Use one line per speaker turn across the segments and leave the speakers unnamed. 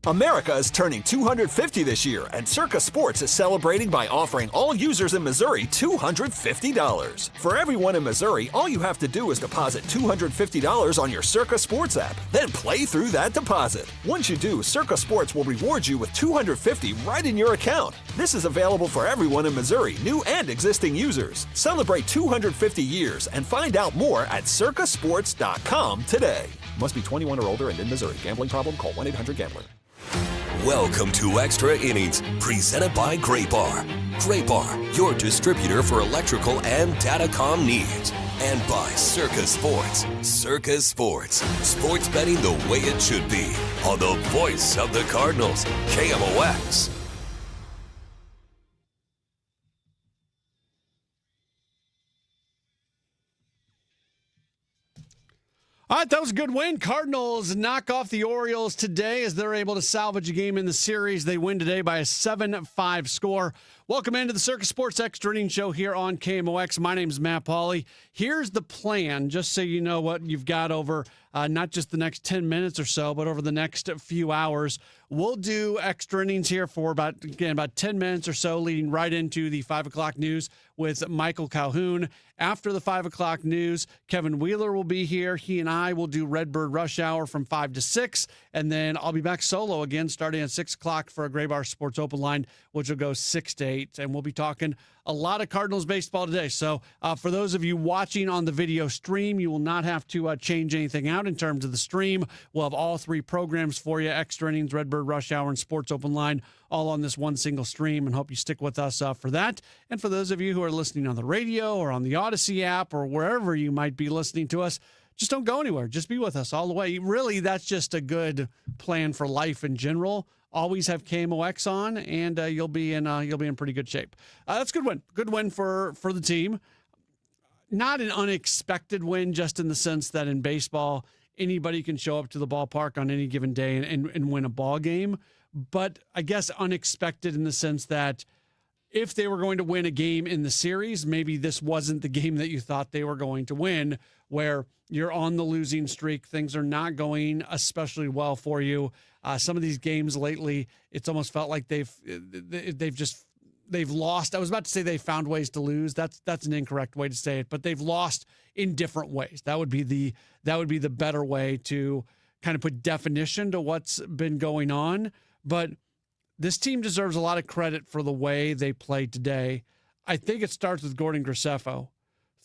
America is turning 250 this year, and Circa Sports is celebrating by offering all users in Missouri $250. For everyone in Missouri, all you have to do is deposit $250 on your Circa Sports app, then play through that deposit. Once you do, Circa Sports will reward you with $250 right in your account. This is available for everyone in Missouri, new and existing users. Celebrate 250 years and find out more at circasports.com today. Must be 21 or older and in Missouri. Gambling problem? Call 1-800-GAMBLER.
Welcome to Extra Innings, presented by Great Bar. Great Bar, your distributor for electrical and datacom needs. And by Circa Sports. Circa Sports. Sports betting the way it should be. On the voice of the Cardinals, KMOX.
All right, that was a good win. Cardinals knock off the Orioles today as they're able to salvage a game in the series. They win today by a 7-5 score. Welcome into the Circa Sports Extra Innings Show here on KMOX. My name is Matt Pauley. Here's the plan, just so you know what you've got over not just the next 10 minutes or so, but over the next few hours. We'll do extra innings here for about 10 minutes or so, leading right into the 5 o'clock news with Michael Calhoun. After the 5 o'clock news, Kevin Wheeler will be here. He and I will do Redbird Rush Hour from 5 to 6, and then I'll be back solo again starting at 6 o'clock for a Gray Bar Sports Open Line, which will go 6 to 8, and we'll be talking a lot of Cardinals baseball today. So for those of you watching on the video stream, you will not have to change anything out in terms of the stream. We'll have all three programs for you: Extra Innings, Redbird Rush Hour, and Sports Open Line, all on this one single stream, and hope you stick with us for that. And for those of you who are listening on the radio or on the Odyssey app or wherever you might be listening to us, just don't go anywhere. Just be with us all the way. Really, that's just a good plan for life in general. Always have KMOX on, and you'll be in pretty good shape. That's a good win. Good win for the team. Not an unexpected win, just in the sense that in baseball, anybody can show up to the ballpark on any given day and win a ball game. But I guess unexpected in the sense that if they were going to win a game in the series, maybe this wasn't the game that you thought they were going to win, where you're on the losing streak. Things are not going especially well for you. Some of these games lately, it's almost felt like they've lost. I was about to say they found ways to lose. That's an incorrect way to say it, but they've lost in different ways. That would be the better way to kind of put definition to what's been going on. But this team deserves a lot of credit for the way they played today. I think it starts with Gordon Graceffo.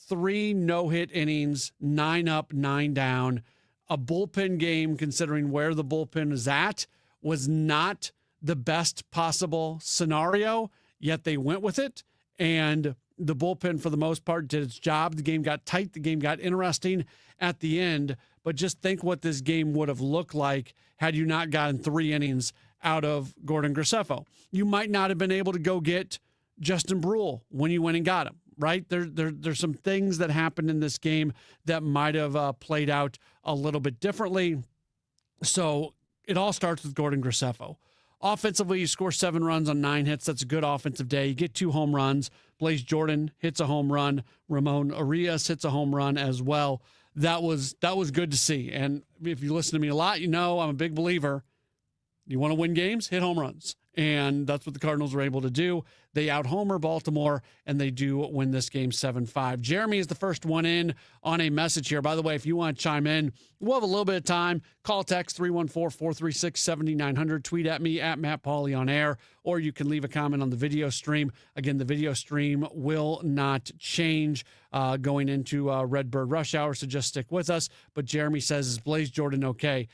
3 no-hit innings, 9 up, 9 down. A bullpen game, considering where the bullpen is at, was not the best possible scenario, yet they went with it. And the bullpen, for the most part, did its job. The game got tight. The game got interesting at the end. But just think what this game would have looked like had you not gotten 3 innings out of Gordon Graceffo. You might not have been able to go get Justin Brule when you went and got him, right? There's some things that happened in this game that might have played out a little bit differently. So it all starts with Gordon Graceffo. Offensively, you score 7 runs on 9 hits. That's a good offensive day. You get 2 home runs. Blaze Jordan hits a home run. Ramon Arias hits a home run as well. That was good to see. And if you listen to me a lot, you know I'm a big believer. You want to win games? Hit home runs. And that's what the Cardinals were able to do. They out-homer Baltimore, and they do win this game 7-5. Jeremy is the first one in on a message here. By the way, if you want to chime in, we'll have a little bit of time. Call, text 314-436-7900. Tweet at me, at Matt Pauley on air, or you can leave a comment on the video stream. Again, the video stream will not change going into Redbird Rush Hour, so just stick with us. But Jeremy says, is Blaze Jordan okay?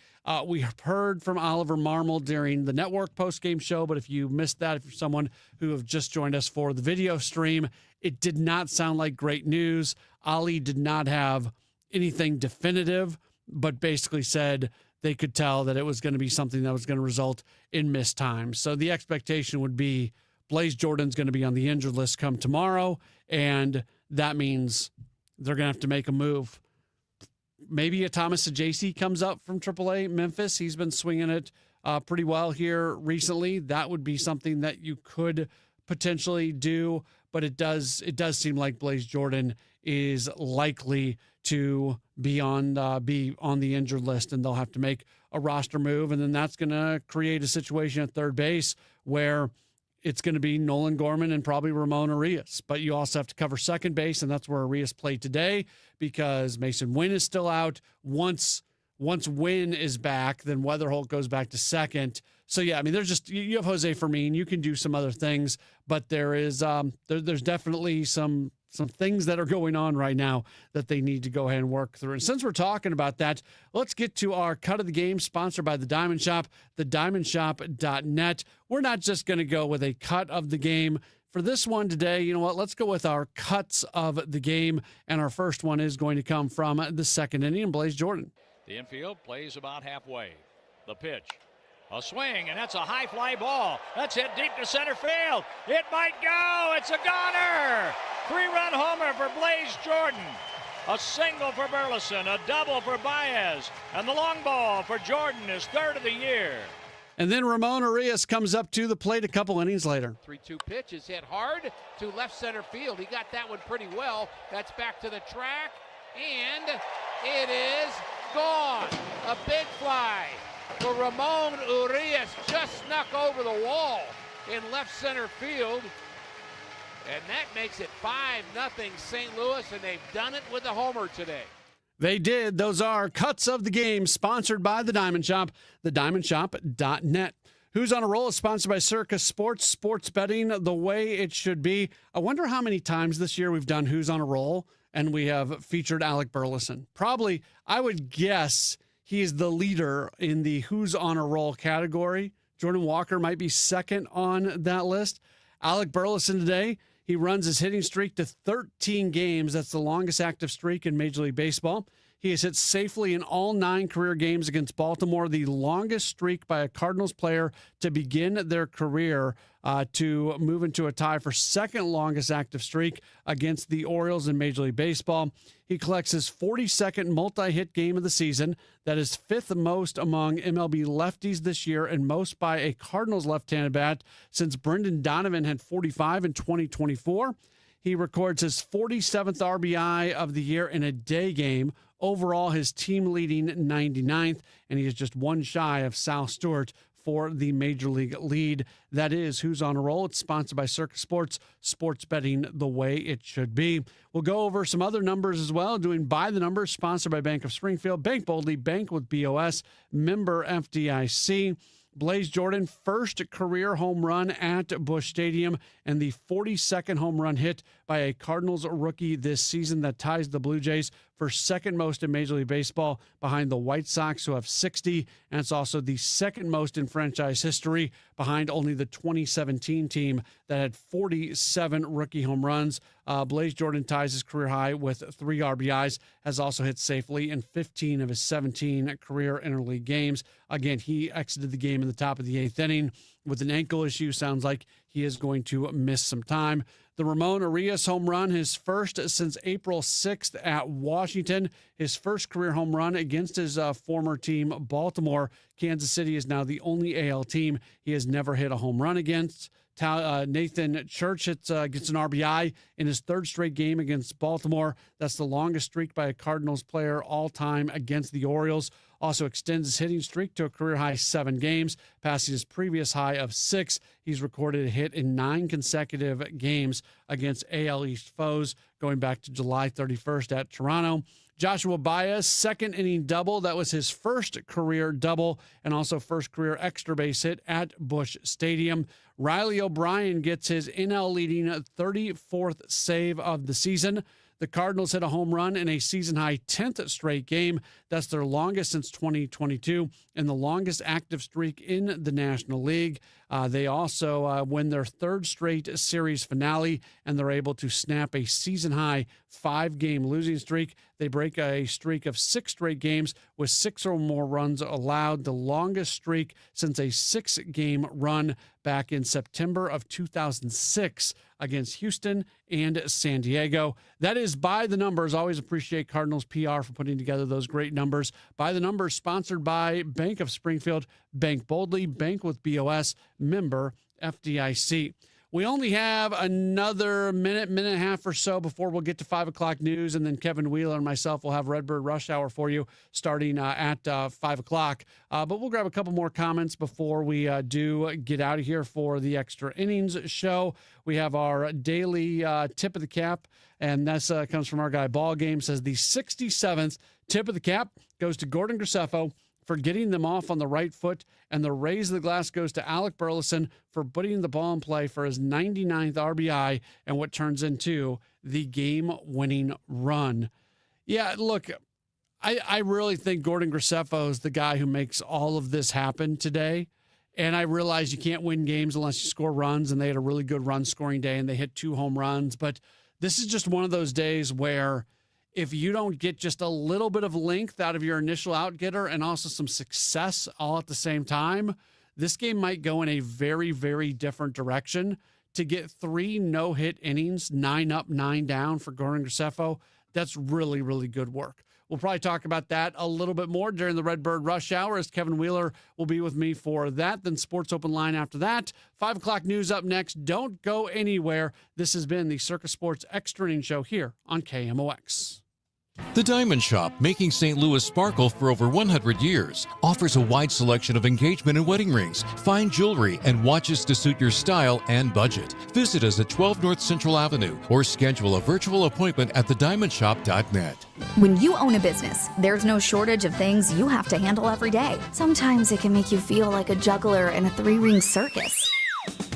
We heard from Oliver Marmol during the network post-game show, but if you missed that, if you're someone who have just joined us for the video stream, it did not sound like great news. Ollie did not have anything definitive, but basically said they could tell that it was going to be something that was going to result in missed time. So the expectation would be Blaze Jordan's going to be on the injured list come tomorrow, and that means they're going to have to make a move. Maybe a Thomas Ajayce comes up from AAA Memphis. He's been swinging it pretty well here recently. That would be something that you could potentially do, but it does seem like Blaze Jordan is likely to be on the injured list, and they'll have to make a roster move, and then that's going to create a situation at third base where it's going to be Nolan Gorman and probably Ramon Arias. But you also have to cover second base, and that's where Arias played today because Mason Wynn is still out. Once Wynn is back, then Weatherholt goes back to second. So, yeah, I mean, there's just, you have Jose Fermin. You can do some other things, but there is there's definitely some things that are going on right now that they need to go ahead and work through. And since we're talking about that, let's get to our cut of the game, sponsored by The Diamond Shop, thediamondshop.net. We're not just going to go with a cut of the game. For this one today, you know what? Let's go with our cuts of the game. And our first one is going to come from the second inning, Blaze Jordan.
The infield plays about halfway. The pitch. A swing, and that's a high fly ball. That's hit deep to center field. It might go. It's a goner. 3-run homer for Blaze Jordan. A single for Burleson, a double for Baez, and the long ball for Jordan, his third of the year.
And then Ramon Arias comes up to the plate a couple innings later.
3-2 pitch is hit hard to left center field. He got that one pretty well. That's back to the track, and it is gone. A big fly for Ramon Urias, just snuck over the wall in left center field. And that makes it 5-0 St. Louis, and they've done it with a homer today.
They did. Those are cuts of the game, sponsored by The Diamond Shop, thediamondshop.net. Who's on a Roll is sponsored by Circus Sports, sports betting the way it should be. I wonder how many times this year we've done Who's on a Roll, and we have featured Alec Burleson. Probably, I would guess he is the leader in the Who's on a Roll category. Jordan Walker might be second on that list. Alec Burleson today, he runs his hitting streak to 13 games. That's the longest active streak in Major League Baseball. He has hit safely in all 9 career games against Baltimore, the longest streak by a Cardinals player to begin their career, to move into a tie for second longest active streak against the Orioles in Major League Baseball. He collects his 42nd multi-hit game of the season. That is 5th most among MLB lefties this year and most by a Cardinals left-handed bat since Brendan Donovan had 45 in 2024. He records his 47th RBI of the year in a day game. Overall, his team-leading 99th, and he is just one shy of Sal Stewart for the Major League lead. That is Who's on a Roll. It's sponsored by Circus Sports, sports betting the way it should be. We'll go over some other numbers as well, doing By the Numbers, sponsored by Bank of Springfield. Bank boldly, bank with BOS, member FDIC. Blaze Jordan, first career home run at Busch Stadium and the 42nd home run hit by a Cardinals rookie this season. That ties the Blue Jays for second most in Major League Baseball behind the White Sox, who have 60. And it's also the second most in franchise history behind only the 2017 team that had 47 rookie home runs. Blaze Jordan ties his career high with 3 RBIs, has also hit safely in 15 of his 17 career interleague games. Again, he exited the game in the top of the 8th inning with an ankle issue. Sounds like he is going to miss some time. The Ramon Arias home run, his first since April 6th at Washington. His first career home run against his former team, Baltimore. Kansas City is now the only AL team he has never hit a home run against. Nathan Church gets an RBI in his 3rd straight game against Baltimore. That's the longest streak by a Cardinals player all time against the Orioles. Also extends his hitting streak to a career-high 7 games, passing his previous high of 6. He's recorded a hit in 9 consecutive games against AL East foes, going back to July 31st at Toronto. Joshua Baez, second inning double. That was his first career double and also first career extra base hit at Busch Stadium. Riley O'Brien gets his NL leading 34th save of the season. The Cardinals hit a home run in a season-high 10th straight game. That's their longest since 2022 and the longest active streak in the National League. They also win their 3rd straight series finale, and they're able to snap a season-high 5-game losing streak. They break a streak of 6 straight games with 6 or more runs allowed, the longest streak since a 6-game run back in September of 2006 against Houston and San Diego. That is By the Numbers. Always appreciate Cardinals PR for putting together those great numbers. By the Numbers, sponsored by Bank of Springfield. Bank boldly, bank with BOS, member FDIC. We only have another minute and a half or so before we'll get to 5 o'clock news, and then Kevin Wheeler and myself will have Redbird Rush Hour for you starting at 5 o'clock. But we'll grab a couple more comments before we do get out of here for the Extra Innings Show. We have our daily tip of the cap, and this comes from our guy Ball Game. Says the 67th tip of the cap goes to Gordon Graceffo for getting them off on the right foot, and the raise of the glass goes to Alec Burleson for putting the ball in play for his 99th RBI and what turns into the game-winning run. Yeah, look, I really think Gordon Graceffo is the guy who makes all of this happen today, and I realize you can't win games unless you score runs, and they had a really good run-scoring day, and they hit 2 home runs, but this is just one of those days where if you don't get just a little bit of length out of your initial out-getter and also some success all at the same time, this game might go in a very, very different direction. To get 3 no-hit innings, 9 up, 9 down for Gordon Graceffo, that's really, really good work. We'll probably talk about that a little bit more during the Redbird Rush Hour as Kevin Wheeler will be with me for that. Then Sports Open Line after that. 5 o'clock news up next. Don't go anywhere. This has been the Circa Sports Extra Innings Show here on KMOX.
The Diamond Shop, making St. Louis sparkle for over 100 years, offers a wide selection of engagement and wedding rings, fine jewelry, and watches to suit your style and budget. Visit us at 12 North Central Avenue or schedule a virtual appointment at thediamondshop.net.
When you own a business, there's no shortage of things you have to handle every day. Sometimes it can make you feel like a juggler in a 3-ring circus.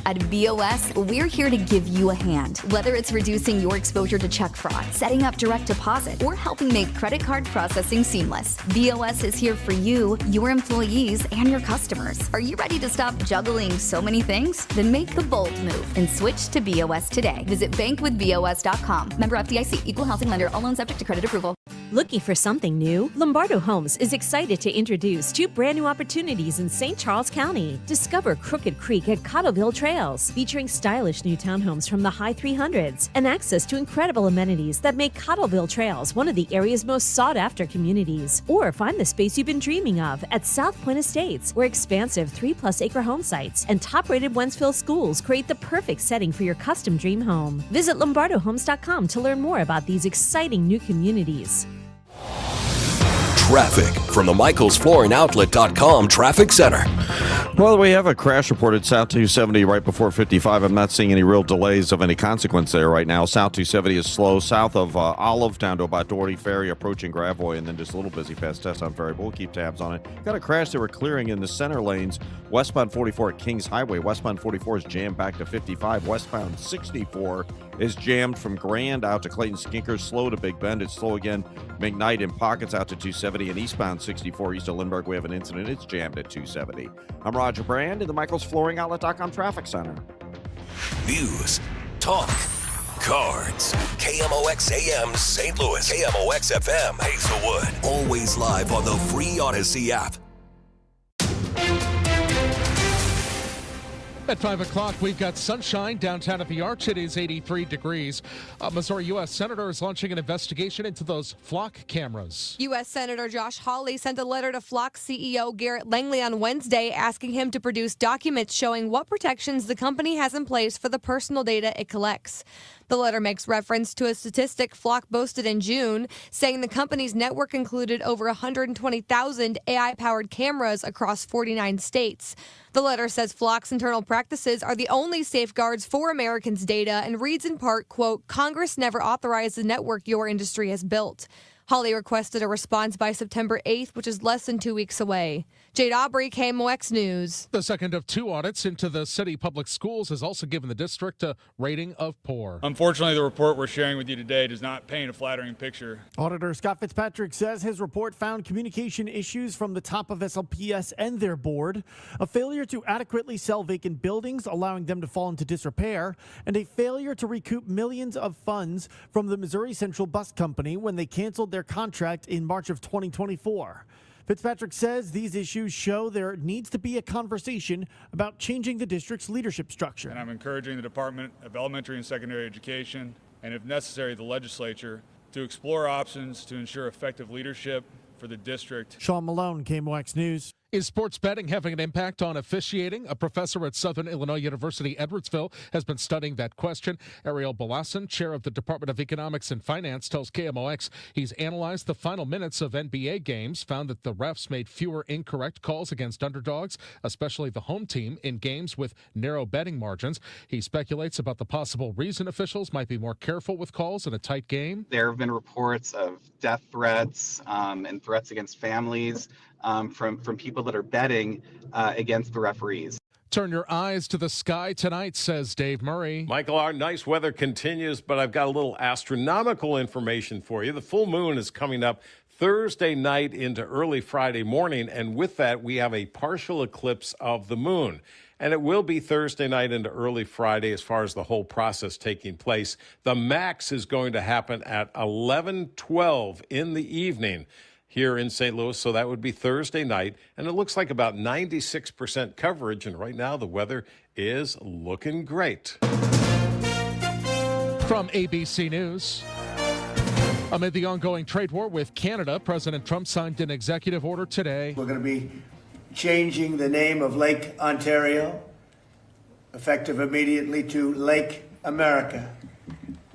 At BOS, we're here to give you a hand. Whether it's reducing your exposure to check fraud, setting up direct deposit, or helping make credit card processing seamless, BOS is here for you, your employees, and your customers. Are you ready to stop juggling so many things? Then make the bold move and switch to BOS today. Visit bankwithbos.com. Member FDIC, equal housing lender, all loans subject to credit approval.
Looking for something new? Lombardo Homes is excited to introduce 2 brand new opportunities in St. Charles County. Discover Crooked Creek at Cottleville Trails, featuring stylish new townhomes from the high 300s and access to incredible amenities that make Cottleville Trails one of the area's most sought-after communities. Or find the space you've been dreaming of at South Point Estates, where expansive 3+ acre home sites and top-rated Wentzville schools create the perfect setting for your custom dream home. Visit lombardohomes.com to learn more about these exciting new communities.
Traffic from the michaelsflooringoutlet.com Traffic Center.
Well, we have a crash reported South 270 right before 55. I'm not seeing any real delays of any consequence there right now. South 270 is slow south of Olive down to about Doherty Ferry, approaching Gravois, and then just a little busy past Tesson Ferry. But we'll keep tabs on it. Got a crash they were clearing in the center lanes. Westbound 44 at Kings Highway. Westbound 44 is jammed back to 55. Westbound 64 is jammed from Grand out to Clayton Skinkers. Slow to Big Bend. It's slow again. McKnight in pockets out to 270. And eastbound 64 east of Lindbergh, we have an incident. It's jammed at 270. I'm Roger Brand in the michaelsflooringoutlet.com Traffic Center.
News, talk, cards. KMOX AM St. Louis. KMOX FM Hazelwood. Always live on the free Odyssey app.
At 5 o'clock, we've got sunshine downtown at the Arch. It is 83 degrees. Missouri U.S. Senator is launching an investigation into those flock cameras.
U.S. Senator Josh Hawley sent a letter to Flock CEO Garrett Langley on Wednesday asking him to produce documents showing what protections the company has in place for the personal data it collects. The letter makes reference to a statistic Flock boasted in June, saying the company's network included over 120,000 AI-powered cameras across 49 states. The letter says Flock's internal practices are the only safeguards for Americans' data and reads in part, quote, Congress never authorized the network your industry has built. Hawley requested a response by September 8th, which is less than 2 weeks away. Jade Aubrey, KMOX News.
The second of 2 audits into the city public schools has also given the district a rating of poor.
Unfortunately, the report we're sharing with you today does not paint a flattering picture.
Auditor Scott Fitzpatrick says his report found communication issues from the top of SLPS and their board, a failure to adequately sell vacant buildings, allowing them to fall into disrepair, and a failure to recoup millions of funds from the Missouri Central Bus Company when they canceled their contract in March of 2024. Fitzpatrick says these issues show there needs to be a conversation about changing the district's leadership structure.
And I'm encouraging the Department of Elementary and Secondary Education, and if necessary, the legislature, to explore options to ensure effective leadership for the district.
Sean Malone, KMOX News.
Is sports betting having an impact on officiating? A professor at Southern Illinois University, Edwardsville, has been studying that question. Ariel Balasan, chair of the Department of Economics and Finance, tells KMOX he's analyzed the final minutes of NBA games, found that the refs made fewer incorrect calls against underdogs, especially the home team, in games with narrow betting margins. He speculates about the possible reason officials might be more careful with calls in a tight game.
There have been reports of death threats and threats against families from people that are betting against the referees.
Turn your eyes to the sky tonight, says Dave Murray.
Michael, our nice weather continues, but I've got a little astronomical information for you. The full moon is coming up Thursday night into early Friday morning, and with that, we have a partial eclipse of the moon. And it will be Thursday night into early Friday as far as the whole process taking place. The max is going to happen at 11:12 in the evening here in St. Louis, so that would be Thursday night, and it looks like about 96% coverage, and right now the weather is looking great.
From ABC News. Amid the ongoing trade war with Canada, President Trump signed an executive order today.
We're going to be changing the name of Lake Ontario, effective immediately, to Lake America.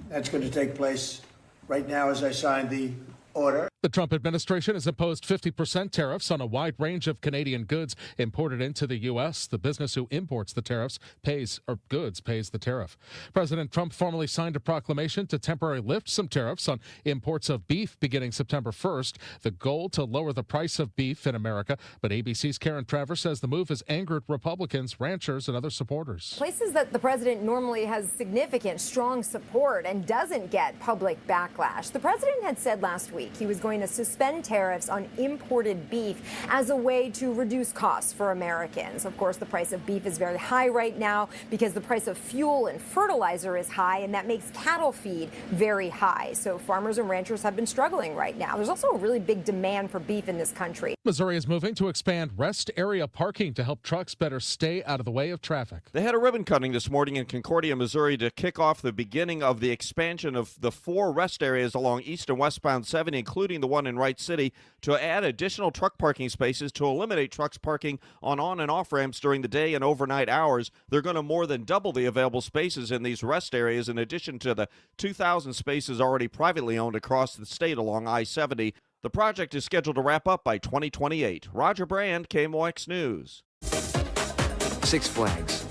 That's going to take place right now as I sign the order.
The Trump administration has imposed 50% tariffs on a wide range of Canadian goods imported into the U.S. The business who imports the tariffs pays the tariff. President Trump formally signed a proclamation to temporarily lift some tariffs on imports of beef beginning September 1st. The goal to lower the price of beef in America. But ABC's Karen Travers says the move has angered Republicans, ranchers, and other supporters.
Places that the president normally has significant, strong support and doesn't get public backlash. The president had said last week he was going to suspend tariffs on imported beef as a way to reduce costs for Americans. Of course, the price of beef is very high right now because the price of fuel and fertilizer is high, and that makes cattle feed very high. So farmers and ranchers have been struggling right now. There's also a really big demand for beef in this country.
Missouri is moving to expand rest area parking to help trucks better stay out of the way of traffic.
They had a ribbon cutting this morning in Concordia, Missouri to kick off the beginning of the expansion of the 4 rest areas along east and westbound 70, including the one in Wright City, to add additional truck parking spaces to eliminate trucks parking on and off ramps during the day and overnight hours. They're going to more than double the available spaces in these rest areas in addition to the 2,000 spaces already privately owned across the state along I-70. The project is scheduled to wrap up by 2028. Roger Brand, KMOX News.
Six Flags.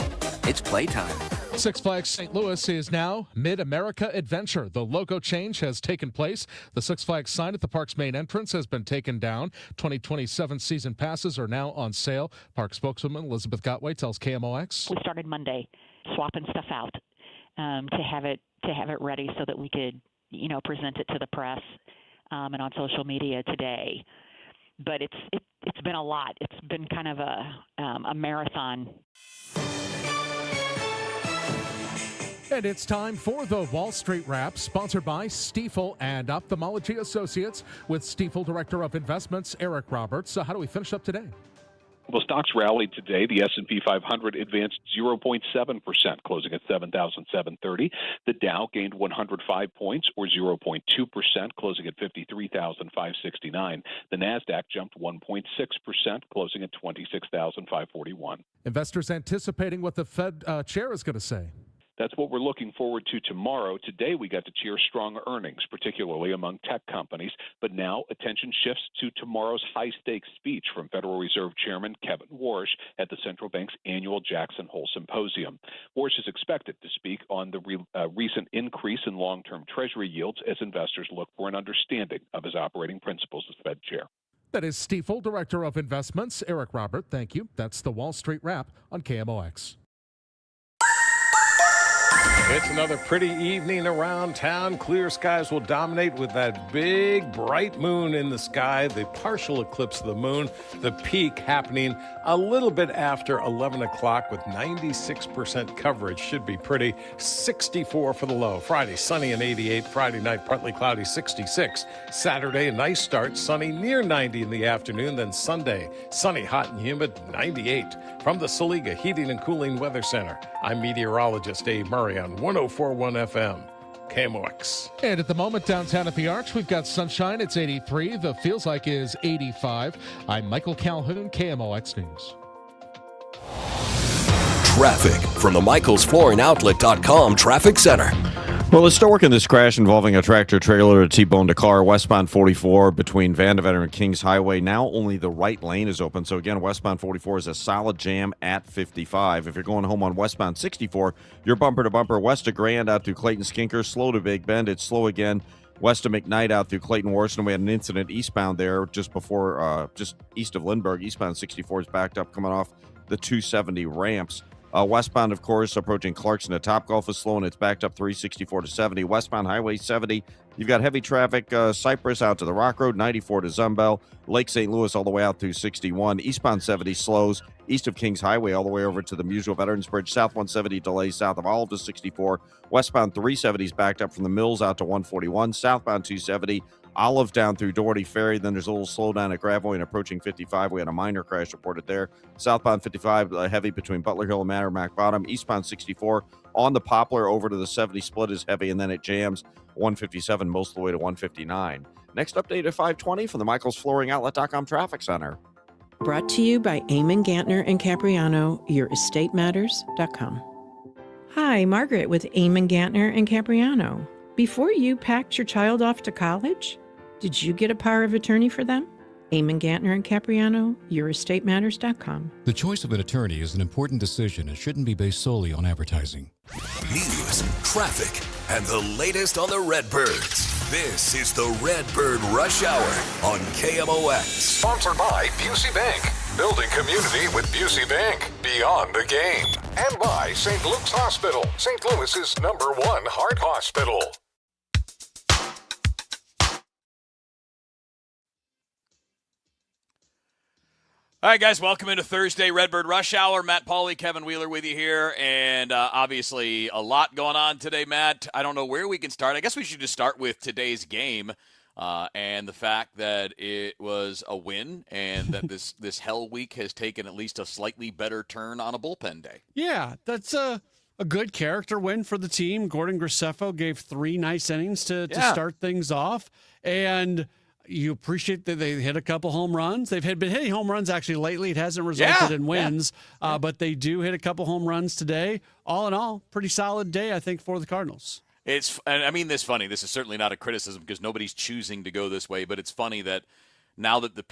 It's playtime.
Six Flags St. Louis is now Mid-America Adventure. The logo change has taken place. The Six Flags sign at the park's main entrance has been taken down. 2027 season passes are now on sale. Park spokeswoman Elizabeth Gotway tells KMOX.
We started Monday swapping stuff out to have it ready so that we could, present it to the press and on social media today. But it's been a lot. It's been kind of a marathon.
And it's time for the Wall Street Wrap, sponsored by Stifel and Ophthalmology Associates with Stifel Director of Investments, Eric Roberts. So how do we finish up today?
Well, stocks rallied today. The S&P 500 advanced 0.7%, closing at 7,730. The Dow gained 105 points, or 0.2%, closing at 53,569. The Nasdaq jumped 1.6%, closing at 26,541.
Investors anticipating what the Fed chair is going to say.
That's what we're looking forward to tomorrow. Today, we got to cheer strong earnings, particularly among tech companies. But now attention shifts to tomorrow's high-stakes speech from Federal Reserve Chairman Kevin Warsh at the central bank's annual Jackson Hole Symposium. Warsh is expected to speak on the recent increase in long-term Treasury yields as investors look for an understanding of his operating principles as Fed chair.
That is Stifel, Director of Investments, Eric Robert. Thank you. That's the Wall Street Wrap on KMOX.
It's another pretty evening around town. Clear skies will dominate with that big, bright moon in the sky, the partial eclipse of the moon, the peak happening a little bit after 11 o'clock with 96% coverage. Should be pretty. 64 for the low. Friday, sunny and 88. Friday night, partly cloudy, 66. Saturday, a nice start, sunny near 90 in the afternoon. Then Sunday, sunny, hot and humid, 98. From the Saliga Heating and Cooling Weather Center, I'm meteorologist Dave Murray on 104.1 FM. KMOX.
And at the moment, downtown at the Arch, we've got sunshine. It's 83. The feels like is 85. I'm Michael Calhoun, KMOX News.
Traffic from the MichaelsFlooringOutlet.com Traffic Center.
Well, let's start working this crash involving a tractor trailer that T-boned a car westbound 44 between Vandeventer and Kings Highway. Now only the right lane is open. So again, westbound 44 is a solid jam at 55. If you're going home on westbound 64, you're bumper to bumper west of Grand out through Clayton Skinker, slow to Big Bend. It's slow again west of McKnight out through Clayton Worston. We had an incident eastbound there just before, just east of Lindbergh. Eastbound 64 is backed up coming off the 270 ramps. Westbound, of course, approaching Clarkson to Topgolf is slow, and it's backed up 364 to 70. Westbound Highway 70, you've got heavy traffic, Cypress out to the Rock Road, 94 to Zumbell, Lake St. Louis all the way out through 61. Eastbound 70 slows, east of Kings Highway all the way over to the Museo Veterans Bridge. South 170 delays south of Olive to 64. Westbound 370 is backed up from the Mills out to 141. Southbound 270, Olive down through Doherty Ferry. Then there's a little slowdown at Gravois and approaching 55. We had a minor crash reported there. Southbound 55, heavy between Butler Hill and Mattermack Bottom. Eastbound 64 on the Poplar over to the 70 split is heavy, and then it jams 157 most of the way to 159. Next update at 5:20 from the MichaelsFlooringOutlet.com Traffic Center.
Brought to you by Eamon Gantner and Capriano, YourEstateMatters.com. Hi, Margaret with Eamon Gantner and Capriano. Before you packed your child off to college, did you get a power of attorney for them? Eamon Gantner and Capriano, YourEstateMatters.com.
The choice of an attorney is an important decision and shouldn't be based solely on advertising.
News, traffic, and the latest on the Redbirds. This is the Redbird Rush Hour on KMOX.
Sponsored by Busey Bank. Building community with Busey Bank. Beyond the game. And by St. Luke's Hospital. St. Louis's #1 heart hospital.
All right, guys, welcome into Thursday Redbird Rush Hour. Matt Pauley, Kevin Wheeler with you here, and obviously a lot going on today, Matt. I don't know where we can start. I guess we should just start with today's game and the fact that it was a win and that this hell week has taken at least a slightly better turn on a bullpen day.
Yeah, that's a good character win for the team. Gordon Graceffo gave 3 nice innings to start things off, and you appreciate that they hit a couple home runs. They've been hitting home runs actually lately. It hasn't resulted in wins, but they do hit a couple home runs today. All in all, pretty solid day, I think, for the Cardinals.
I mean this funny. This is certainly not a criticism because nobody's choosing to go this way, but it's funny that now that the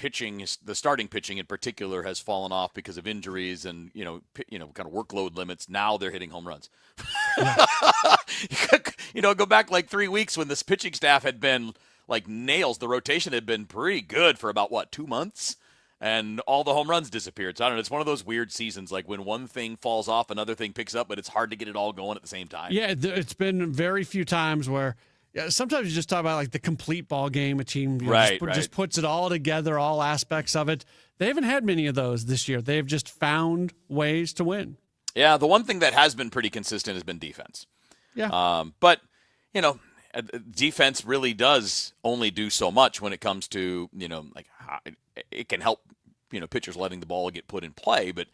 starting pitching in particular has fallen off because of injuries and kind of workload limits, now they're hitting home runs. Go back like 3 weeks when this pitching staff had been like nails. The rotation had been pretty good for about 2 months, and all the home runs disappeared. So I don't know. It's one of those weird seasons, like when one thing falls off, another thing picks up, but it's hard to get it all going at the same time.
Yeah, it's been very few times where sometimes you just talk about like the complete ball game. A team just puts it all together, all aspects of it. They haven't had many of those this year. They've just found ways to win.
Yeah, the one thing that has been pretty consistent has been defense.
Yeah.
But defense really does only do so much when it comes to, it can help, pitchers letting the ball get put in play. But,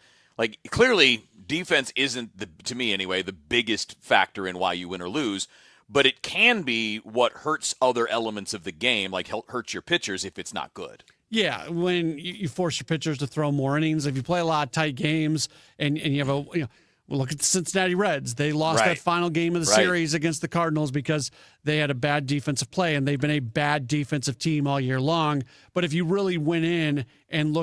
clearly defense isn't, to me anyway, the biggest factor in why you win or lose. But it can be what hurts other elements of the game, like hurts your pitchers if it's not good.
Yeah, when you force your pitchers to throw more innings, if you play a lot of tight games and you have look at the Cincinnati Reds. They lost that final game of the series against the Cardinals because they had a bad defensive play, and they've been a bad defensive team all year long. But if you really went in and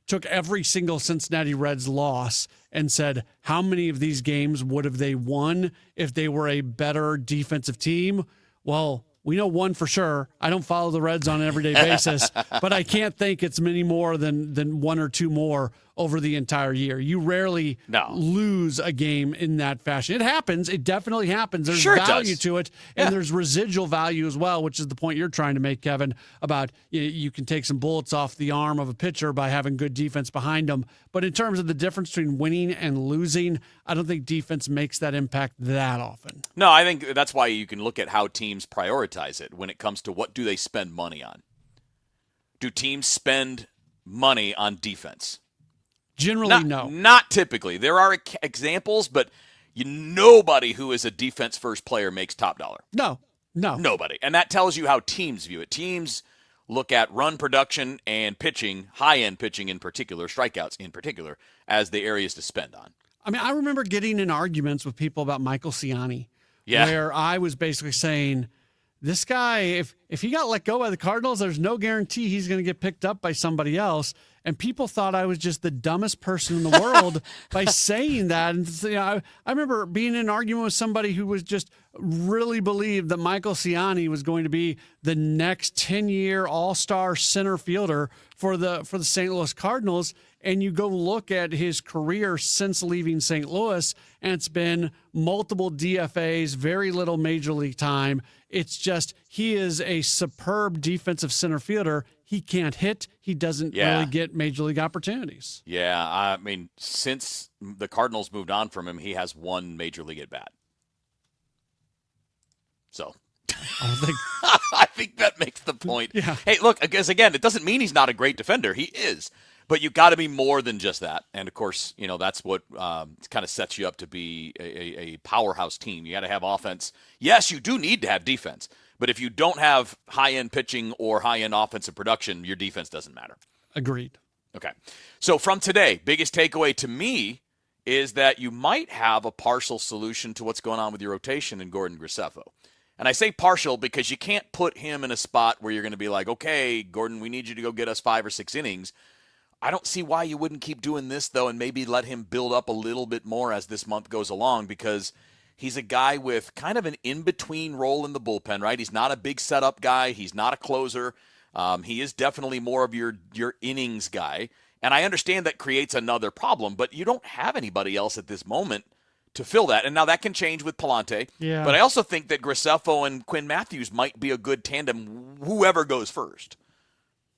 took every single Cincinnati Reds loss and said, how many of these games would have they won if they were a better defensive team? Well, we know one for sure. I don't follow the Reds on an everyday basis, but I can't think it's many more than 1 or 2 more over the entire year. You rarely lose a game in that fashion. It happens. It definitely happens. There's value to it, and there's residual value as well, which is the point you're trying to make, Kevin, about you can take some bullets off the arm of a pitcher by having good defense behind them. But in terms of the difference between winning and losing, I don't think defense makes that impact that often.
No, I think that's why you can look at how teams prioritize it when it comes to what do they spend money on. Do teams spend money on defense?
Generally, no.
Not typically. There are examples, but Nobody who is a defense first player makes top dollar.
No.
Nobody. And that tells you how teams view it. Teams look at run production and pitching, high-end pitching in particular, strikeouts in particular, as the areas to spend on.
I mean, I remember getting in arguments with people about Michael Ciani,
Yeah.
where I was basically saying, this guy, if he got let go by the Cardinals, there's no guarantee he's going to get picked up by somebody else. And people thought I was just the dumbest person in the world by saying that. And I remember being in an argument with somebody who was just really believed that Michael Ciani was going to be the next 10-year all-star center fielder for the St. Louis Cardinals. And you go look at his career since leaving St. Louis, and it's been multiple DFAs, very little major league time. It's just he is a superb defensive center fielder. He can't hit. He doesn't really get major league opportunities.
Yeah, I mean, since the Cardinals moved on from him, he has one major league at bat. So I think that makes the point.
Yeah.
Hey, look, because again, it doesn't mean he's not a great defender. He is. But you got to be more than just that. And, of course, that's what kind of sets you up to be a powerhouse team. You got to have offense. Yes, you do need to have defense. But if you don't have high-end pitching or high-end offensive production, your defense doesn't matter.
Agreed.
Okay. So from today, biggest takeaway to me is that you might have a partial solution to what's going on with your rotation in Gordon Graceffo. And I say partial because you can't put him in a spot where you're going to be like, okay, Gordon, we need you to go get us 5 or 6 innings. I don't see why you wouldn't keep doing this, though, and maybe let him build up a little bit more as this month goes along, because he's a guy with kind of an in-between role in the bullpen, right? He's not a big setup guy. He's not a closer. He is definitely more of your innings guy. And I understand that creates another problem, but you don't have anybody else at this moment to fill that. And now that can change with Palante.
Yeah.
But I also think that Graceffo and Quinn Matthews might be a good tandem, whoever goes first.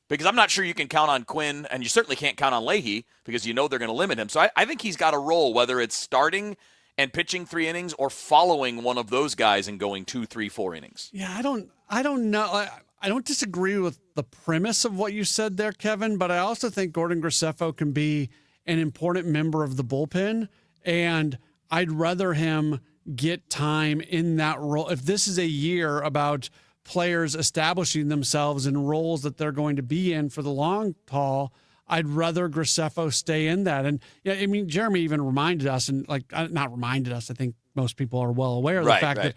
Because I'm not sure you can count on Quinn, and you certainly can't count on Leahy because they're going to limit him. So I think he's got a role, whether it's starting and pitching 3 innings or following one of those guys and going 2, 3, 4 innings.
Yeah, I don't know. I don't disagree with the premise of what you said there, Kevin, but I also think Gordon Graceffo can be an important member of the bullpen, and I'd rather him get time in that role. If this is a year about players establishing themselves in roles that they're going to be in for the long haul, I'd rather Graceffo stay in that. And yeah, I mean, Jeremy even reminded us, and not reminded us, I think most people are well aware of the fact that,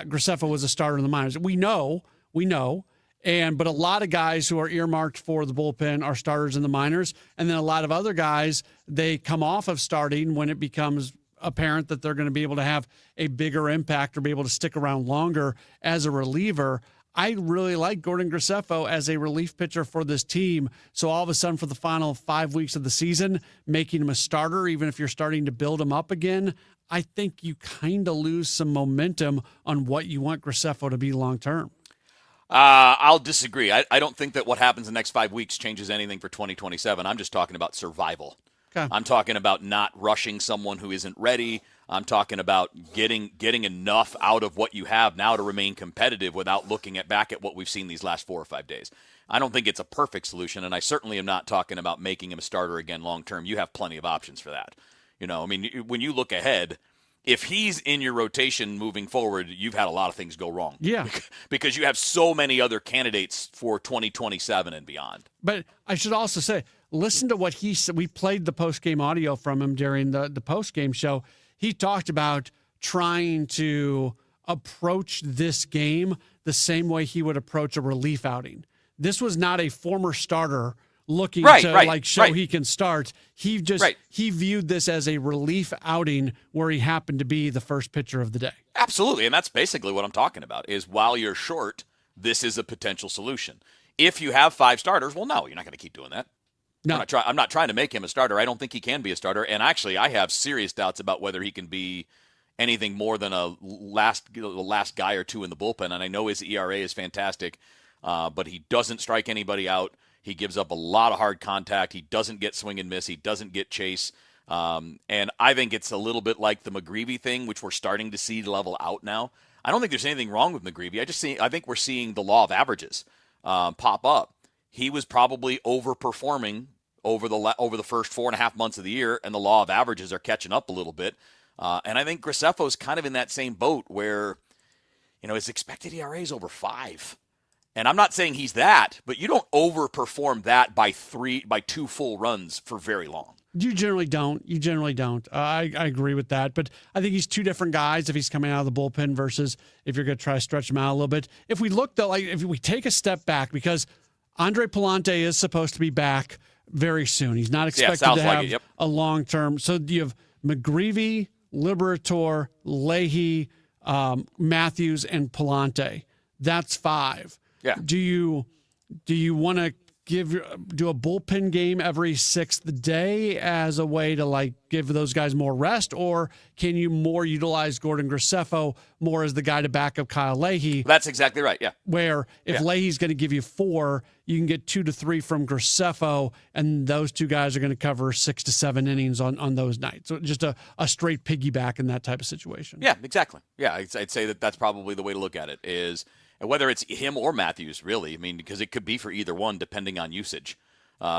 Graceffo was a starter in the minors. We know. But a lot of guys who are earmarked for the bullpen are starters in the minors. And then a lot of other guys, they come off of starting when it becomes apparent that they're going to be able to have a bigger impact or be able to stick around longer as a reliever. I really like Gordon Graceffo as a relief pitcher for this team. So all of a sudden for the final 5 weeks of the season, making him a starter, even if you're starting to build him up again, I think you kind of lose some momentum on what you want Graceffo to be long-term.
I'll disagree. I don't think that what happens in the next 5 weeks changes anything for 2027. I'm just talking about survival.
Okay.
I'm talking about not rushing someone who isn't ready. I'm talking about getting enough out of what you have now to remain competitive without looking back at what we've seen these last 4 or 5 days. I don't think it's a perfect solution, and I certainly am not talking about making him a starter again long term. You have plenty of options for that. I mean, when you look ahead, if he's in your rotation moving forward, you've had a lot of things go wrong.
Yeah.
Because you have so many other candidates for 2027 and beyond.
But I should also say, listen to what he said. We played the post-game audio from him during the post-game show. He talked about trying to approach this game the same way he would approach a relief outing. This was not a former starter looking to show he can start. He just he viewed this as a relief outing where he happened to be the first pitcher of the day.
Absolutely, and that's basically what I'm talking about, is while you're short, this is a potential solution. If you have 5 starters, well, no, you're not going to keep doing that.
No.
I'm not trying to make him a starter. I don't think he can be a starter. And actually, I have serious doubts about whether he can be anything more than a last guy or two in the bullpen. And I know his ERA is fantastic, but he doesn't strike anybody out. He gives up a lot of hard contact. He doesn't get swing and miss. He doesn't get chase. And I think it's a little bit like the McGreevy thing, which we're starting to see level out now. I don't think there's anything wrong with McGreevy. I think we're seeing the law of averages pop up. He was probably overperforming over the first 4.5 months of the year, and the law of averages are catching up a little bit. And I think Graceffo's kind of in that same boat where, his expected ERA is over 5. And I'm not saying he's that, but you don't overperform that by 2 full runs for very long.
You generally don't. I agree with that. But I think he's two different guys if he's coming out of the bullpen versus if you're going to try to stretch him out a little bit. If we look, though, if we take a step back, because Andre Palante is supposed to be back very soon. He's not expected to have a long-term. So you have McGreevy, Liberator, Leahy, Matthews, and Palante. That's 5.
Yeah.
Do you want to do a bullpen game every 6th day as a way to give those guys more rest, or can you more utilize Gordon Graceffo more as the guy to back up Kyle Leahy?
That's exactly right. Yeah.
Where if Leahy's going to give you 4, you can get 2 to 3 from Graceffo, and those two guys are going to cover 6 to 7 innings on those nights. So just a straight piggyback in that type of situation.
Yeah, exactly. Yeah, I'd say that's probably the way to look at it is. And whether it's him or Matthews, really, because it could be for either one depending on usage.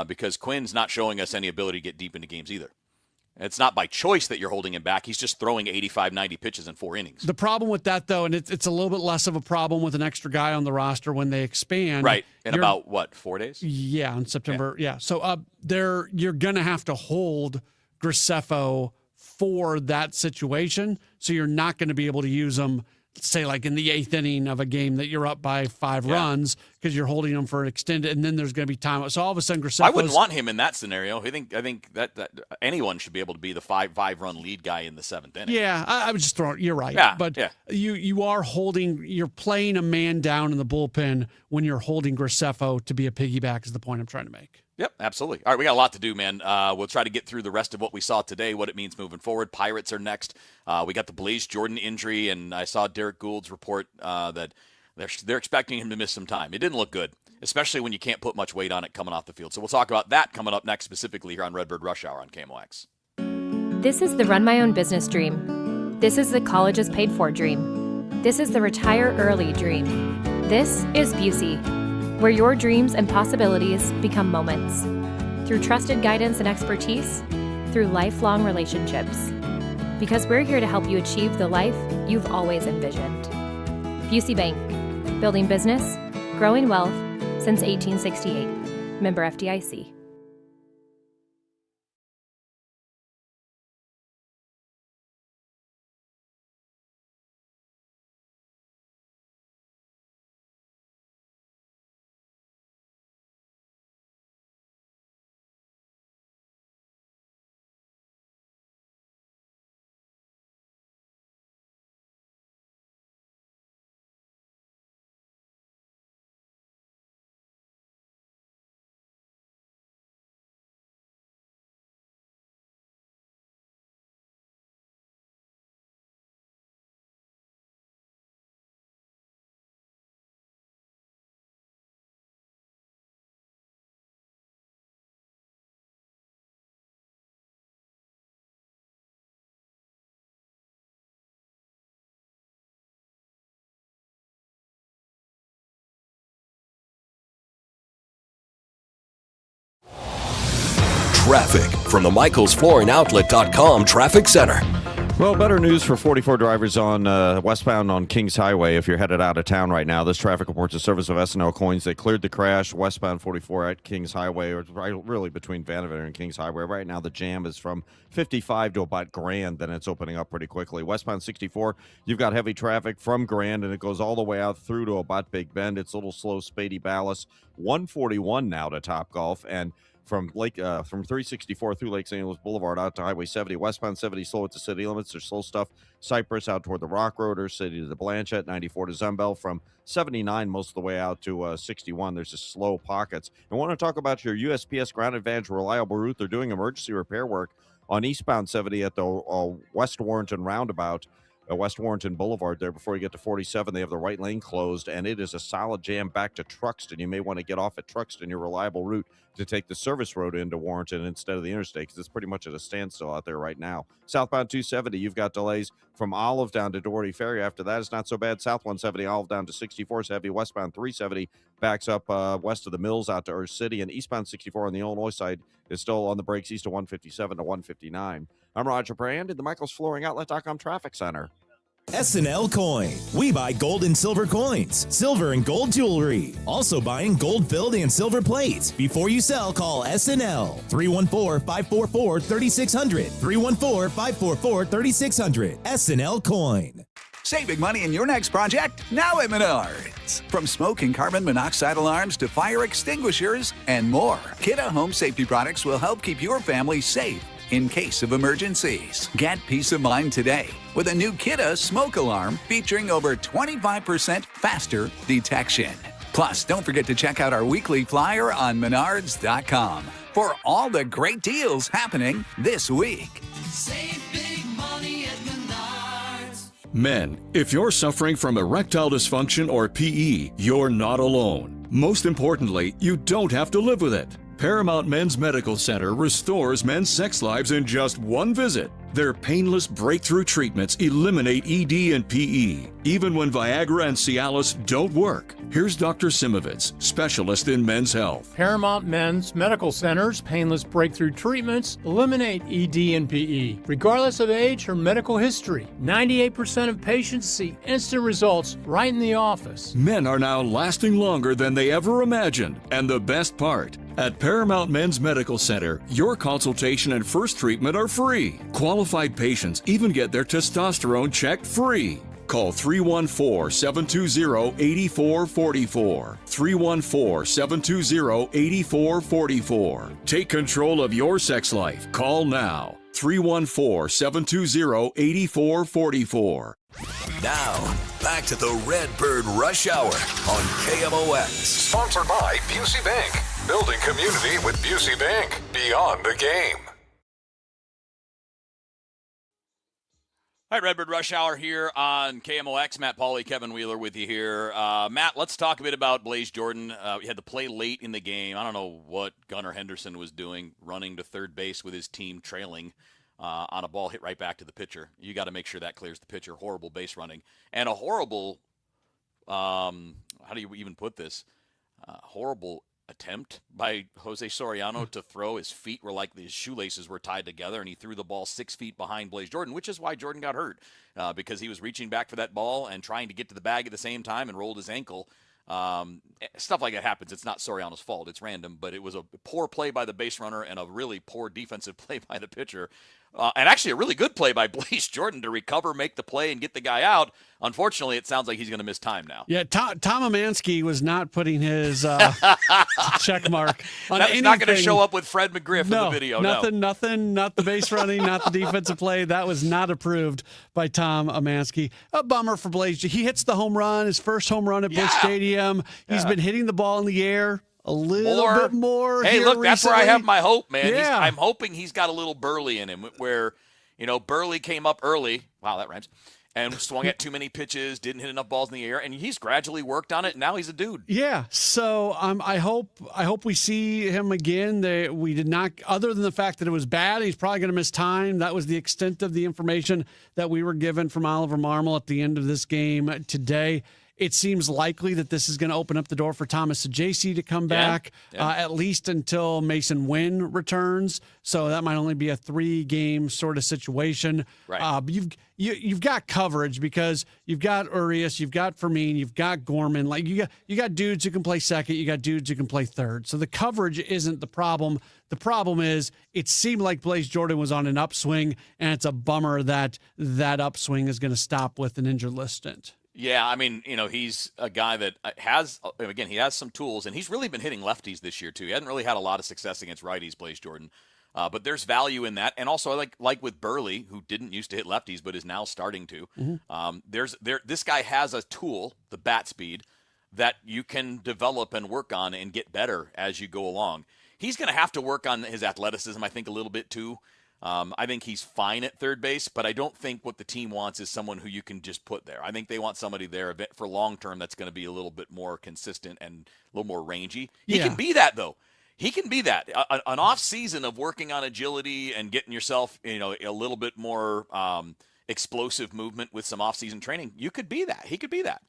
Because Quinn's not showing us any ability to get deep into games either. It's not by choice that you're holding him back. He's just throwing 85, 90 pitches in 4 innings.
The problem with that, though, and it's a little bit less of a problem with an extra guy on the roster when they expand.
Right. In about, 4 days?
Yeah, in September. Yeah. So you're going to have to hold Graceffo for that situation. So you're not going to be able to use him, say, in the 8th inning of a game that you're up by 5 runs because you're holding them for an extended, and then there's going to be time. So all of a sudden, Graceffo.
I wouldn't want him in that scenario. I think that anyone should be able to be the 5-run lead guy in the 7th inning.
Yeah, I would just throw it. You're right.
Yeah,
but you are you're playing a man down in the bullpen when you're holding Graceffo to be a piggyback is the point I'm trying to make.
Yep, absolutely. All right, we got a lot to do, man. We'll try to get through the rest of what we saw today, what it means moving forward. Pirates are next. We got the Blaze Jordan injury, and I saw Derek Gould's report that they're expecting him to miss some time. It didn't look good, especially when you can't put much weight on it coming off the field. So we'll talk about that coming up next, specifically here on Redbird Rush Hour on KMOX.
This is the run my own business dream. This is the college is paid for dream. This is the retire early dream. This is Busey, where your dreams and possibilities become moments. Through trusted guidance and expertise, through lifelong relationships. Because we're here to help you achieve the life you've always envisioned. Busey Bank, building business, growing wealth since 1868. Member FDIC.
Traffic from the michaelsflooringoutlet.com traffic center.
Well, better news for 44 drivers on westbound on Kings Highway if you're headed out of town right now. This traffic reports a service of S&L Coins. They cleared the crash westbound 44 at Kings Highway, or really between Vanderbilt and Kings Highway. Right now, the jam is from 55 to about Grand, then it's opening up pretty quickly. Westbound 64, you've got heavy traffic from Grand, and it goes all the way out through to about Big Bend. It's a little slow, Spady Ballas. 141 now to Topgolf, and from 364 through Lake St. Louis Boulevard out to Highway 70. Westbound 70 slow at the city limits. There's slow stuff. Cypress out toward the Rock Road or City to the Blanchette. 94 to Zembel. From 79 most of the way out to 61. There's just slow pockets. I want to talk about your USPS Ground Advantage reliable route. They're doing emergency repair work on eastbound 70 at the West Warrenton roundabout. West Warrenton Boulevard there before you get to 47. They have the right lane closed, and it is a solid jam back to Truxton. You may want to get off at Truxton, your reliable route, to take the service road into Warrenton instead of the interstate, because it's pretty much at a standstill out there right now. Southbound 270, you've got delays from Olive down to Doherty Ferry. After that, it's not so bad. South 170, Olive down to 64 is heavy. Westbound 370, backs up west of the Mills out to Earth City, and eastbound 64 on the Illinois side is still on the brakes east of 157 to 159. I'm Roger Brand in the MichaelsFlooringOutlet.com Traffic Center.
SNL Coin. We buy gold and silver coins, silver and gold jewelry. Also buying gold-filled and silver plates. Before you sell, call SNL. 314-544-3600. 314-544-3600. SNL Coin.
Save big money in your next project now at Menards. From smoke and carbon monoxide alarms to fire extinguishers and more, Kidde Home Safety products will help keep your family safe in case of emergencies. Get peace of mind today with a new Kidde smoke alarm featuring over 25% faster detection. Plus, don't forget to check out our weekly flyer on Menards.com for all the great deals happening this week.
Save big money at Menards.
Men, if you're suffering from erectile dysfunction or PE, you're not alone. Most importantly, you don't have to live with it. Paramount Men's Medical Center restores men's sex lives in just one visit. Their painless breakthrough treatments eliminate ED and PE, even when Viagra and Cialis don't work. Here's Dr. Simovitz, specialist in men's health.
Paramount Men's Medical Center's painless breakthrough treatments eliminate ED and PE, regardless of age or medical history. 98% of patients see instant results right in the office.
Men are now lasting longer than they ever imagined. And the best part, at Paramount Men's Medical Center, your consultation and first treatment are free. Qualified patients even get their testosterone checked free. Call 314-720-8444. 314-720-8444. Take control of your sex life. Call now. 314-720-8444.
Now, back to the Redbird Rush Hour on KMOX.
Sponsored by Busey Bank. Building community with Busey Bank. Beyond the game.
All right, Redbird Rush Hour here on KMOX. Matt Pauley, Kevin Wheeler with you here. Matt, let's talk a bit about Blaze Jordan. He had to play late in the game. I don't know what Gunnar Henderson was doing, running to third base with his team trailing on a ball hit right back to the pitcher. You got to make sure that clears the pitcher. Horrible base running. And a horrible, how do you even put this? Horrible attempt by Jose Soriano to throw. His feet were like his shoelaces were tied together, and he threw the ball 6 feet behind Blaze Jordan, which is why Jordan got hurt, because he was reaching back for that ball and trying to get to the bag at the same time and rolled his ankle. Stuff like that happens. It's not Soriano's fault. It's random, but it was a poor play by the base runner and a really poor defensive play by the pitcher. And actually a really good play by Blaze Jordan to recover, make the play, and get the guy out. Unfortunately, it sounds like he's going to miss time now.
Yeah, Tom Amansky was not putting his check mark on
That's
anything.
Not going to show up with Fred McGriff in the video.
Nothing, not the base running, not the defensive play. That was not approved by Tom Amansky. A bummer for Blaze. He hits the home run, his first home run at Busch Stadium. He's been hitting the ball in the air a little bit more.
Hey, look, that's where I have my hope, man.
Yeah.
I'm hoping he's got a little Burley in him, where, Burley came up early. Wow, that rhymes. And swung at too many pitches, didn't hit enough balls in the air, and he's gradually worked on it, and now he's a dude.
Yeah, so I hope we see him again. We did not, other than the fact that it was bad, he's probably going to miss time. That was the extent of the information that we were given from Oliver Marmol at the end of this game today. It seems likely that this is going to open up the door for Thomas Sajaci to come back, at least until Mason Wynn returns. So that might only be a 3-game sort of situation.
Right.
But you've got coverage because you've got Urias, you've got Fermin, you've got Gorman. Like you got dudes who can play second, you got dudes who can play third. So the coverage isn't the problem. The problem is it seemed like Blaze Jordan was on an upswing, and it's a bummer that that upswing is going to stop with an injured list stint.
Yeah, I mean, he's a guy that he has some tools, and he's really been hitting lefties this year, too. He hasn't really had a lot of success against righties, Blaze Jordan. But there's value in that. And also, like with Burley, who didn't used to hit lefties but is now starting to, this guy has a tool, the bat speed, that you can develop and work on and get better as you go along. He's going to have to work on his athleticism, I think, a little bit, too. I think he's fine at third base, but I don't think what the team wants is someone who you can just put there. I think they want somebody there for long term that's going to be a little bit more consistent and a little more rangy. He can be that, though. He can be that. An off season of working on agility and getting yourself, a little bit more explosive movement with some off season training. You could be that. He could be that.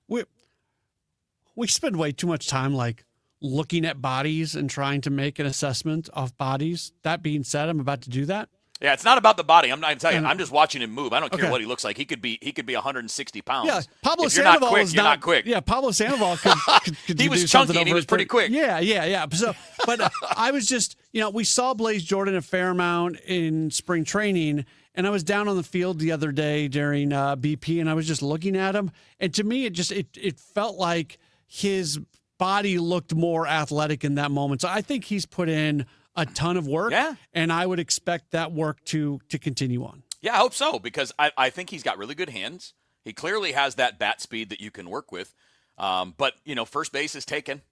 we spend way too much time like looking at bodies and trying to make an assessment of bodies. That being said, I'm about to do that.
Yeah, it's not about the body. I'm not telling you. I'm just watching him move. I don't care
Okay.
what he looks like. He could be 160 pounds.
Yeah, Pablo
if you're not
Sandoval
quick,
is
you're not quick.
Yeah, Pablo Sandoval could
He was
do
chunky
something
and he
over
was pretty quick.
Yeah. So, but I was just, we saw Blaze Jordan a fair amount in spring training, and I was down on the field the other day during BP, and I was just looking at him, and to me, it felt like his body looked more athletic in that moment. So I think he's put in a ton of work, and I would expect that work to continue on.
Yeah, I hope so, because I think he's got really good hands. He clearly has that bat speed that you can work with. But, first base is taken.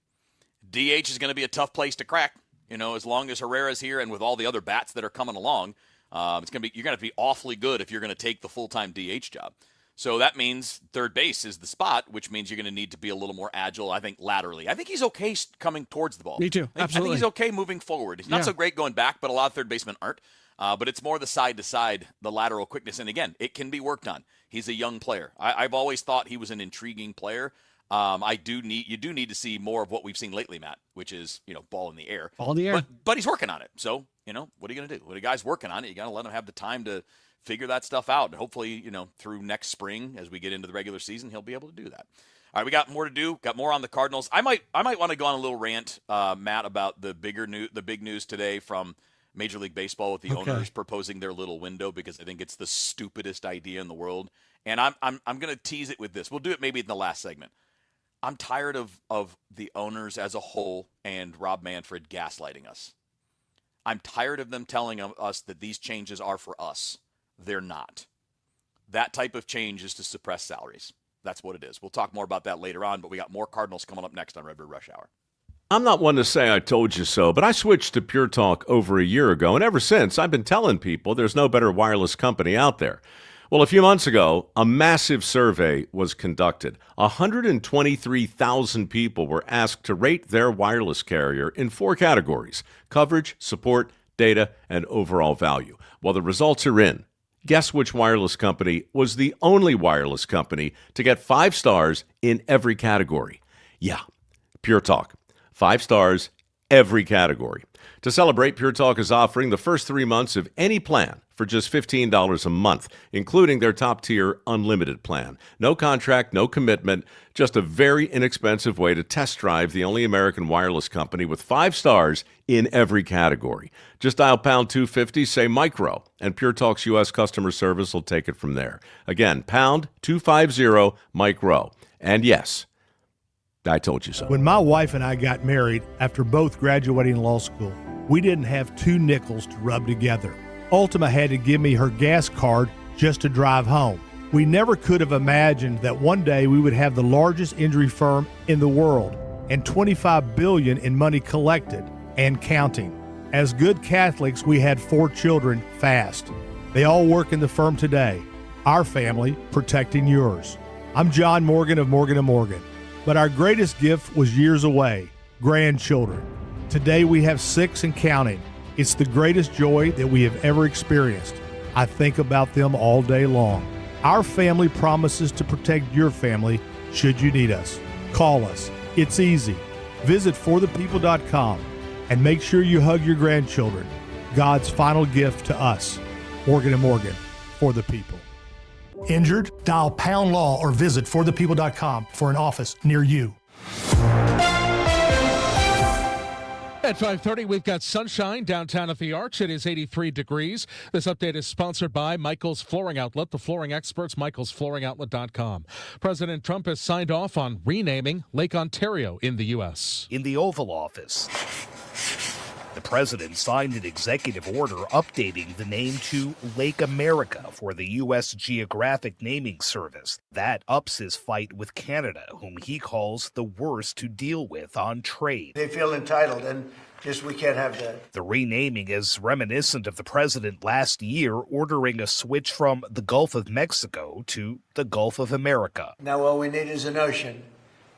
DH is going to be a tough place to crack, as long as Herrera's here and with all the other bats that are coming along. You're going to have to be awfully good if you're going to take the full-time DH job. So that means third base is the spot, which means you're going to need to be a little more agile, I think, laterally. I think he's okay coming towards the ball.
Me too, absolutely.
I think he's okay moving forward. He's not so great going back, but a lot of third basemen aren't. But it's more the side-to-side, the lateral quickness. And, again, it can be worked on. He's a young player. I've always thought he was an intriguing player. You do need to see more of what we've seen lately, Matt, which is, ball in the air.
Ball in the air.
But he's working on it. So, what are you going to do? When a guy's working on it, you got to let him have the time to figure that stuff out. And hopefully, through next spring, as we get into the regular season, he'll be able to do that. All right, we got more to do. Got more on the Cardinals. I might want to go on a little rant, Matt, about the big news today from Major League Baseball with the owners proposing their little window, because I think it's the stupidest idea in the world. And I'm going to tease it with this. We'll do it maybe in the last segment. I'm tired of the owners as a whole and Rob Manfred gaslighting us. I'm tired of them telling us that these changes are for us. They're not. That type of change is to suppress salaries. That's what it is. We'll talk more about that later on, but we got more Cardinals coming up next on Redbird Rush Hour.
I'm not one to say I told you so, but I switched to Pure Talk over a year ago, and ever since, I've been telling people there's no better wireless company out there. Well, a few months ago, a massive survey was conducted. 123,000 people were asked to rate their wireless carrier in 4 categories: coverage, support, data, and overall value. Well, the results are in. Guess which wireless company was the only wireless company to get 5 stars in every category? Yeah, Pure Talk. 5 stars, every category. To celebrate, Pure Talk is offering the first 3 months of any plan for just $15 a month, including their top-tier unlimited plan. No contract, no commitment, just a very inexpensive way to test drive the only American wireless company with 5 stars in every category. Just dial pound 250, say micro, and Pure Talk's U.S. customer service will take it from there. Again, pound 250 micro. And yes, I told you so.
When my wife and I got married after both graduating law school, we didn't have 2 nickels to rub together. Ultima had to give me her gas card just to drive home. We never could have imagined that one day we would have the largest injury firm in the world and $25 billion in money collected and counting. As good Catholics, we had 4 children fast. They all work in the firm today. Our family protecting yours. I'm John Morgan of Morgan & Morgan. But our greatest gift was years away, grandchildren. Today we have 6 and counting. It's the greatest joy that we have ever experienced. I think about them all day long. Our family promises to protect your family should you need us. Call us. It's easy. Visit forthepeople.com and make sure you hug your grandchildren. God's final gift to us. Morgan & Morgan, for the people.
Injured? Dial pound law or visit forthepeople.com for an office near you.
At 5:30, we've got sunshine downtown at the Arch. It is 83 degrees. This update is sponsored by Michael's Flooring Outlet, the flooring experts, michaelsflooringoutlet.com. President Trump has signed off on renaming Lake Ontario in the U.S.
In the Oval Office, the president signed an executive order updating the name to Lake America for the U.S. Geographic Naming Service. That ups his fight with Canada, whom he calls the worst to deal with on trade.
They feel entitled, and just we can't have that.
The renaming is reminiscent of the president last year ordering a switch from the Gulf of Mexico to the Gulf of America.
Now all we need is an ocean,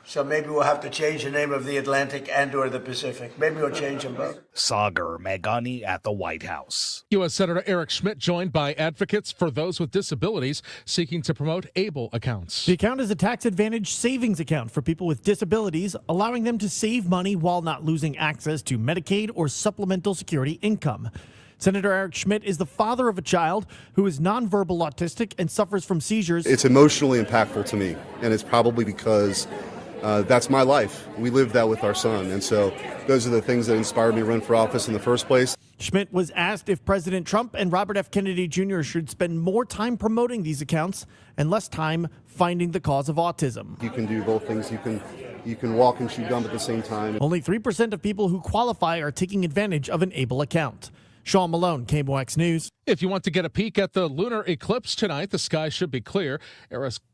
So maybe we'll have to change the name of the Atlantic and/or the Pacific. Maybe we'll change them both.
Sagar Meghani at the White House.
U.S. Senator Eric Schmidt joined by advocates for those with disabilities seeking to promote ABLE accounts.
The account is a tax advantage savings account for people with disabilities, allowing them to save money while not losing access to Medicaid or supplemental security income. Senator Eric Schmidt is the father of a child who is nonverbal autistic and suffers from seizures.
It's emotionally impactful to me, and it's probably because that's my life. We live that with our son, and so those are the things that inspired me to run for office in the first place.
Schmidt was asked if President Trump and Robert F. Kennedy Jr. should spend more time promoting these accounts and less time finding the cause of autism.
You can do both things. You can walk and chew gum at the same time.
Only 3% of people who qualify are taking advantage of an ABLE account. Sean Malone, KMOX News.
If you want to get a peek at the lunar eclipse tonight, the sky should be clear.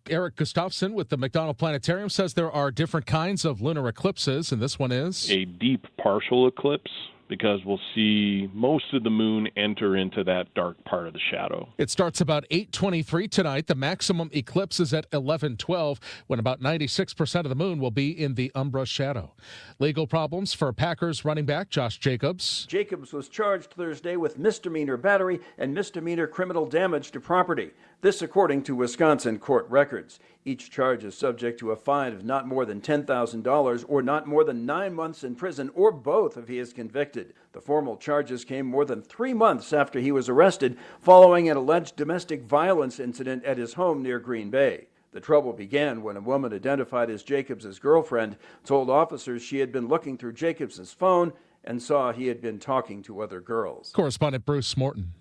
Eric Gustafson with the McDonald Planetarium says there are different kinds of lunar eclipses, and this one is
a deep partial eclipse, because we'll see most of the moon enter into that dark part of the shadow.
It starts about 8:23 tonight. The maximum eclipse is at 11:12, when about 96% of the moon will be in the umbra shadow. Legal problems for Packers running back Josh Jacobs.
Jacobs was charged Thursday with misdemeanor battery and misdemeanor criminal damage to property. This according to Wisconsin court records. Each charge is subject to a fine of not more than $10,000 or not more than 9 months in prison, or both if he is convicted. The formal charges came more than 3 months after he was arrested following an alleged domestic violence incident at his home near Green Bay. The trouble began when a woman identified as Jacobs' girlfriend told officers she had been looking through Jacobs' phone and saw he had been talking to other girls.
Correspondent Bruce Morton.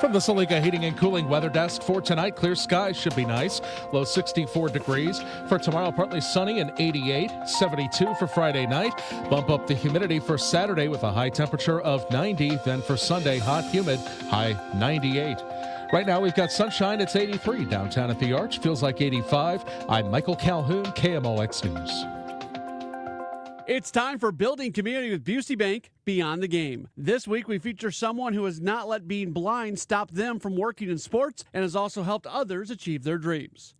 From the Saliga Heating and Cooling Weather Desk for tonight, clear skies should be nice. Low 64 degrees. For tomorrow, partly sunny and 88. 72 for Friday night. Bump up the humidity for Saturday with a high temperature of 90. Then for Sunday, hot, humid, high 98. Right now, we've got sunshine. It's 83 downtown at the Arch. Feels like 85. I'm Michael Calhoun, KMOX News.
It's time for Building Community with Busey Bank Beyond the Game. This week, we feature someone who has not let being blind stop them from working in sports and has also helped others achieve their dreams.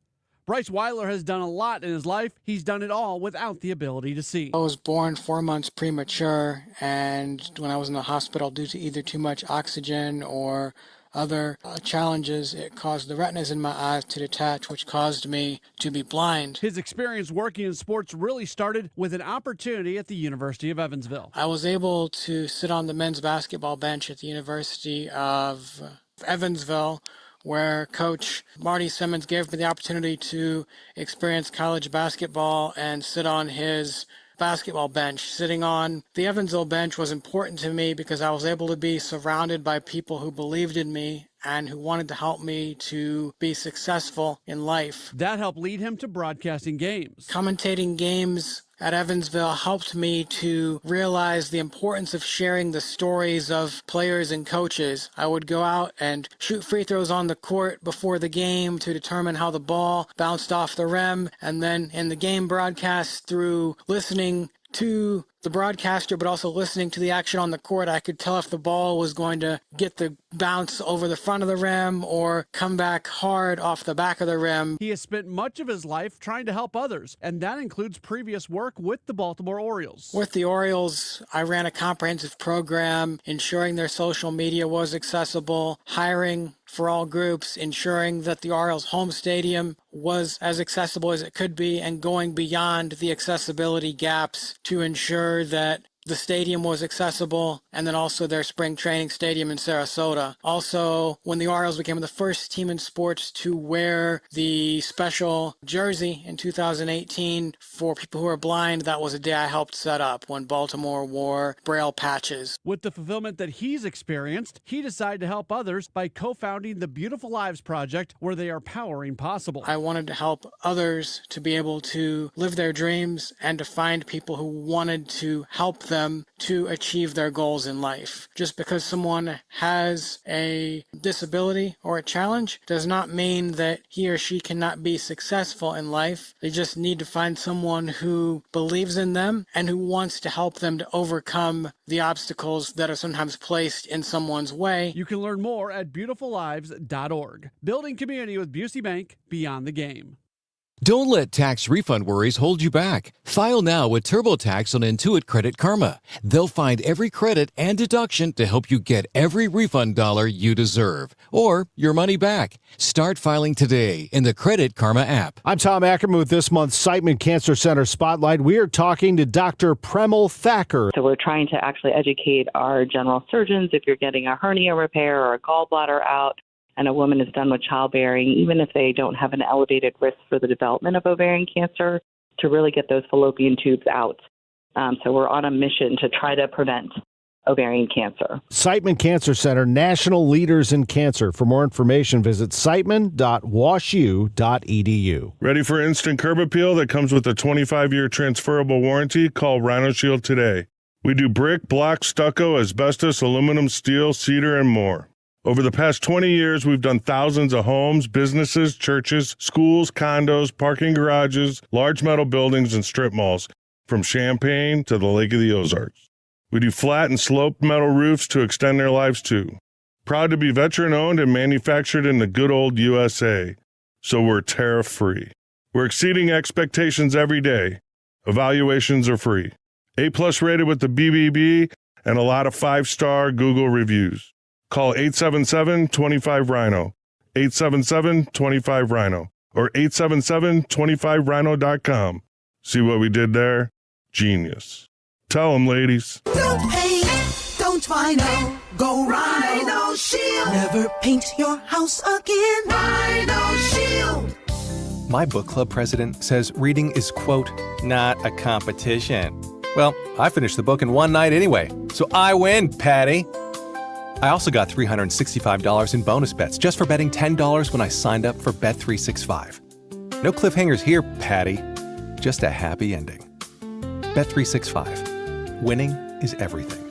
Bryce Weiler has done a lot in his life. He's done it all without the ability to see.
I was born 4 months premature, and when I was in the hospital due to either too much oxygen or other challenges, it caused the retinas in my eyes to detach, which caused me to be blind.
His experience working in sports really started with an opportunity at the University of Evansville.
I was able to sit on the men's basketball bench at the University of Evansville, where Coach Marty Simmons gave me the opportunity to experience college basketball and sit on his basketball bench. Sitting on the Evansville bench was important to me because I was able to be surrounded by people who believed in me and who wanted to help me to be successful in life.
That helped lead him to broadcasting games.
Commentating games at Evansville helped me to realize the importance of sharing the stories of players and coaches. I would go out and shoot free throws on the court before the game to determine how the ball bounced off the rim, and then in the game broadcast, through listening to the broadcaster but also listening to the action on the court, I could tell if the ball was going to get the bounce over the front of the rim or come back hard off the back of the rim.
He has spent much of his life trying to help others, and that includes previous work with the Baltimore Orioles.
With the Orioles, I ran a comprehensive program ensuring their social media was accessible, hiring for all groups, ensuring that the Orioles home stadium was as accessible as it could be, and going beyond the accessibility gaps to ensure that the stadium was accessible, and then also their spring training stadium in Sarasota. Also, when the Orioles became the first team in sports to wear the special jersey in 2018 for people who are blind, that was a day I helped set up when Baltimore wore Braille patches.
With the fulfillment that he's experienced, he decided to help others by co-founding the Beautiful Lives Project, where they are powering possible.
I wanted to help others to be able to live their dreams and to find people who wanted to help them them to achieve their goals in life. Just because someone has a disability or a challenge does not mean that he or she cannot be successful in life. They just need to find someone who believes in them and who wants to help them to overcome the obstacles that are sometimes placed in someone's way.
You can learn more at beautifullives.org. Building community with Busey Bank, beyond the game.
Don't let tax refund worries hold you back. File now with TurboTax on Intuit Credit Karma. They'll find every credit and deduction to help you get every refund dollar you deserve, or your money back. Start filing today in the Credit Karma app.
I'm Tom Ackerman with this month's Siteman Cancer Center Spotlight. We are talking to Dr. Premal Thacker.
So we're trying to actually educate our general surgeons if you're getting a hernia repair or a gallbladder out, and a woman is done with childbearing, even if they don't have an elevated risk for the development of ovarian cancer, to really get those fallopian tubes out. So we're on a mission to try to prevent ovarian cancer.
Siteman Cancer Center, national leaders in cancer. For more information, visit siteman.washu.edu.
Ready for instant curb appeal that comes with a 25-year transferable warranty? Call Rhino Shield today. We do brick, block, stucco, asbestos, aluminum, steel, cedar, and more. Over the past 20 years, we've done thousands of homes, businesses, churches, schools, condos, parking garages, large metal buildings, and strip malls, from Champaign to the Lake of the Ozarks. We do flat and sloped metal roofs to extend their lives too. Proud to be veteran-owned and manufactured in the good old USA, so we're tariff-free. We're exceeding expectations every day. Evaluations are free. A+ rated with the BBB and a lot of 5-star Google reviews. Call 877-25-RHINO, 877-25-RHINO, or 877-25rhino.com. See what we did there? Genius. Tell them, ladies.
Don't paint, don't Rhino, go Rhino Shield. Never paint your house again. Rhino Shield.
My book club president says reading is, quote, not a competition. Well, I finished the book in one night anyway, so I win, Patty. I also got $365 in bonus bets just for betting $10 when I signed up for Bet365. No cliffhangers here, Patty. Just a happy ending. Bet365. Winning is everything.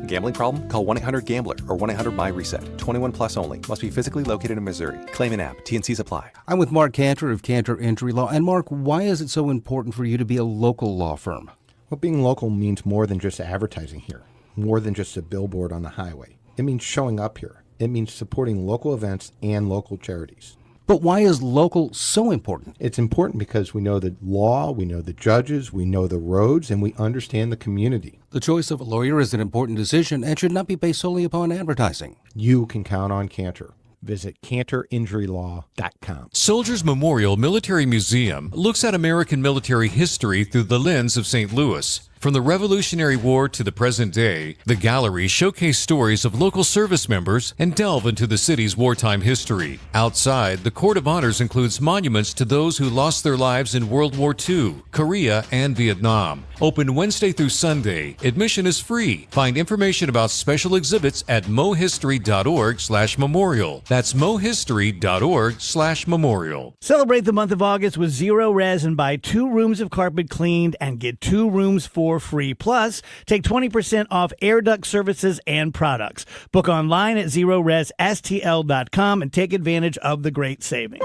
Gambling problem? Call 1-800-GAMBLER or 1-800-MY-RESET. 21 plus only. Must be physically located in Missouri. Claim an app. T&Cs apply.
I'm with Mark Cantor of Cantor Injury Law. And Mark, why is it so important for you to be a local law firm?
Well, being local means more than just advertising here. More than just a billboard on the highway. It means showing up here. It means supporting local events and local charities.
But why is local so important?
It's important because we know the law, we know the judges, we know the roads, and we understand the community.
The choice of a lawyer is an important decision and should not be based solely upon advertising.
You can count on Cantor. Visit CantorInjuryLaw.com.
Soldiers Memorial Military Museum looks at American military history through the lens of St. Louis. From the Revolutionary War to the present day, the galleries showcase stories of local service members and delve into the city's wartime history. Outside, the Court of Honors includes monuments to those who lost their lives in World War II, Korea, and Vietnam. Open Wednesday through Sunday. Admission is free. Find information about special exhibits at mohistory.org/memorial. That's mohistory.org/memorial.
Celebrate the month of August with Zero Res and buy 2 rooms of carpet cleaned and get 2 rooms for free. Plus, take 20% off air duct services and products. Book online at ZeroResSTL.com and take advantage of the great savings.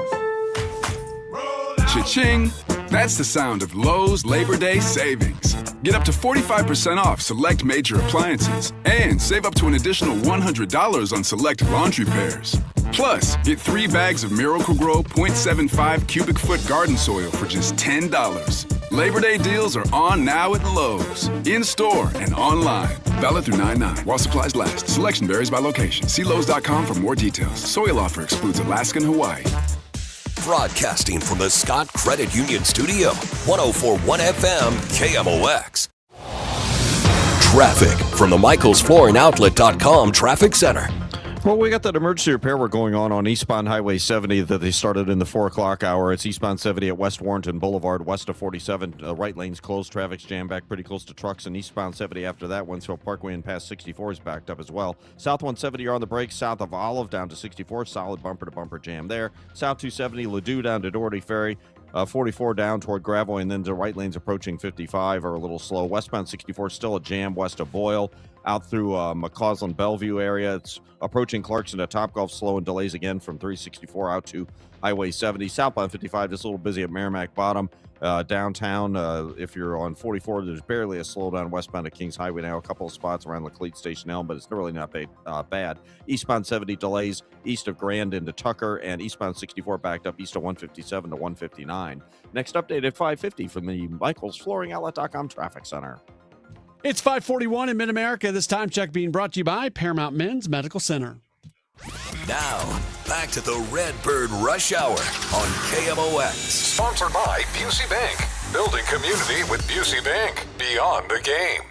Cha-ching! That's the sound of Lowe's Labor Day savings. Get up to 45% off select major appliances and save up to an additional $100 on select laundry pairs. Plus, get 3 bags of Miracle-Gro 0.75 cubic foot garden soil for just $10. Labor Day deals are on now at Lowe's, in-store and online. Valid through 9/9 while supplies last. Selection varies by location. See Lowe's.com for more details. Soil offer excludes Alaska and Hawaii.
Broadcasting from the Scott Credit Union Studio, 104.1 FM KMOX. Traffic from the MichaelsFlooringOutlet.com Traffic Center.
Well, we got that emergency repair work going on eastbound Highway 70 that they started in the 4 o'clock hour. It's eastbound 70 at West Warrenton Boulevard, west of 47. Right lane's closed. Traffic's jammed back pretty close to trucks. And eastbound 70 after that, Winsfield Parkway and past 64 is backed up as well. South 170 are on the brakes. South of Olive down to 64. Solid bumper-to-bumper jam there. South 270, Ladue down to Doherty Ferry. 44 down toward Gravois, and then the right lanes approaching 55 are a little slow. Westbound 64 still a jam west of Boyle, out through McCausland Bellevue area. It's approaching Clarkson to Topgolf, slow and delays again from 364 out to Highway 70. Southbound 55 just a little busy at Merrimack Bottom. Downtown, if you're on 44, there's barely a slowdown westbound at Kings Highway now. A couple of spots around Laclede Station Elm, but it's really not bad. Eastbound 70 delays east of Grand into Tucker, and eastbound 64 backed up east of 157 to 159. Next update at 5:50 from the Michaels Flooring Outlet.com Traffic Center.
It's 5:41 in Mid-America. This time check being brought to you by Paramount Men's Medical Center.
Now, back to the Redbird Rush Hour on KMOX.
Sponsored by Busey Bank. Building community with Busey Bank. Beyond the game.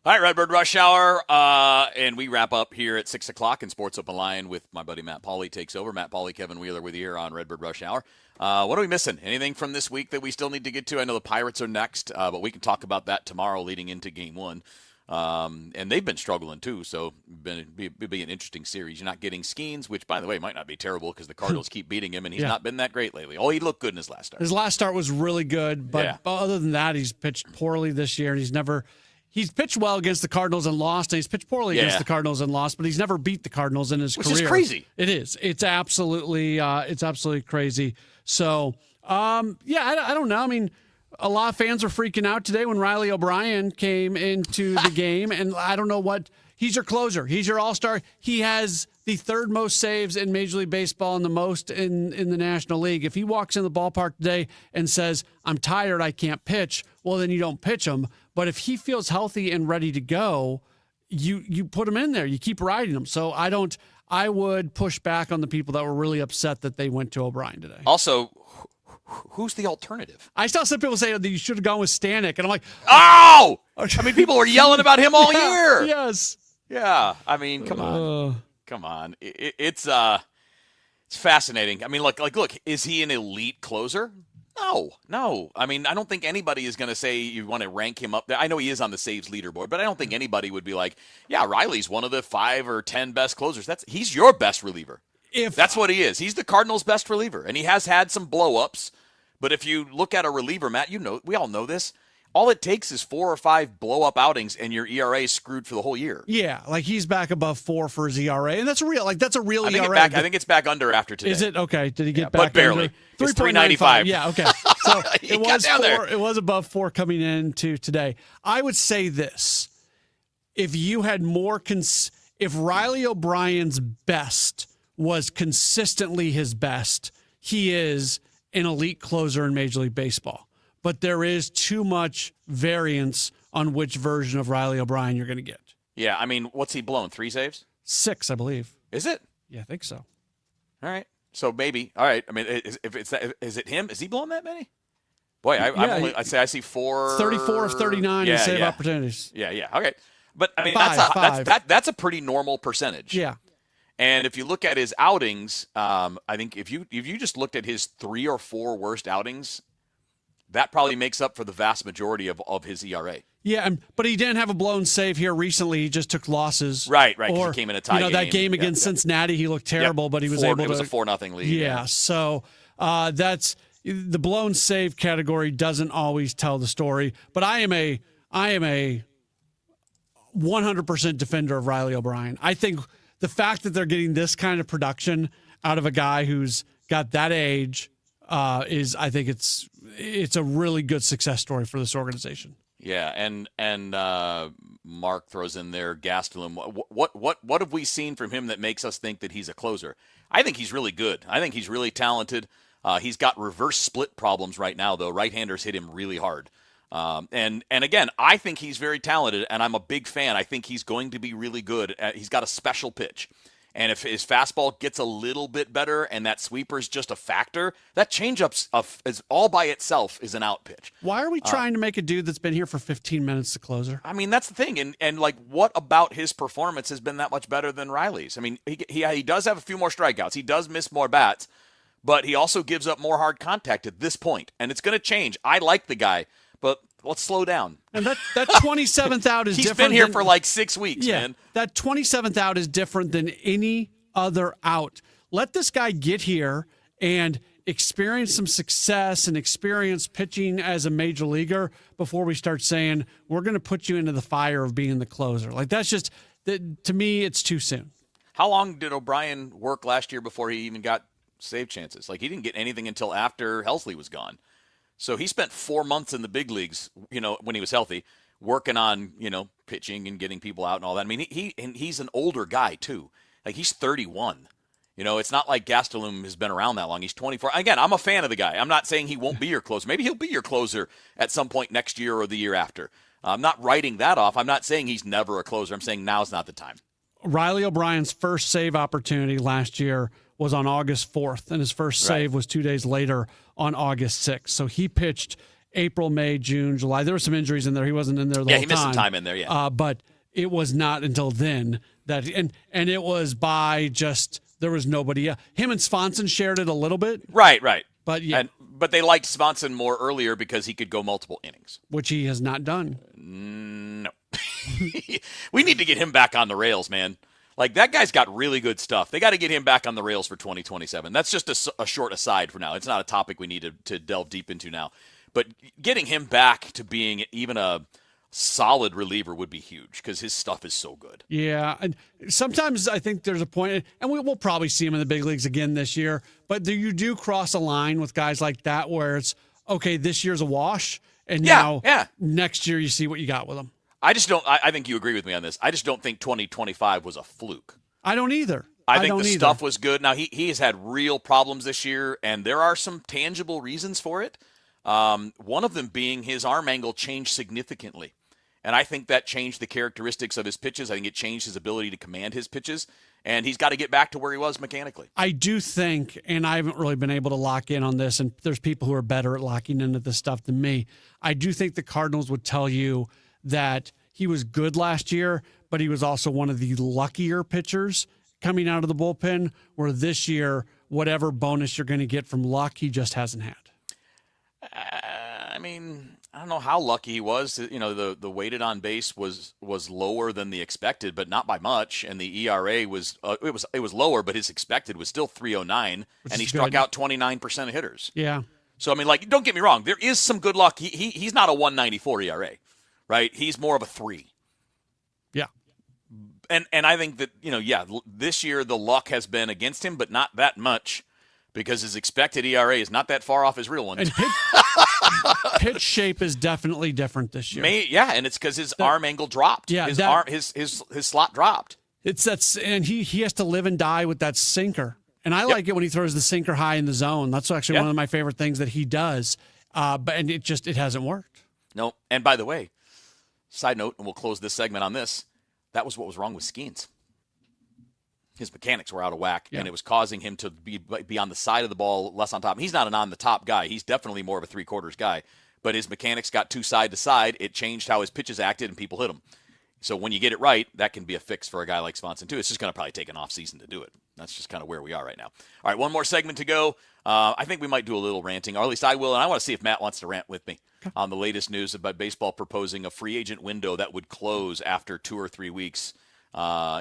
All right, Redbird Rush Hour, and we wrap up here at 6 o'clock in Sports Open Line with my buddy Matt Pauley takes over. Matt Pauley, Kevin Wheeler with you here on Redbird Rush Hour. What are we missing? Anything from this week that we still need to get to? I know the Pirates are next, but we can talk about that tomorrow leading into Game 1. And they've been struggling too, so it'll be an interesting series. You're not getting Skeens, which, by the way, might not be terrible because the Cardinals keep beating him, and he's not been that great lately. Oh, he looked good in his last start.
His last start was really good, but other than that, he's pitched poorly this year, and he's pitched well against the Cardinals and lost, and he's pitched poorly against the Cardinals and lost, but he's never beat the Cardinals in his career.
Which is crazy.
It is. It's absolutely crazy. So, I don't know. I mean, a lot of fans are freaking out today when Riley O'Brien came into the game, and I don't know what – he's your closer. He's your all-star. He has the third most saves in Major League Baseball and the most in the National League. If he walks in the ballpark today and says, I'm tired, I can't pitch, well, then you don't pitch him. But if he feels healthy and ready to go, you put him in there. You keep riding him. So I would push back on the people that were really upset that they went to O'Brien today.
Also, who's the alternative?
I saw some people say that you should have gone with Stanek, and I'm like,
oh! I mean, people were yelling about him all year.
Yes.
Yeah. I mean, come on. Come on. It's fascinating. I mean, look, is he an elite closer? No. I mean, I don't think anybody is going to say you want to rank him up there. I know he is on the saves leaderboard, but I don't think anybody would be like, yeah, Riley's one of the 5 or 10 best closers. He's your best reliever. That's what he is. He's the Cardinals' best reliever, and he has had some blow-ups. But if you look at a reliever, Matt, we all know this. All it takes is 4 or 5 blow-up outings, and your ERA is screwed for the whole year.
Yeah, like he's back above 4 for his ERA, and that's a real ERA.
I think it's back under after today.
Is it? Okay. Did he get back?
But barely. It's 3.95.
Yeah. Okay. So it was 4. It was above 4 coming into today. I would say this: if you had more, if Riley O'Brien's best was consistently his best, he is an elite closer in Major League Baseball. But there is too much variance on which version of Riley O'Brien you're going to get.
Yeah, I mean, what's he blown? 3 saves?
6, I believe.
Is it?
Yeah, I think so.
All right. So maybe. All right. I mean, is it him? Is he blowing that many? Boy, I see 4.
34 of 39 in save opportunities.
Yeah. Okay. But I mean,
5.
that's a pretty normal percentage.
Yeah.
And if you look at his outings, I think if you just looked at his 3 or 4 worst outings, that probably makes up for the vast majority of his ERA.
Yeah, but he didn't have a blown save here recently. He just took losses.
Right.
Or,
he came in a tie game.
That game against Cincinnati, he looked terrible, but he was able to.
It was a 4-0 lead.
Yeah, so that's the blown save category doesn't always tell the story. But I am a 100% defender of Riley O'Brien. I think the fact that they're getting this kind of production out of a guy who's got that age I think it's a really good success story for this organization.
Yeah, and Mark throws in there Gastelum. What have we seen from him that makes us think that he's a closer? I think he's really good. I think he's really talented. He's got reverse split problems right now, though. Right-handers hit him really hard. And again, I think he's very talented, and I'm a big fan. I think he's going to be really good. He's got a special pitch. And if his fastball gets a little bit better and that sweeper's just a factor, that changeup is all by itself is an out pitch.
Why are we trying to make a dude that's been here for 15 minutes the closer?
I mean, that's the thing. And like, what about his performance has been that much better than Riley's? I mean, he does have a few more strikeouts. He does miss more bats, but he also gives up more hard contact at this point. And it's going to change. I like the guy, but let's slow down.
And that 27th out is different.
He's been here for like 6 weeks, man.
That 27th out is different than any other out. Let this guy get here and experience some success and experience pitching as a major leaguer before we start saying we're going to put you into the fire of being the closer. Like that's just, to me, it's too soon.
How long did O'Brien work last year before he even got save chances? Like he didn't get anything until after Helsley was gone. So he spent 4 months in the big leagues, when he was healthy, working on, pitching and getting people out and all that. I mean, he's an older guy too. Like he's 31. It's not like Gastelum has been around that long. He's 24. Again, I'm a fan of the guy. I'm not saying he won't be your closer. Maybe he'll be your closer at some point next year or the year after. I'm not writing that off. I'm not saying he's never a closer. I'm saying now's not the time.
Riley O'Brien's first save opportunity last year was on August 4th, and his first save was 2 days later on August 6th. So he pitched April, May, June, July. There were some injuries in there. He wasn't in there the whole time.
Yeah, he missed some time in there, yeah.
But it was not until then that – and it was by just – there was nobody. Him and Swanson shared it a little bit.
Right.
But yeah.
But they liked Swanson more earlier because he could go multiple innings.
Which he has not done.
No. We need to get him back on the rails, man. Like, that guy's got really good stuff. They got to get him back on the rails for 2027. That's just a short aside for now. It's not a topic we need to delve deep into now. But getting him back to being even a solid reliever would be huge because his stuff is so good.
Yeah, and sometimes I think there's a point, and we'll probably see him in the big leagues again this year, but you do cross a line with guys like that where it's, okay, this year's a wash, and now next year you see what you got with him.
I just don't – I think you agree with me on this. I just don't think 2025 was a fluke.
I don't either.
I think the stuff was good. Now, he has had real problems this year, and there are some tangible reasons for it. One of them being his arm angle changed significantly. And I think that changed the characteristics of his pitches. I think it changed his ability to command his pitches. And he's got to get back to where he was mechanically.
I do think, and I haven't really been able to lock in on this, and there's people who are better at locking into this stuff than me. I do think the Cardinals would tell you that he was good last year, but he was also one of the luckier pitchers coming out of the bullpen, where this year, whatever bonus you're going to get from luck, he just hasn't had.
I mean, I don't know how lucky he was. The weighted on base was lower than the expected, but not by much. And the ERA was it was lower, but his expected was still 3.09, and he struck out 29% of hitters.
Yeah.
So I mean, like, don't get me wrong, there is some good luck. He's not a 1.94 ERA, right? He's more of a 3.
Yeah.
And I think that this year the luck has been against him, but not that much. Because his expected ERA is not that far off his real one.
And pitch shape is definitely different this year.
And it's because his arm angle dropped.
Yeah,
his slot dropped.
And he has to live and die with that sinker. And I like it when he throws the sinker high in the zone. That's actually one of my favorite things that he does. But it hasn't worked.
No. And by the way, side note, and we'll close this segment on this. That was what was wrong with Skeens. His mechanics were out of whack, and it was causing him to be on the side of the ball, less on top. He's not an on-the-top guy. He's definitely more of a three-quarters guy. But his mechanics got too side-to-side. It changed how his pitches acted, and people hit him. So when you get it right, that can be a fix for a guy like Swanson, too. It's just going to probably take an off-season to do it. That's just kind of where we are right now. All right, one more segment to go. I think we might do a little ranting, or at least I will, and I want to see if Matt wants to rant with me on the latest news about baseball proposing a free agent window that would close after 2 or 3 weeks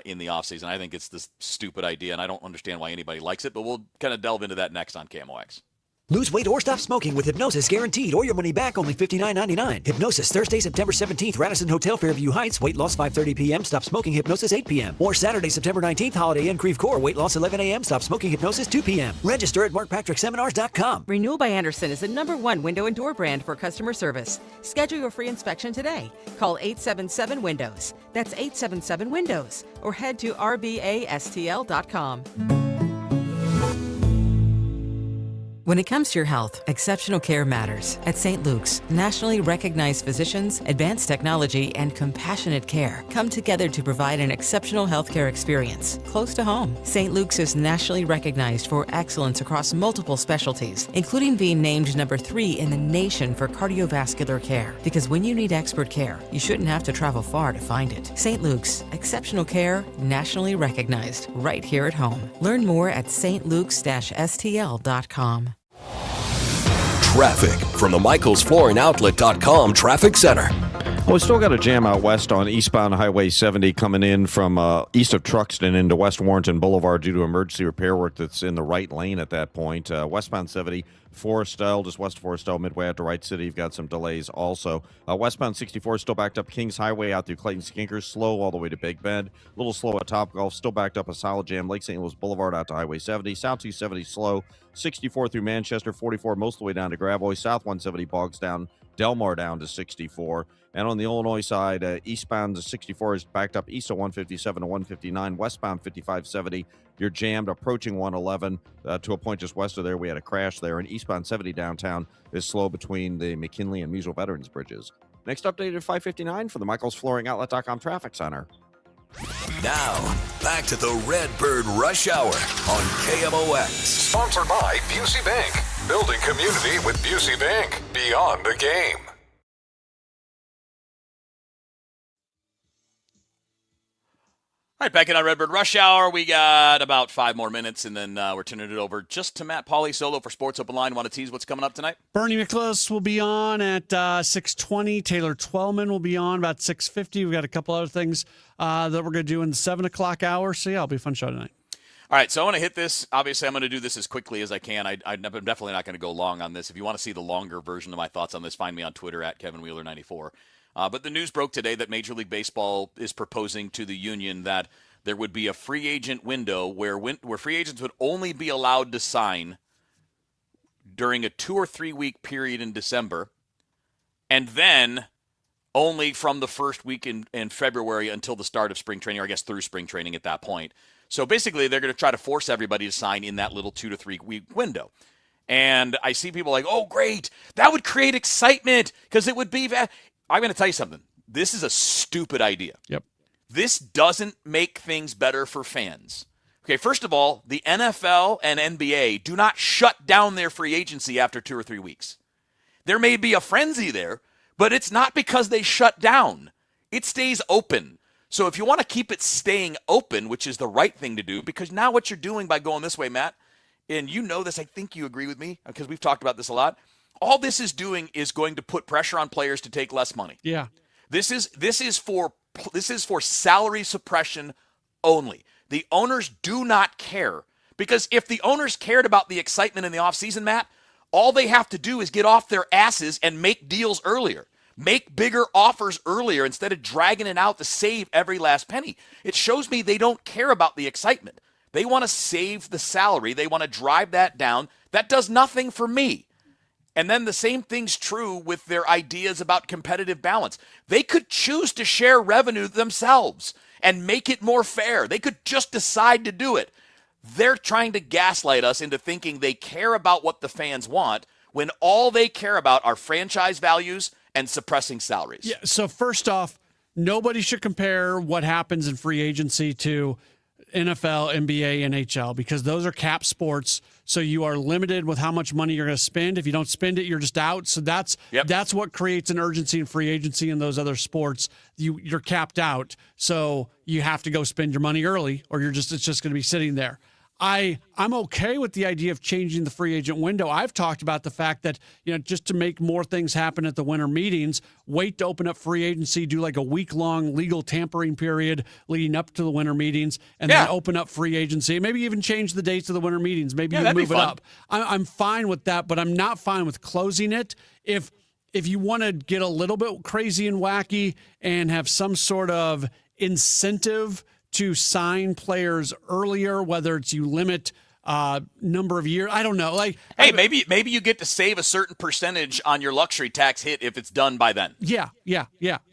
in the offseason. I think it's this stupid idea, and I don't understand why anybody likes it, but we'll kind of delve into that next on KMOX.
Lose weight or stop smoking with Hypnosis guaranteed or your money back only $59.99. Hypnosis Thursday, September 17th, Radisson Hotel, Fairview Heights. Weight loss 5:30 p.m. Stop smoking Hypnosis 8 p.m. Or Saturday, September 19th, Holiday Inn Creve Coeur. Weight loss 11 a.m. Stop smoking Hypnosis 2 p.m. Register at markpatrickseminars.com.
Renewal by Andersen is the #1 window and door brand for customer service. Schedule your free inspection today. Call 877-WINDOWS. That's 877-WINDOWS. Or head to rbastl.com. When it comes to your health, exceptional care matters. At St. Luke's, nationally recognized physicians, advanced technology, and compassionate care come together to provide an exceptional healthcare experience close to home. St. Luke's is nationally recognized for excellence across multiple specialties, including being named #3 in the nation for cardiovascular care. Because when you need expert care, you shouldn't have to travel far to find it. St. Luke's, exceptional care, nationally recognized, right here at home. Learn more at stlukes-stl.com.
Traffic from the MichaelsFlooringOutlet.com Traffic Center.
Well, we still got a jam out west on eastbound Highway 70 coming in from east of Truxton into West Warrenton Boulevard due to emergency repair work that's in the right lane at that point. Westbound 70, Forestel, just west of Forestel, midway out to Wright City. You've got some delays also. Westbound 64 is still backed up Kings Highway out through Clayton Skinkers, slow all the way to Big Bend. A little slow at Topgolf, still backed up a solid jam. Lake St. Louis Boulevard out to Highway 70. South 270 slow. 64 through Manchester, 44 most of the way down to Gravois. South 170 bogs down. Delmar down to 64. And on the Illinois side, eastbound 64 is backed up east of 157 to 159. Westbound 5570, you're jammed approaching 111 to a point just west of there. We had a crash there. And eastbound 70 downtown is slow between the McKinley and Musel Veterans Bridges. Next update at 5:59 for the MichaelsFlooringOutlet.com Traffic Center.
Now, back to the Redbird Rush Hour on KMOX.
Sponsored by Busey Bank. Building community with Busey Bank. Beyond the game.
All right, back in our Redbird Rush Hour. We got about 5 more minutes, and then we're turning it over just to Matt Pauley solo for Sports Open Line. Want to tease what's coming up tonight?
Bernie McClellan will be on at 6:20. Taylor Twellman will be on about 6:50. We've got a couple other things that we're going to do in the 7 o'clock hour. So, yeah, it'll be a fun show tonight.
All right, so I want to hit this. Obviously, I'm going to do this as quickly as I can. I'm definitely not going to go long on this. If you want to see the longer version of my thoughts on this, find me on Twitter at KevinWheeler94. But the news broke today that Major League Baseball is proposing to the union that there would be a free agent window where free agents would only be allowed to sign during a 2 or 3 week period in December, and then only from the first week in February until the start of spring training, or I guess through spring training at that point. So basically, they're going to try to force everybody to sign in that little 2 to 3 week window. And I see people like, oh, great, that would create excitement because it would be I'm going to tell you something. This is a stupid idea.
Yep.
This doesn't make things better for fans. Okay, first of all, the NFL and NBA do not shut down their free agency after 2 or 3 weeks. There may be a frenzy there, but it's not because they shut down. It stays open. So if you want to keep it staying open, which is the right thing to do, because now what you're doing by going this way, Matt, and you know this, I think you agree with me, because we've talked about this a lot, all this is doing is going to put pressure on players to take less money.
Yeah.
This is for salary suppression only. The owners do not care, because if the owners cared about the excitement in the offseason, Matt, all they have to do is get off their asses and make deals earlier. Make bigger offers earlier instead of dragging it out to save every last penny. It shows me they don't care about the excitement. They want to save the salary. They want to drive that down. That does nothing for me. And then the same thing's true with their ideas about competitive balance. They could choose to share revenue themselves and make it more fair. They could just decide to do it. They're trying to gaslight us into thinking they care about what the fans want when all they care about are franchise values and suppressing salaries.
Yeah. So first off, nobody should compare what happens in free agency to NFL, NBA, NHL, because those are cap sports. So you are limited with how much money you're going to spend. If you don't spend it, you're just out. So that's what creates an urgency in free agency in those other sports. You're capped out. So you have to go spend your money early, or it's just going to be sitting there. I'm okay with the idea of changing the free agent window. I've talked about the fact that, just to make more things happen at the winter meetings, wait to open up free agency, do like a week-long legal tampering period leading up to the winter meetings, and then open up free agency. Maybe even change the dates of the winter meetings. Maybe you move it up. I'm fine with that, but I'm not fine with closing it. If you want to get a little bit crazy and wacky and have some sort of incentive to sign players earlier, whether it's you limit number of years, I don't know.
Hey, maybe you get to save a certain percentage on your luxury tax hit if it's done by then.
Yeah.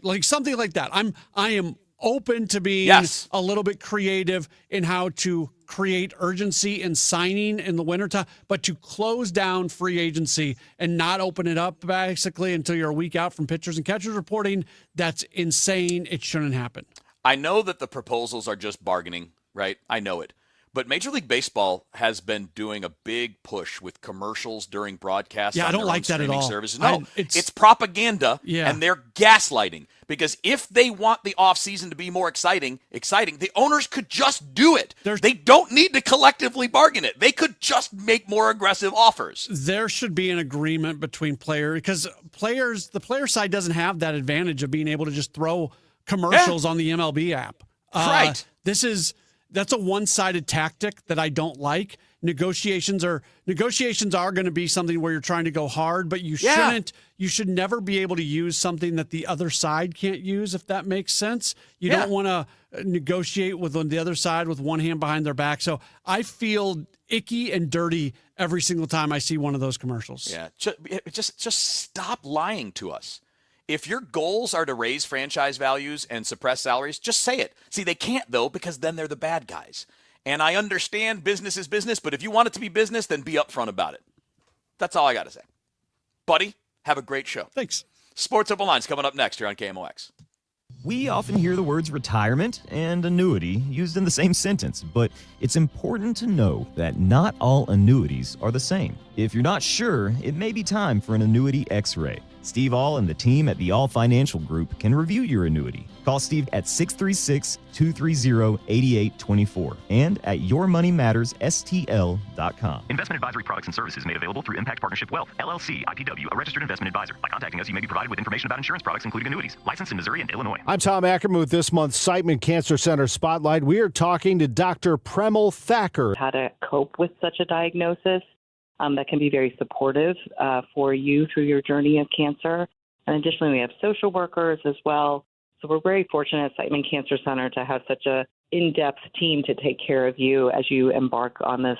Like something like that. I am open to being a little bit creative in how to create urgency in signing in the wintertime, but to close down free agency and not open it up basically until you're a week out from pitchers and catchers reporting, that's insane. It shouldn't happen.
I know that the proposals are just bargaining, right? I know it. But Major League Baseball has been doing a big push with commercials during broadcasts.
Yeah,
on
I don't
their
like
own
that at
streaming
all.
Services. No,
it's
it's propaganda,
Yeah.
and they're gaslighting. Because if they want the offseason to be more exciting, the owners could just do it. They don't need to collectively bargain it. They could just make more aggressive offers.
There should be an agreement between players, because the player side doesn't have that advantage of being able to just throw commercials on the MLB app.
Right.
That's a one-sided tactic that I don't like. Negotiations are going to be something where you're trying to go hard, but you should never be able to use something that the other side can't use, if that makes sense. You don't want to negotiate with the other side with one hand behind their back. So I feel icky and dirty every single time I see one of those commercials.
Yeah, just stop lying to us. If your goals are to raise franchise values and suppress salaries, just say it. See, they can't, though, because then they're the bad guys. And I understand business is business, but if you want it to be business, then be upfront about it. That's all I got to say. Buddy, have a great show.
Thanks.
Sports Open Lines coming up next here on KMOX.
We often hear the words retirement and annuity used in the same sentence, but it's important to know that not all annuities are the same. If you're not sure, it may be time for an annuity x-ray. Steve All and the team at the All Financial Group can review your annuity. Call Steve at 636-230-8824 and at yourmoneymattersstl.com.
Investment advisory products and services made available through Impact Partnership Wealth, LLC, IPW, a registered investment advisor. By contacting us, you may be provided with information about insurance products, including annuities. Licensed in Missouri and Illinois.
I'm Tom Ackerman with this month's Siteman Cancer Center Spotlight. We are talking to Dr. Premel Thacker.
How to cope with such a diagnosis that can be very supportive for you through your journey of cancer. And additionally, we have social workers as well. So we're very fortunate at Siteman Cancer Center to have such a in-depth team to take care of you as you embark on this,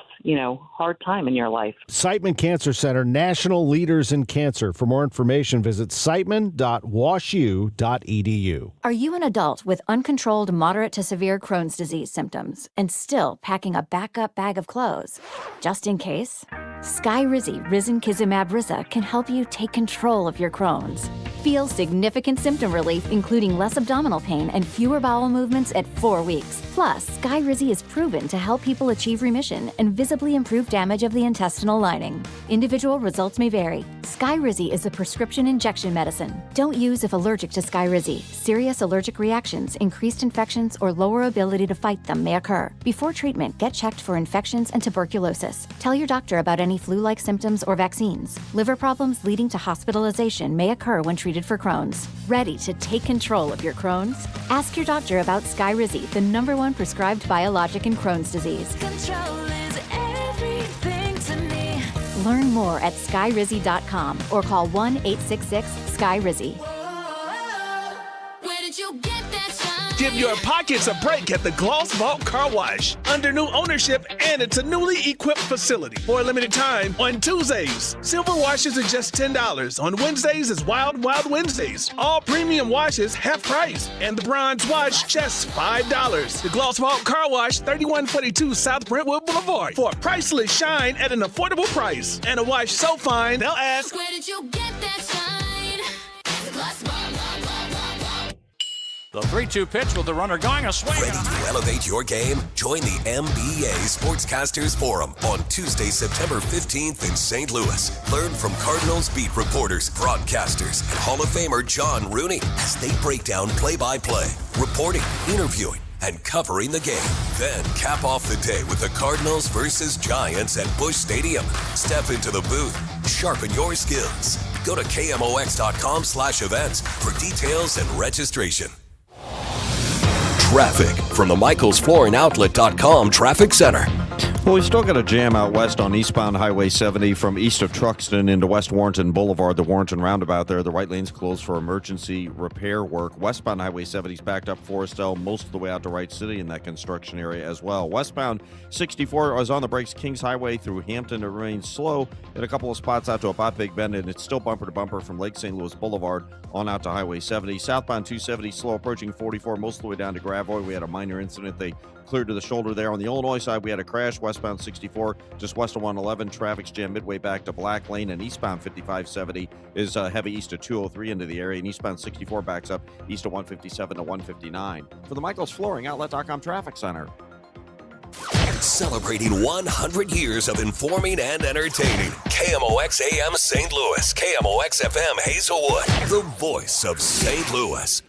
hard time in your life.
Siteman Cancer Center, national leaders in cancer. For more information, visit siteman.washu.edu.
Are you an adult with uncontrolled moderate to severe Crohn's disease symptoms and still packing a backup bag of clothes? Just in case? Skyrizi Risankizumab Riza can help you take control of your Crohn's. Feel significant symptom relief, including less abdominal pain and fewer bowel movements at 4 weeks. Plus, Skyrizi is proven to help people achieve remission and visibly improve damage of the intestinal lining. Individual results may vary. Skyrizi is a prescription injection medicine. Don't use if allergic to Skyrizi. Serious allergic reactions, increased infections, or lower ability to fight them may occur. Before treatment, get checked for infections and tuberculosis. Tell your doctor about any flu-like symptoms or vaccines. Liver problems leading to hospitalization may occur when treated for Crohn's. Ready to take control of your Crohn's? Ask your doctor about Skyrizi, the #1 prescribed biologic in Crohn's disease.
Control is everything to me.
Learn more at skyrizi.com or call 1-866-SKY-RIZZI.
Where did you get that shine?
Give your pockets a break at the Gloss Vault Car Wash. Under new ownership, and it's a newly equipped facility. For a limited time, on Tuesdays, silver washes are just $10. On Wednesdays is Wild Wild Wednesdays. All premium washes half price, and the bronze wash just $5. The Gloss Vault Car Wash, 3142 South Brentwood Boulevard. For a priceless shine at an affordable price. And a wash so fine, they'll ask,
Where did you get that shine? The Gloss Vault.
The 3-2 pitch with the runner going a swing.
Ready to elevate your game? Join the MBA Sportscasters Forum on Tuesday, September 15th in St. Louis. Learn from Cardinals beat reporters, broadcasters, and Hall of Famer John Rooney as they break down play-by-play, reporting, interviewing, and covering the game. Then cap off the day with the Cardinals versus Giants at Busch Stadium. Step into the booth, sharpen your skills. Go to KMOX.com/events for details and registration. Traffic from the MichaelsFlooringOutlet.com Traffic Center.
Well, we still got a jam out west on eastbound Highway 70 from east of Truxton into West Warrenton Boulevard, the Warrenton roundabout there. The right lane's closed for emergency repair work. Westbound Highway 70 is backed up Forestville most of the way out to Wright City in that construction area as well. Westbound 64 is on the brakes. Kings Highway through Hampton. It remains slow in a couple of spots out to about Big Bend, and it's still bumper to bumper from Lake St. Louis Boulevard on out to Highway 70. Southbound 270 slow approaching 44 most of the way down to Gravois. We had a minor incident. They cleared to the shoulder there. On the Illinois side, we had a crash. Westbound 64 just west of 111. Traffic's jammed midway back to Black Lane, and eastbound 5570 is heavy east of 203 into the area, and eastbound 64 backs up east of 157 to 159. For the Michaels Flooring Outlet.com Traffic Center.
Celebrating 100 years of informing and entertaining. KMOX AM St. Louis, KMOX FM Hazelwood, the voice of St. Louis.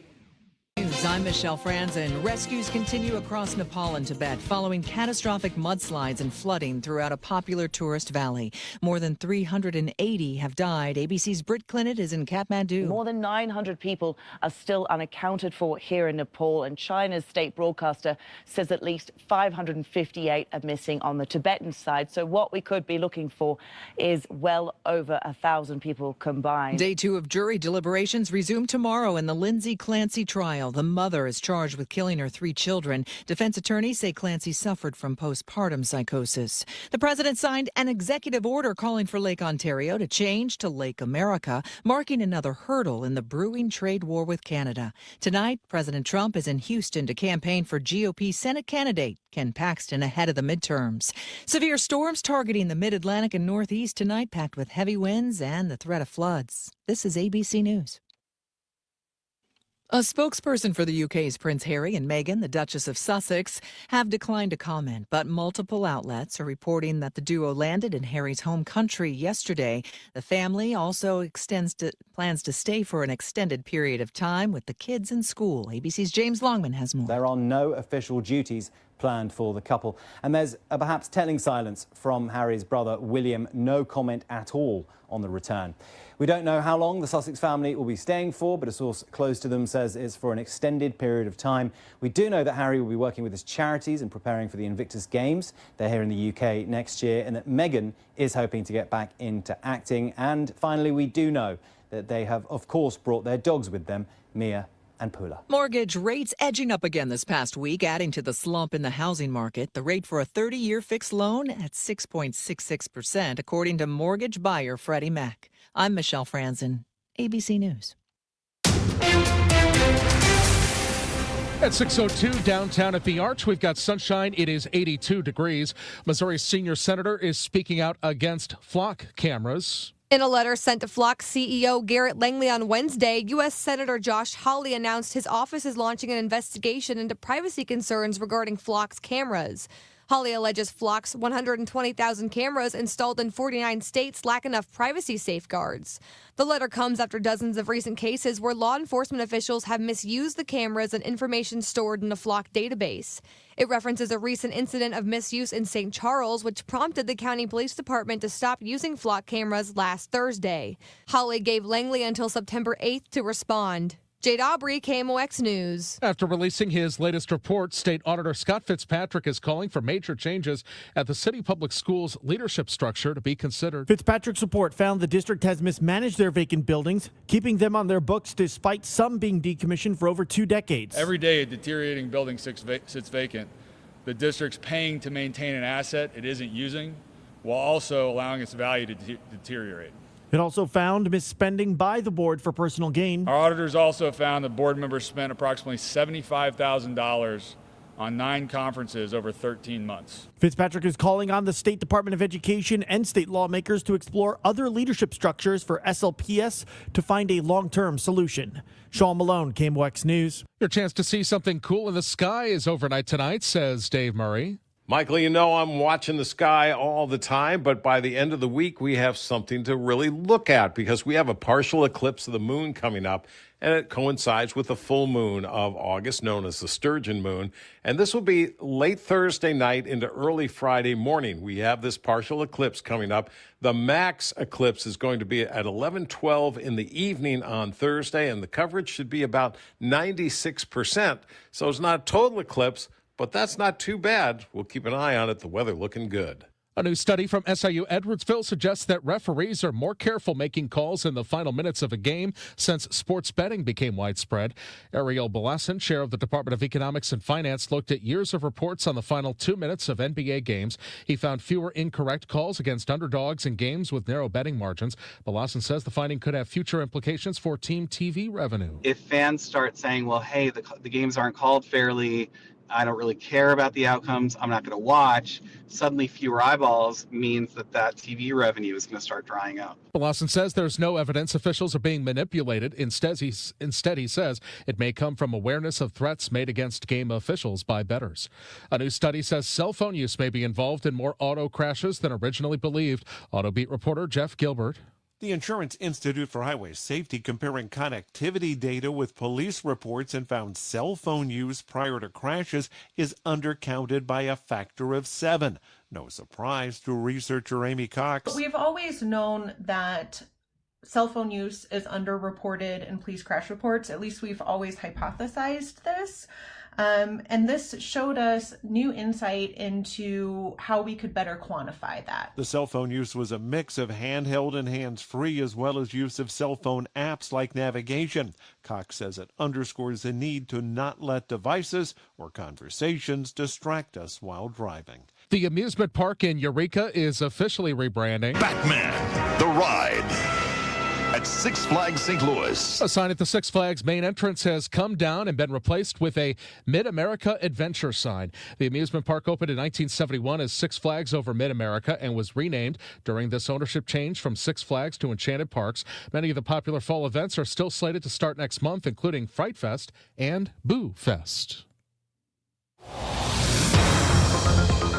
I'm Michelle Franzen. Rescues continue across Nepal and Tibet following catastrophic mudslides and flooding throughout a popular tourist valley. More than 380 have died. ABC's Britt Clinton is in Kathmandu.
More than 900 people are still unaccounted for here in Nepal, and China's state broadcaster says at least 558 are missing on the Tibetan side. So what we could be looking for is well over 1,000 people combined.
Day 2 of jury deliberations resume tomorrow in the Lindsay Clancy trial. The mother is charged with killing her 3 children. Defense attorneys say Clancy suffered from postpartum psychosis. The president signed an executive order calling for Lake Ontario to change to Lake America, marking another hurdle in the brewing trade war with Canada. Tonight, President Trump is in Houston to campaign for GOP Senate candidate Ken Paxton ahead of the midterms. Severe storms targeting the Mid-Atlantic and Northeast tonight, packed with heavy winds and the threat of floods. This is ABC News. A spokesperson for the UK's Prince Harry and Meghan, the Duchess of Sussex, have declined to comment, but multiple outlets are reporting that the duo landed in Harry's home country yesterday. The family also plans to stay for an extended period of time with the kids in school. ABC's James Longman has more.
There are no official duties planned for the couple, and there's a perhaps telling silence from Harry's brother William. No comment at all on the return. We don't know how long the Sussex family will be staying for, but a source close to them says it's for an extended period of time. We do know that Harry will be working with his charities and preparing for the Invictus Games. They're here in the UK next year, and that Meghan is hoping to get back into acting. And finally, we do know that they have, of course, brought their dogs with them, Mia and Pula.
Mortgage rates edging up again this past week, adding to the slump in the housing market. The rate for a 30-year fixed loan at 6.66%, according to mortgage buyer Freddie Mac. I'm Michelle Franzen, ABC News.
At 6:02 downtown at the Arch, we've got sunshine. It is 82 degrees. Missouri's senior senator is speaking out against flock cameras.
In a letter sent to Flock's CEO Garrett Langley on Wednesday, U.S. Senator Josh Hawley announced his office is launching an investigation into privacy concerns regarding Flock's cameras. Hawley alleges Flock's 120,000 cameras installed in 49 states lack enough privacy safeguards. The letter comes after dozens of recent cases where law enforcement officials have misused the cameras and information stored in the Flock database. It references a recent incident of misuse in St. Charles, which prompted the county police department to stop using Flock cameras last Thursday. Hawley gave Langley until September 8th to respond. Jade Aubrey, KMOX News.
After releasing his latest report, State Auditor Scott Fitzpatrick is calling for major changes at the city public schools leadership structure to be considered.
Fitzpatrick's report found the district has mismanaged their vacant buildings, keeping them on their books despite some being decommissioned for over 2 decades.
Every day a deteriorating building sits vacant. The district's paying to maintain an asset it isn't using, while also allowing its value to deteriorate.
It also found misspending by the board for personal gain.
Our auditors also found that board members spent approximately $75,000 on 9 conferences over 13 months.
Fitzpatrick is calling on the State Department of Education and state lawmakers to explore other leadership structures for SLPS to find a long-term solution. Sean Malone, KMOX News.
Your chance to see something cool in the sky is overnight tonight, says Dave Murray.
Michael, you know I'm watching the sky all the time, but by the end of the week, we have something to really look at because we have a partial eclipse of the moon coming up, and it coincides with the full moon of August, known as the Sturgeon moon. And this will be late Thursday night into early Friday morning. We have this partial eclipse coming up. The max eclipse is going to be at 11:12 in the evening on Thursday, and the coverage should be about 96%. So it's not a total eclipse, but that's not too bad. We'll keep an eye on it. The weather looking good.
A new study from SIU Edwardsville suggests that referees are more careful making calls in the final minutes of a game since sports betting became widespread. Ariel Belassen, chair of the Department of Economics and Finance, looked at years of reports on the final 2 minutes of NBA games. He found fewer incorrect calls against underdogs in games with narrow betting margins. Belassen says the finding could have future implications for team TV revenue.
If fans start saying, well, hey, the games aren't called fairly,
I don't really care about the outcomes. I'm not going to watch. Suddenly, fewer eyeballs means that TV revenue is going to start drying up.
Lawson says there's no evidence officials are being manipulated. Instead, he says it may come from awareness of threats made against game officials by bettors. A new study says cell phone use may be involved in more auto crashes than originally believed. Auto Beat reporter Jeff Gilbert.
The Insurance Institute for Highway Safety comparing connectivity data with police reports and found cell phone use prior to crashes is undercounted by a factor of 7. No surprise to researcher Amy Cox.
We've always known that cell phone use is underreported in police crash reports. At least we've always hypothesized this. And this showed us new insight into how we could better quantify that.
The cell phone use was a mix of handheld and hands-free, as well as use of cell phone apps like navigation. Cox says it underscores the need to not let devices or conversations distract us while driving.
The amusement park in Eureka is officially rebranding.
Batman, the ride. At Six Flags St. Louis.
A sign at the Six Flags main entrance has come down and been replaced with a Mid-America Adventure sign. The amusement park opened in 1971 as Six Flags over Mid-America and was renamed during this ownership change from Six Flags to Enchanted Parks. Many of the popular fall events are still slated to start next month, including Fright Fest and Boo Fest.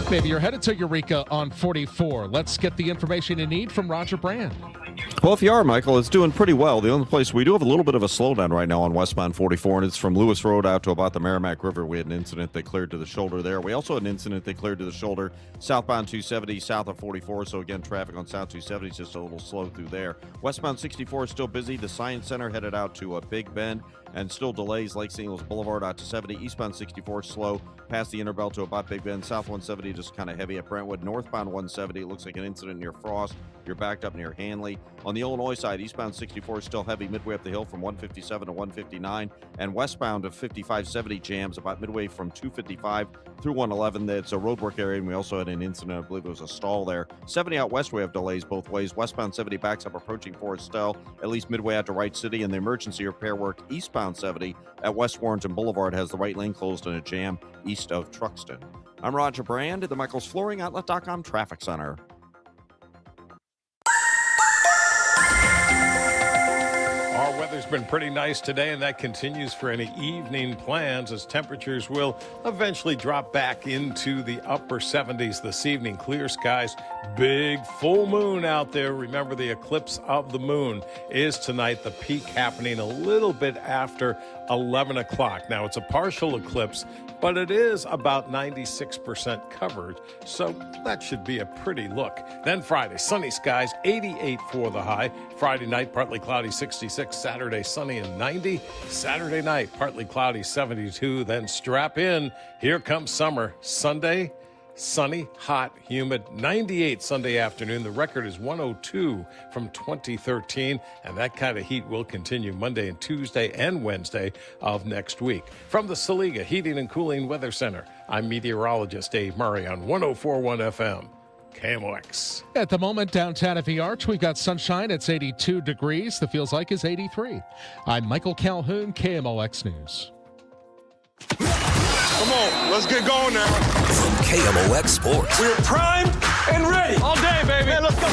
Maybe you're headed to Eureka on 44. Let's get the information you need from Roger Brand.
Well, if you are, Michael, it's doing pretty well. The only place we do have a little bit of a slowdown right now on westbound 44, and it's from Lewis Road out to about the Merrimack River. We had an incident that cleared to the shoulder there. We also had an incident that cleared to the shoulder southbound 270 south of 44. So, again, traffic on South 270 is just a little slow through there. Westbound 64 is still busy. The Science Center headed out to Big Bend, and still delays Lake St. Louis Boulevard out to 70. Eastbound 64 slow past the Interbelt to about Big Bend. South 170 just kind of heavy at Brentwood. Northbound 170, it looks like an incident near Frost. You're backed up near Hanley. On the Illinois side, eastbound 64 is still heavy midway up the hill from 157 to 159. And westbound of 5570 jams about midway from 255 through 111. It's a roadwork area, and we also had an incident. I believe it was a stall there. 70 out west, we have delays both ways. Westbound 70 backs up approaching Forest Stell, at least midway out to Wright City. And the emergency repair work eastbound 70 at West Warrenton Boulevard has the right lane closed and a jam east of Truxton. I'm Roger Brand at the Michaels Flooring Outlet.com Traffic Center.
Our weather's been pretty nice today, and that continues for any evening plans as temperatures will eventually drop back into the upper 70s this evening. Clear skies, big full moon out there. Remember, the eclipse of the moon is tonight, the peak happening a little bit after 11 o'clock. Now, it's a partial eclipse, but it is about 96% covered, so that should be a pretty look. Then Friday, sunny skies, 88 for the high. Friday night, partly cloudy, 66. Saturday, sunny and 90. Saturday night, partly cloudy, 72. Then strap in. Here comes summer. Sunday, sunny, hot, humid, 98 Sunday afternoon. The record is 102 from 2013, and that kind of heat will continue Monday and Tuesday and Wednesday of next week. From the Saliga Heating and Cooling Weather Center, I'm meteorologist Dave Murray on 104.1 FM. KMOX.
At the moment, downtown at the Arch, we've got sunshine. It's 82 degrees. The feels like is 83. I'm Michael Calhoun, KMOX News.
Come on, let's get going now.
From KMOX Sports.
We're primed and ready. All day, baby. Man, let's go.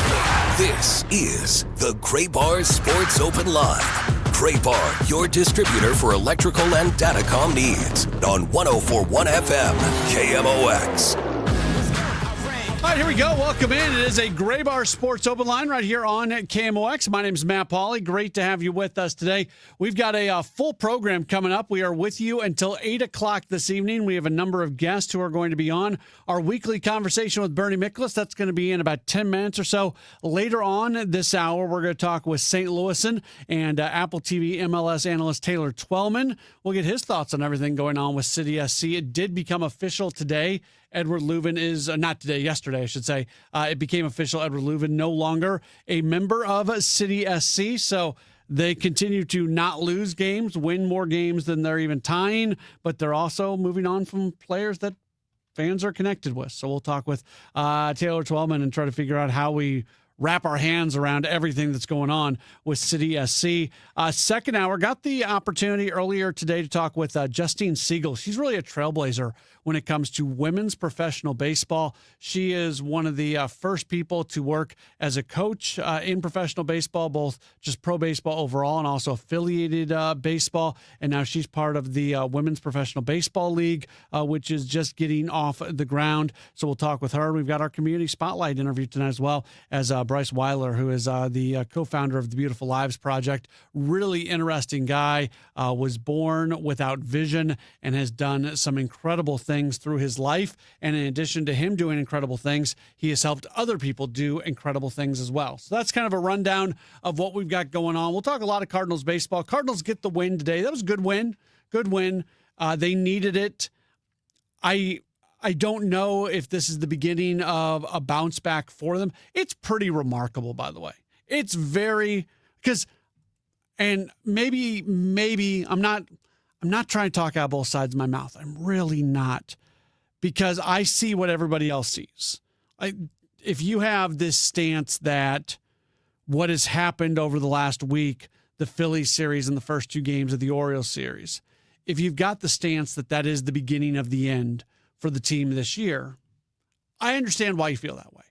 This is the Gray Bar Sports Open Live. Gray Bar, your distributor for electrical and datacom needs. On 104.1 FM, KMOX.
All right, here we go. Welcome in. It is a Gray Bar Sports Open Line right here on KMOX. My name is Matt Pauley. Great to have you with us today. We've got a full program coming up. We are with you until 8 o'clock this evening. We have a number of guests who are going to be on. Our weekly conversation with Bernie Miklasz, that's going to be in about 10 minutes or so. Later on this hour, we're going to talk with St. Louisan and Apple TV MLS analyst Taylor Twellman. We'll get his thoughts on everything going on with City SC. It did become official today. Edward Leuven is, not today, yesterday, I should say. It became official. Edward Leuven no longer a member of City SC. So they continue to not lose games, win more games than they're even tying, but they're also moving on from players that fans are connected with. So we'll talk with Taylor Twellman and try to figure out how we wrap our hands around everything that's going on with City SC. Second hour, got the opportunity earlier today to talk with Justine Siegel. She's really a trailblazer when it comes to women's professional baseball. She is one of the first people to work as a coach in professional baseball, both just pro baseball overall and also affiliated baseball. And now she's part of the Women's Professional Baseball League, which is just getting off the ground. So we'll talk with her. We've got our community spotlight interview tonight as well as Bryce Weiler, who is the co-founder of the Beautiful Lives Project. Really interesting guy, was born without vision and has done some incredible things through his life. And in addition to him doing incredible things, he has helped other people do incredible things as well. So that's kind of a rundown of what we've got going on. We'll talk a lot of Cardinals baseball. Cardinals get the win today. That was a good win. Good win. They needed it. I don't know if this is the beginning of a bounce back for them. It's pretty remarkable, by the way. It's very, and maybe I'm not trying to talk out both sides of my mouth. I'm really not, because I see what everybody else sees. If you have this stance that what has happened over the last week, the Phillies series and the first 2 games of the Orioles series, if you've got the stance that that is the beginning of the end for the team this year, I understand why you feel that way.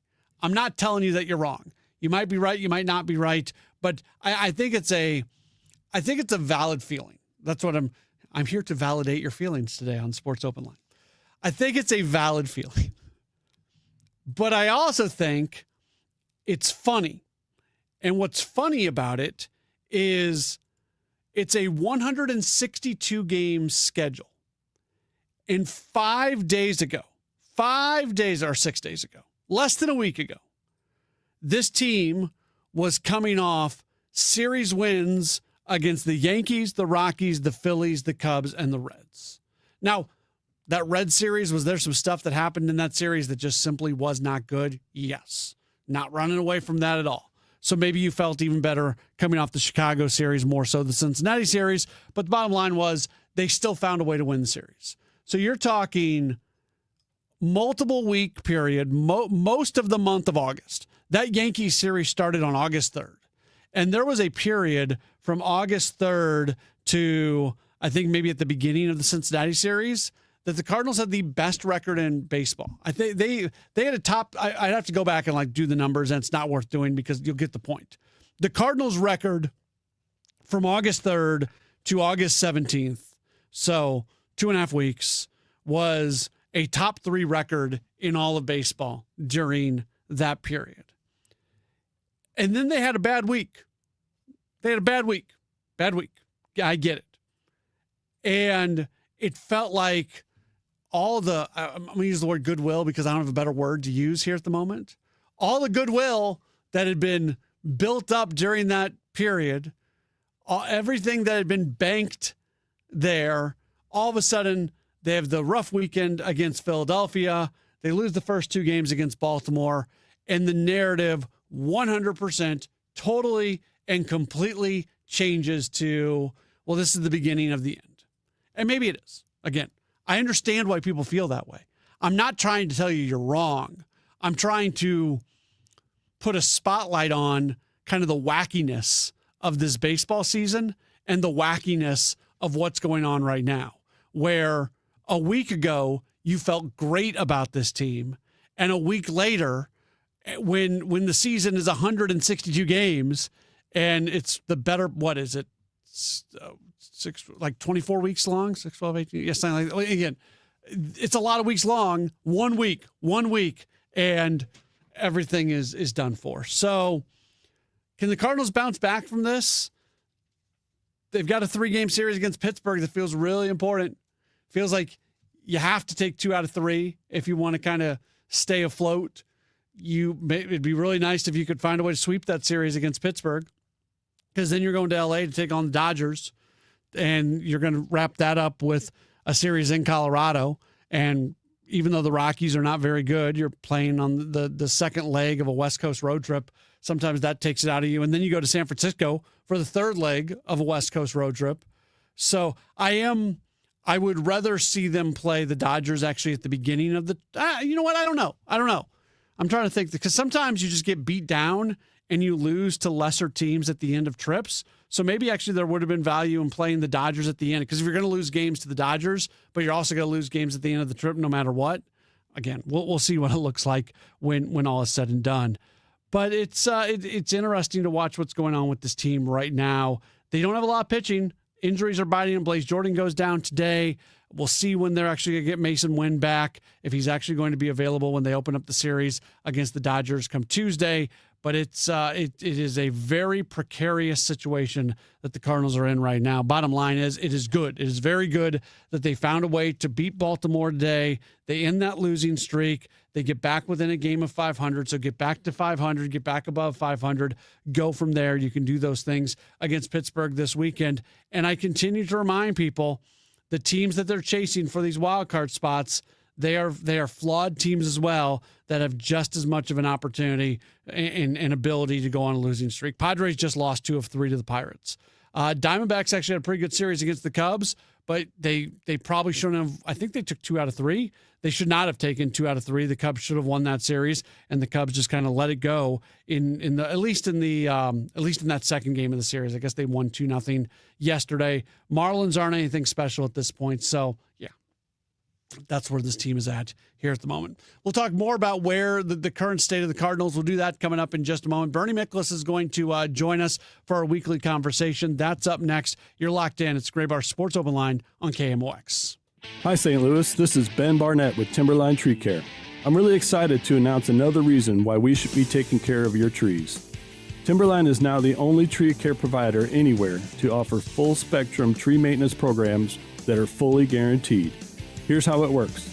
I'm not telling you that you're wrong. You might be right, you might not be right, but I think it's a valid feeling. That's what I'm here to validate your feelings today on Sports Open Line. I think it's a valid feeling. But I also think it's funny. And what's funny about it is it's a 162 game schedule. And 5 days ago, 6 days ago, less than a week ago, this team was coming off series wins against the Yankees, the Rockies, the Phillies, the Cubs, and the Reds. Now, that Red series, was there some stuff that happened in that series that just simply was not good? Yes. Not running away from that at all. So maybe you felt even better coming off the Chicago series, more so the Cincinnati series. But the bottom line was they still found a way to win the series. So you're talking multiple week period, most of the month of August. That Yankees series started on August 3rd. And there was a period from August 3rd to, I think, maybe at the beginning of the Cincinnati series that the Cardinals had the best record in baseball. I think they had a top, I'd have to go back and do the numbers, and it's not worth doing because you'll get the point. The Cardinals record from August 3rd to August 17th, so 2.5 weeks, was a top 3 record in all of baseball during that period. And then they had a bad week. Bad week. Yeah, I get it. And it felt like all the, I'm going to use the word goodwill because I don't have a better word to use here at the moment. All the goodwill that had been built up during that period, everything that had been banked there, all of a sudden they have the rough weekend against Philadelphia. They lose the first 2 games against Baltimore, and the narrative 100% totally and completely changes to, well, this is the beginning of the end. And maybe it is. Again, I understand why people feel that way. I'm not trying to tell you you're wrong. I'm trying to put a spotlight on kind of the wackiness of this baseball season and the wackiness of what's going on right now, where a week ago you felt great about this team, and a week later, when the season is 162 games and it's the better, what is it? 24 weeks long, 6, 12, 18. Yes, again, it's a lot of weeks long. 1 week, and everything is done for. So can the Cardinals bounce back from this? They've got a 3-game series against Pittsburgh that feels really important. Feels like you have to take 2 out of 3 if you want to kind of stay afloat. It'd be really nice if you could find a way to sweep that series against Pittsburgh, because then you're going to LA to take on the Dodgers, and you're going to wrap that up with a series in Colorado. And even though the Rockies are not very good, you're playing on the second leg of a West Coast road trip. Sometimes that takes it out of you. And then you go to San Francisco for the third leg of a West Coast road trip. So I would rather see them play the Dodgers actually at the beginning of the, you know what? I don't know. I'm trying to think, because sometimes you just get beat down and you lose to lesser teams at the end of trips. So maybe actually there would have been value in playing the Dodgers at the end, because if you're going to lose games to the Dodgers, but you're also going to lose games at the end of the trip no matter what, again, we'll see what it looks like when all is said and done. But it's interesting to watch what's going on with this team right now. They don't have a lot of pitching. Injuries are biting them. Blaze Jordan goes down today. We'll see when they're actually going to get Mason Wynn back, if he's actually going to be available when they open up the series against the Dodgers come Tuesday. But it is a very precarious situation that the Cardinals are in right now. Bottom line is, it is good. It is very good that they found a way to beat Baltimore today. They end that losing streak. They get back within a game of 500. So get back to 500, get back above 500, go from there. You can do those things against Pittsburgh this weekend. And I continue to remind people, the teams that they're chasing for these wild card spots, they are flawed teams as well that have just as much of an opportunity and ability to go on a losing streak. Padres just lost 2 of 3 to the Pirates. Diamondbacks actually had a pretty good series against the Cubs, but they probably shouldn't have. I think they took 2 out of 3. They should not have taken 2 out of 3. The Cubs should have won that series, and the Cubs just kind of let it go at least in that second game of the series. I guess they won 2-0 yesterday. Marlins aren't anything special at this point, so yeah. That's where this team is at here at the moment. We'll talk more about where the current state of the Cardinals. We'll do that coming up in just a moment. Bernie Miklasz is going to join us for our weekly conversation. That's up next. You're locked in. It's Gray Bar Sports Open Line on KMOX.
Hi, St. Louis. This is Ben Barnett with Timberline Tree Care. I'm really excited to announce another reason why we should be taking care of your trees. Timberline is now the only tree care provider anywhere to offer full-spectrum tree maintenance programs that are fully guaranteed. Here's how it works.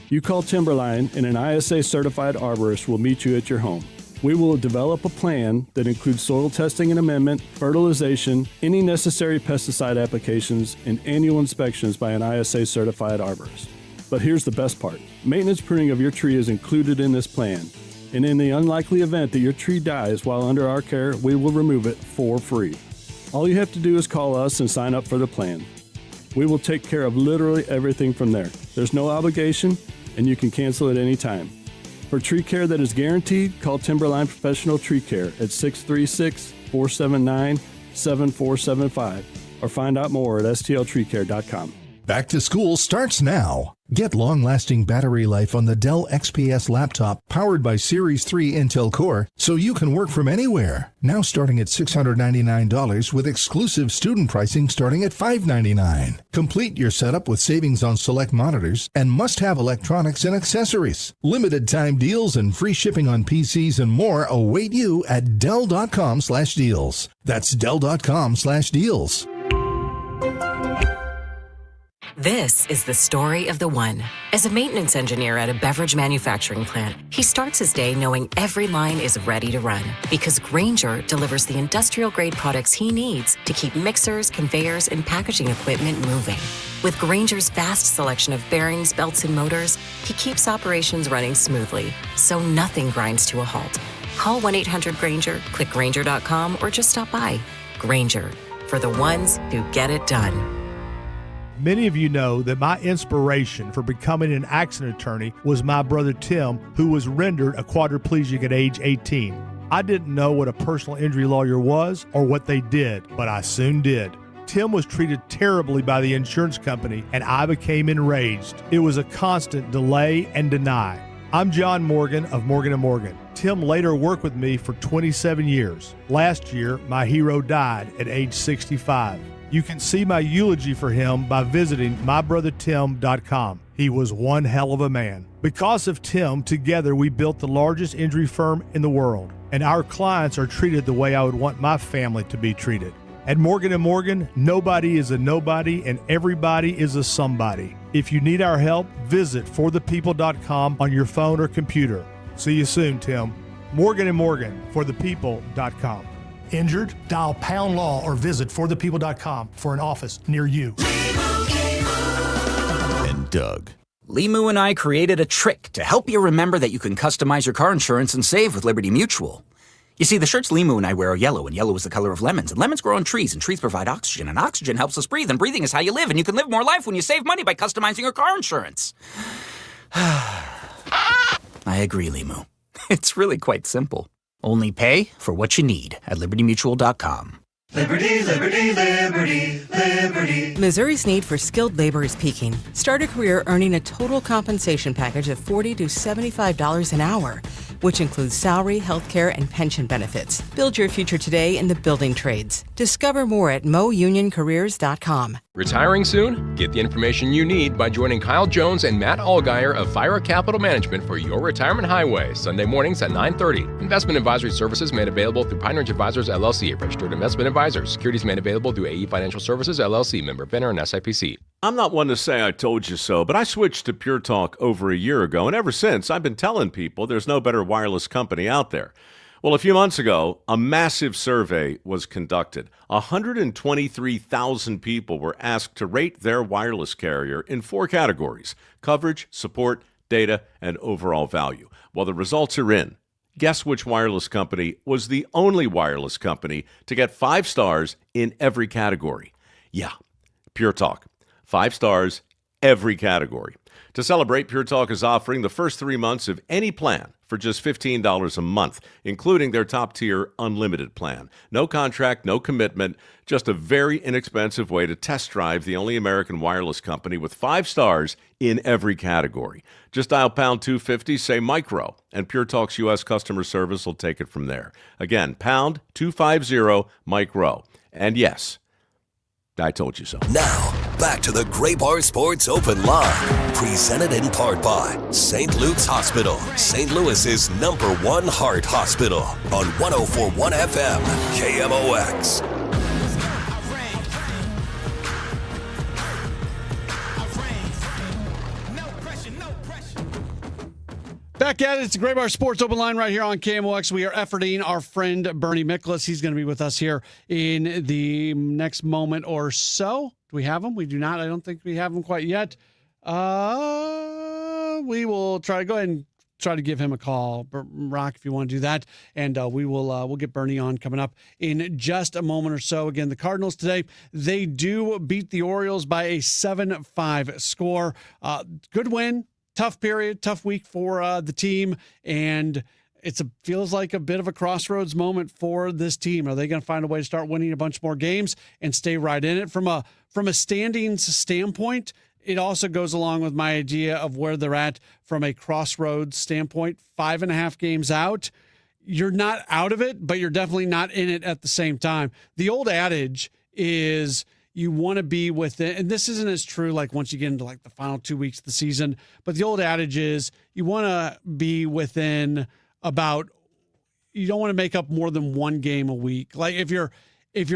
You call Timberline and an ISA-certified arborist will meet you at your home. We will develop a plan that includes soil testing and amendment, fertilization, any necessary pesticide applications, and annual inspections by an ISA-certified arborist. But here's the best part. Maintenance pruning of your tree is included in this plan. And in the unlikely event that your tree dies while under our care, we will remove it for free. All you have to do is call us and sign up for the plan. We will take care of literally everything from there. There's no obligation, and you can cancel at any time. For tree care that is guaranteed, call Timberline Professional Tree Care at 636-479-7475 or find out more at stltreecare.com.
Back to school starts now. Get long-lasting battery life on the Dell XPS laptop powered by Series 3 Intel Core so you can work from anywhere. Now starting at $699 with exclusive student pricing starting at $599. Complete your setup with savings on select monitors and must-have electronics and accessories. Limited time deals and free shipping on PCs and more await you at Dell.com/deals. That's Dell.com/deals.
This is the story of the one. As a maintenance engineer at a beverage manufacturing plant, he starts his day knowing every line is ready to run because Grainger delivers the industrial-grade products he needs to keep mixers, conveyors, and packaging equipment moving. With Grainger's vast selection of bearings, belts, and motors, he keeps operations running smoothly, so nothing grinds to a halt. Call 1-800-GRAINGER, click Grainger.com, or just stop by. Grainger, for the ones who get it done.
Many of you know that my inspiration for becoming an accident attorney was my brother Tim, who was rendered a quadriplegic at age 18. I didn't know what a personal injury lawyer was or what they did, but I soon did. Tim was treated terribly by the insurance company, and I became enraged. It was a constant delay and deny. I'm John Morgan of Morgan & Morgan. Tim later worked with me for 27 years. Last year, my hero died at age 65. You can see my eulogy for him by visiting mybrothertim.com. He was one hell of a man. Because of Tim, together we built the largest injury firm in the world, and our clients are treated the way I would want my family to be treated. At Morgan & Morgan, nobody is a nobody and everybody is a somebody. If you need our help, visit forthepeople.com on your phone or computer. See you soon, Tim. Morgan & Morgan, forthepeople.com.
Injured? Dial pound law or visit forthepeople.com for an office near you.
And Doug. Limu and I created a trick to help you remember that you can customize your car insurance and save with Liberty Mutual. You see, the shirts Limu and I wear are yellow, and yellow is the color of lemons, and lemons grow on trees, and trees provide oxygen, and oxygen helps us breathe, and breathing is how you live, and you can live more life when you save money by customizing your car insurance. I agree, Limu. It's really quite simple. Only pay for what you need at libertymutual.com.
Liberty, liberty, liberty, liberty.
Missouri's need for skilled labor is peaking. Start a career earning a total compensation package of $40 to $75 an hour, which includes salary, health care, and pension benefits. Build your future today in the building trades. Discover more at mounioncareers.com.
Retiring soon? Get the information you need by joining Kyle Jones and Matt Allgeier of Fire Capital Management for Your Retirement Highway, Sunday mornings at 9:30. Investment advisory services made available through Pine Ridge Advisors, LLC, a registered investment advisor. Securities made available through AE Financial Services, LLC, member FINRA and SIPC.
I'm not one to say I told you so, but I switched to Pure Talk over a year ago, and ever since, I've been telling people there's no better wireless company out there. Well, a few months ago, a massive survey was conducted. 123,000 people were asked to rate their wireless carrier in 4 categories: coverage, support, data, and overall value. Well, the results are in. Guess which wireless company was the only wireless company to get 5 stars in every category? Yeah, Pure Talk. 5 stars, every category. To celebrate, Pure Talk is offering the first 3 months of any plan for just $15 a month, including their top-tier unlimited plan. No contract, no commitment, just a very inexpensive way to test drive the only American wireless company with 5 stars in every category. Just dial pound 250, say micro, and Pure Talk's U.S. customer service will take it from there. Again, pound 250 micro. And yes, I told you so.
Now, back to the Gray Bar Sports Open Line, presented in part by St. Luke's Hospital, St. Louis's #1 heart hospital, on 104.1 FM, KMOX.
Back at it. It's the Gray Bar Sports Open Line right here on KMOX. We are efforting our friend Bernie Miklas. He's going to be with us here in the next moment or so. Do we have him? We do not. I don't think we have him quite yet. We will try to go ahead and try to give him a call. Rock, if you want to do that. And we'll get Bernie on coming up in just a moment or so. Again, the Cardinals today, they do beat the Orioles by a 7-5 score. Good win. Tough period, tough week for the team, and feels like a bit of a crossroads moment for this team. Are they going to find a way to start winning a bunch more games and stay right in it? From a standings standpoint, it also goes along with my idea of where they're at from a crossroads standpoint. 5.5 games out, you're not out of it, but you're definitely not in it at the same time. The old adage is, you want to be within, and this isn't as true like once you get into like the final 2 weeks of the season, but the old adage is you want to be within about, you don't want to make up more than 1 game a week. Like if you're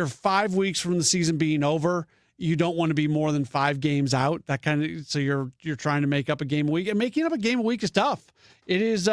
5 weeks from the season being over, you don't want to be more than 5 games out. That kind of, so you're trying to make up a game a week, and making up a game a week is tough. It is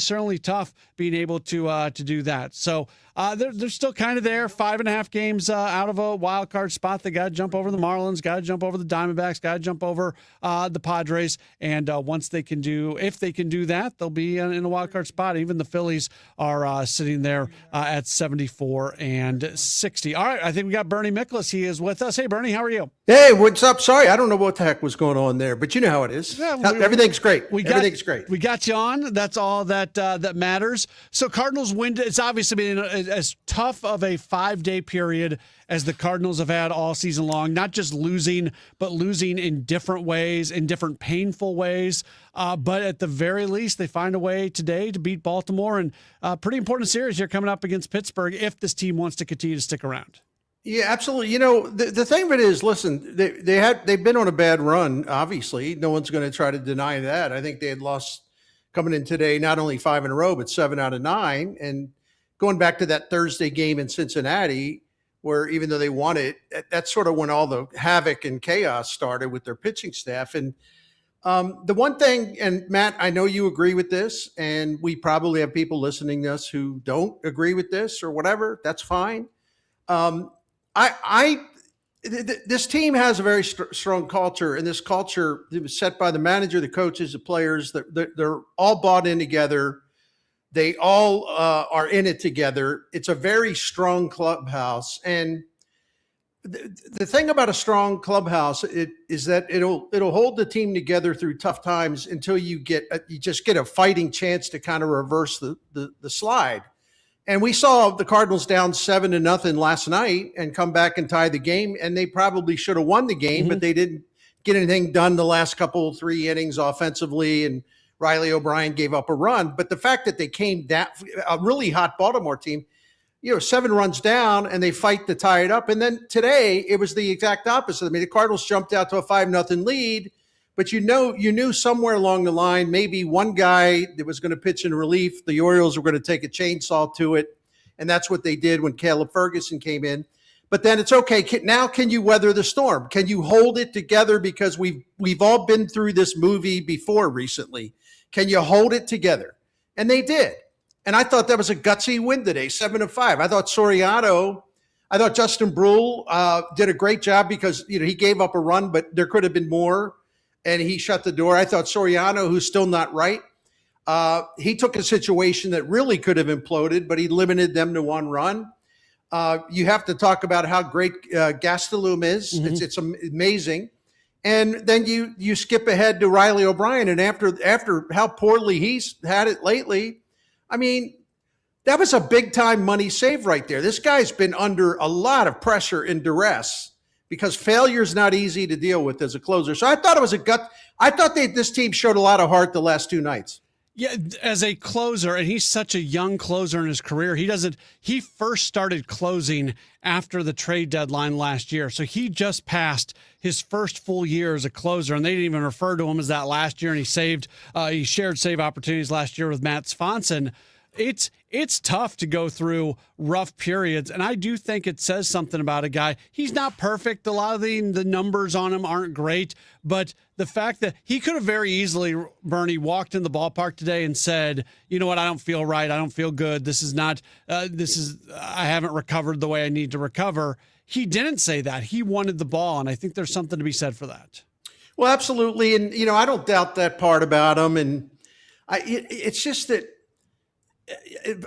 certainly tough being able to do that. So they're still kind of there, 5.5 games out of a wild card spot. They got to jump over the Marlins, got to jump over the Diamondbacks, got to jump over the Padres. And if they can do that, they'll be in a wild card spot. Even the Phillies are sitting there at 74 and 60. All right, I think we got Bernie Miklas. He is with us. Hey, Bernie, how are you?
Hey, what's up? Sorry, I don't know what the heck was going on there, but you know how it is.
Yeah,
everything's great. Everything's great.
We got you on. That's all that matters. So Cardinals win. It's obviously been as tough of a 5-day period as the Cardinals have had all season long. Not just losing, but losing in different ways, in different painful ways. But at the very least, they find a way today to beat Baltimore, and pretty important series here coming up against Pittsburgh if this team wants to continue to stick around.
Yeah, absolutely. You know, the thing of it is, listen, they've been on a bad run. Obviously, no one's going to try to deny that. I think they had lost coming in today, not only 5 in a row, but 7 out of 9. And going back to that Thursday game in Cincinnati, where even though they won it, that's sort of when all the havoc and chaos started with their pitching staff. And the one thing, and Matt, I know you agree with this, and we probably have people listening to us who don't agree with this or whatever. That's fine. This team has a very strong culture, and this culture it was set by the manager, the coaches, the players. They're all bought in together. They all are in it together. It's a very strong clubhouse, and The thing about a strong clubhouse is that it'll hold the team together through tough times until you just get a fighting chance to kind of reverse the slide. And we saw the Cardinals down 7-0 last night and come back and tie the game. And they probably should have won the game, but they didn't get anything done the last three innings offensively. And Riley O'Brien gave up a run. But the fact that they came down, a really hot Baltimore team, 7 runs down and they fight to tie it up. And then today it was the exact opposite. I mean, the Cardinals jumped out to a 5-0 lead, but you knew somewhere along the line, maybe one guy that was going to pitch in relief, the Orioles were going to take a chainsaw to it. And that's what they did when Caleb Ferguson came in. But then it's okay. Now can you weather the storm? Can you hold it together? Because we've all been through this movie before recently. Can you hold it together? And they did. And I thought that was a gutsy win today, 7-5. I thought Justin Brule did a great job because he gave up a run, but there could have been more, and he shut the door. I thought Soriano, who's still not right, he took a situation that really could have imploded, but he limited them to 1 run. You have to talk about how great Gastelum is. It's amazing. And then you skip ahead to Riley O'Brien, and after how poorly he's had it lately, I mean, that was a big-time money save right there. This guy's been under a lot of pressure and duress because failure is not easy to deal with as a closer. So I thought it was I thought this team showed a lot of heart the last 2 nights.
Yeah, as a closer, and he's such a young closer in his career. He first started closing after the trade deadline last year. So he just passed his first full year as a closer, and they didn't even refer to him as that last year. And he shared save opportunities last year with Matt Swanson. It's tough to go through rough periods, and I do think it says something about a guy. He's not perfect. A lot of the numbers on him aren't great, but the fact that he could have very easily, Bernie, walked in the ballpark today and said, you know what, I don't feel right. I don't feel good. I haven't recovered the way I need to recover. He didn't say that. He wanted the ball, and I think there's something to be said for that.
Well, absolutely. And, I don't doubt that part about him. And it's just that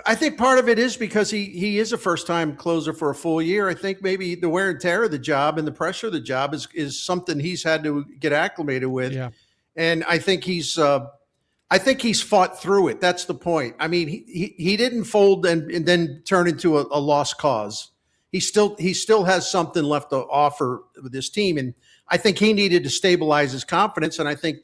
I think part of it is because he is a first-time closer for a full year. I think maybe the wear and tear of the job and the pressure of the job is something he's had to get acclimated with. Yeah. And I think he's fought through it. That's the point. I mean, he didn't fold and then turn into a lost cause. He still has something left to offer with this team, and I think he needed to stabilize his confidence. And I think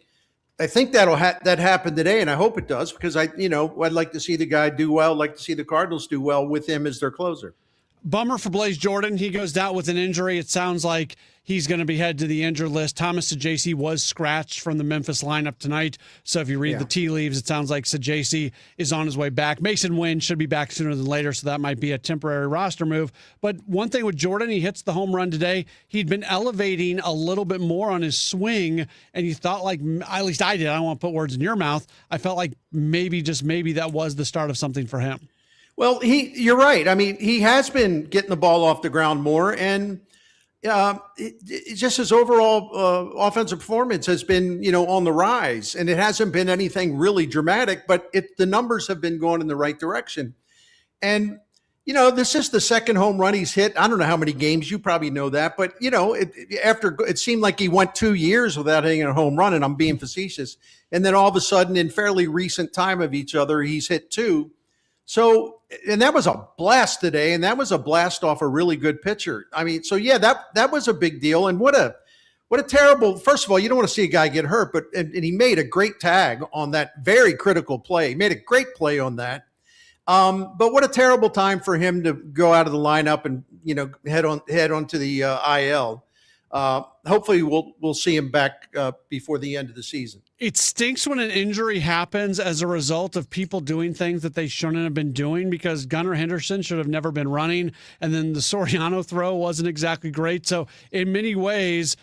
that happened today, and I hope it does because I'd like to see the guy do well. I'd like to see the Cardinals do well with him as their closer.
Bummer for Blaze Jordan. He goes down with an injury. It sounds like he's going to be headed to the injured list. Thomas Sajaci was scratched from the Memphis lineup tonight. So if you read the tea leaves, it sounds like Sajaci is on his way back. Mason Wynn should be back sooner than later, so that might be a temporary roster move. But one thing with Jordan, he hits the home run today. He'd been elevating a little bit more on his swing, and you thought, like, at least I did. I don't want to put words in your mouth. I felt like maybe, just maybe, that was the start of something for him.
Well, you're right. I mean, he has been getting the ball off the ground more, and just his overall offensive performance has been, on the rise. And it hasn't been anything really dramatic, but the numbers have been going in the right direction. And, this is the second home run he's hit. I don't know how many games. You probably know that. But, after it seemed like he went 2 years without hitting a home run, and I'm being facetious. And then all of a sudden, in fairly recent time of each other, he's hit 2. So, and that was a blast today, and that was a blast off a really good pitcher. I mean, so yeah, that was a big deal. And what a terrible, first of all, you don't want to see a guy get hurt, but and he made a great tag on that very critical play. He made a great play on that. But what a terrible time for him to go out of the lineup and, head on to the IL. Hopefully we'll see him back before the end of the season.
It stinks when an injury happens as a result of people doing things that they shouldn't have been doing, because Gunnar Henderson should have never been running, and then the Soriano throw wasn't exactly great. So in many ways,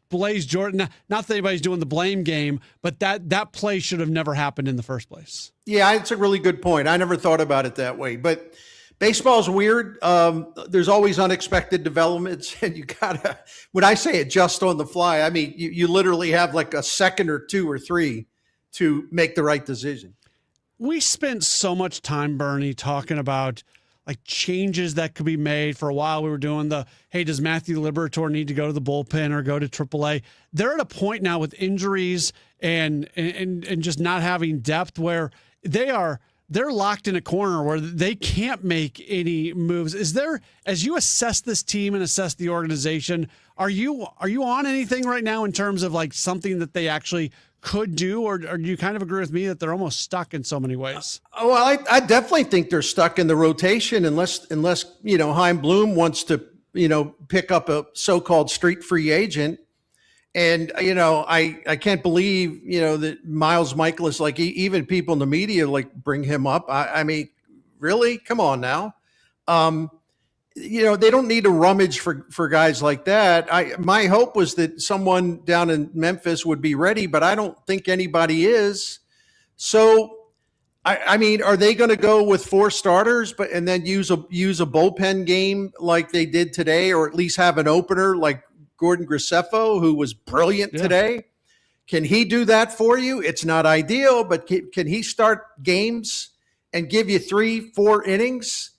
Blaze Jordan, not that anybody's doing the blame game, but that play should have never happened in the first place.
Yeah, it's a really good point. I never thought about it that way, but baseball's weird. There's always unexpected developments, and you gotta, when I say adjust on the fly, I mean, you literally have like a second or 2 or 3 to make the right decision.
We spent so much time, Bernie, talking about like changes that could be made. For a while, we were doing hey, does Matthew Liberatore need to go to the bullpen or go to AAA? They're at a point now with injuries and just not having depth where they're locked in a corner where they can't make any moves. Is there, as you assess this team and assess the organization, are you on anything right now in terms of like something that they actually could do, or do you kind of agree with me that they're almost stuck in so many ways?
Well, I definitely think they're stuck in the rotation unless Chaim Bloom wants to pick up a so-called street free agent. And I can't believe that Miles Michaelis, like even people in the media like bring him up. I mean, really, come on now. They don't need to rummage for guys like that. My hope was that someone down in Memphis would be ready, but I don't think anybody is. So, I mean, are they going to go with 4 starters, and then use a bullpen game like they did today, or at least have an opener like Gordon Graceffo, who was brilliant today? Can he do that for you? It's not ideal, but can he start games and give you 3-4 innings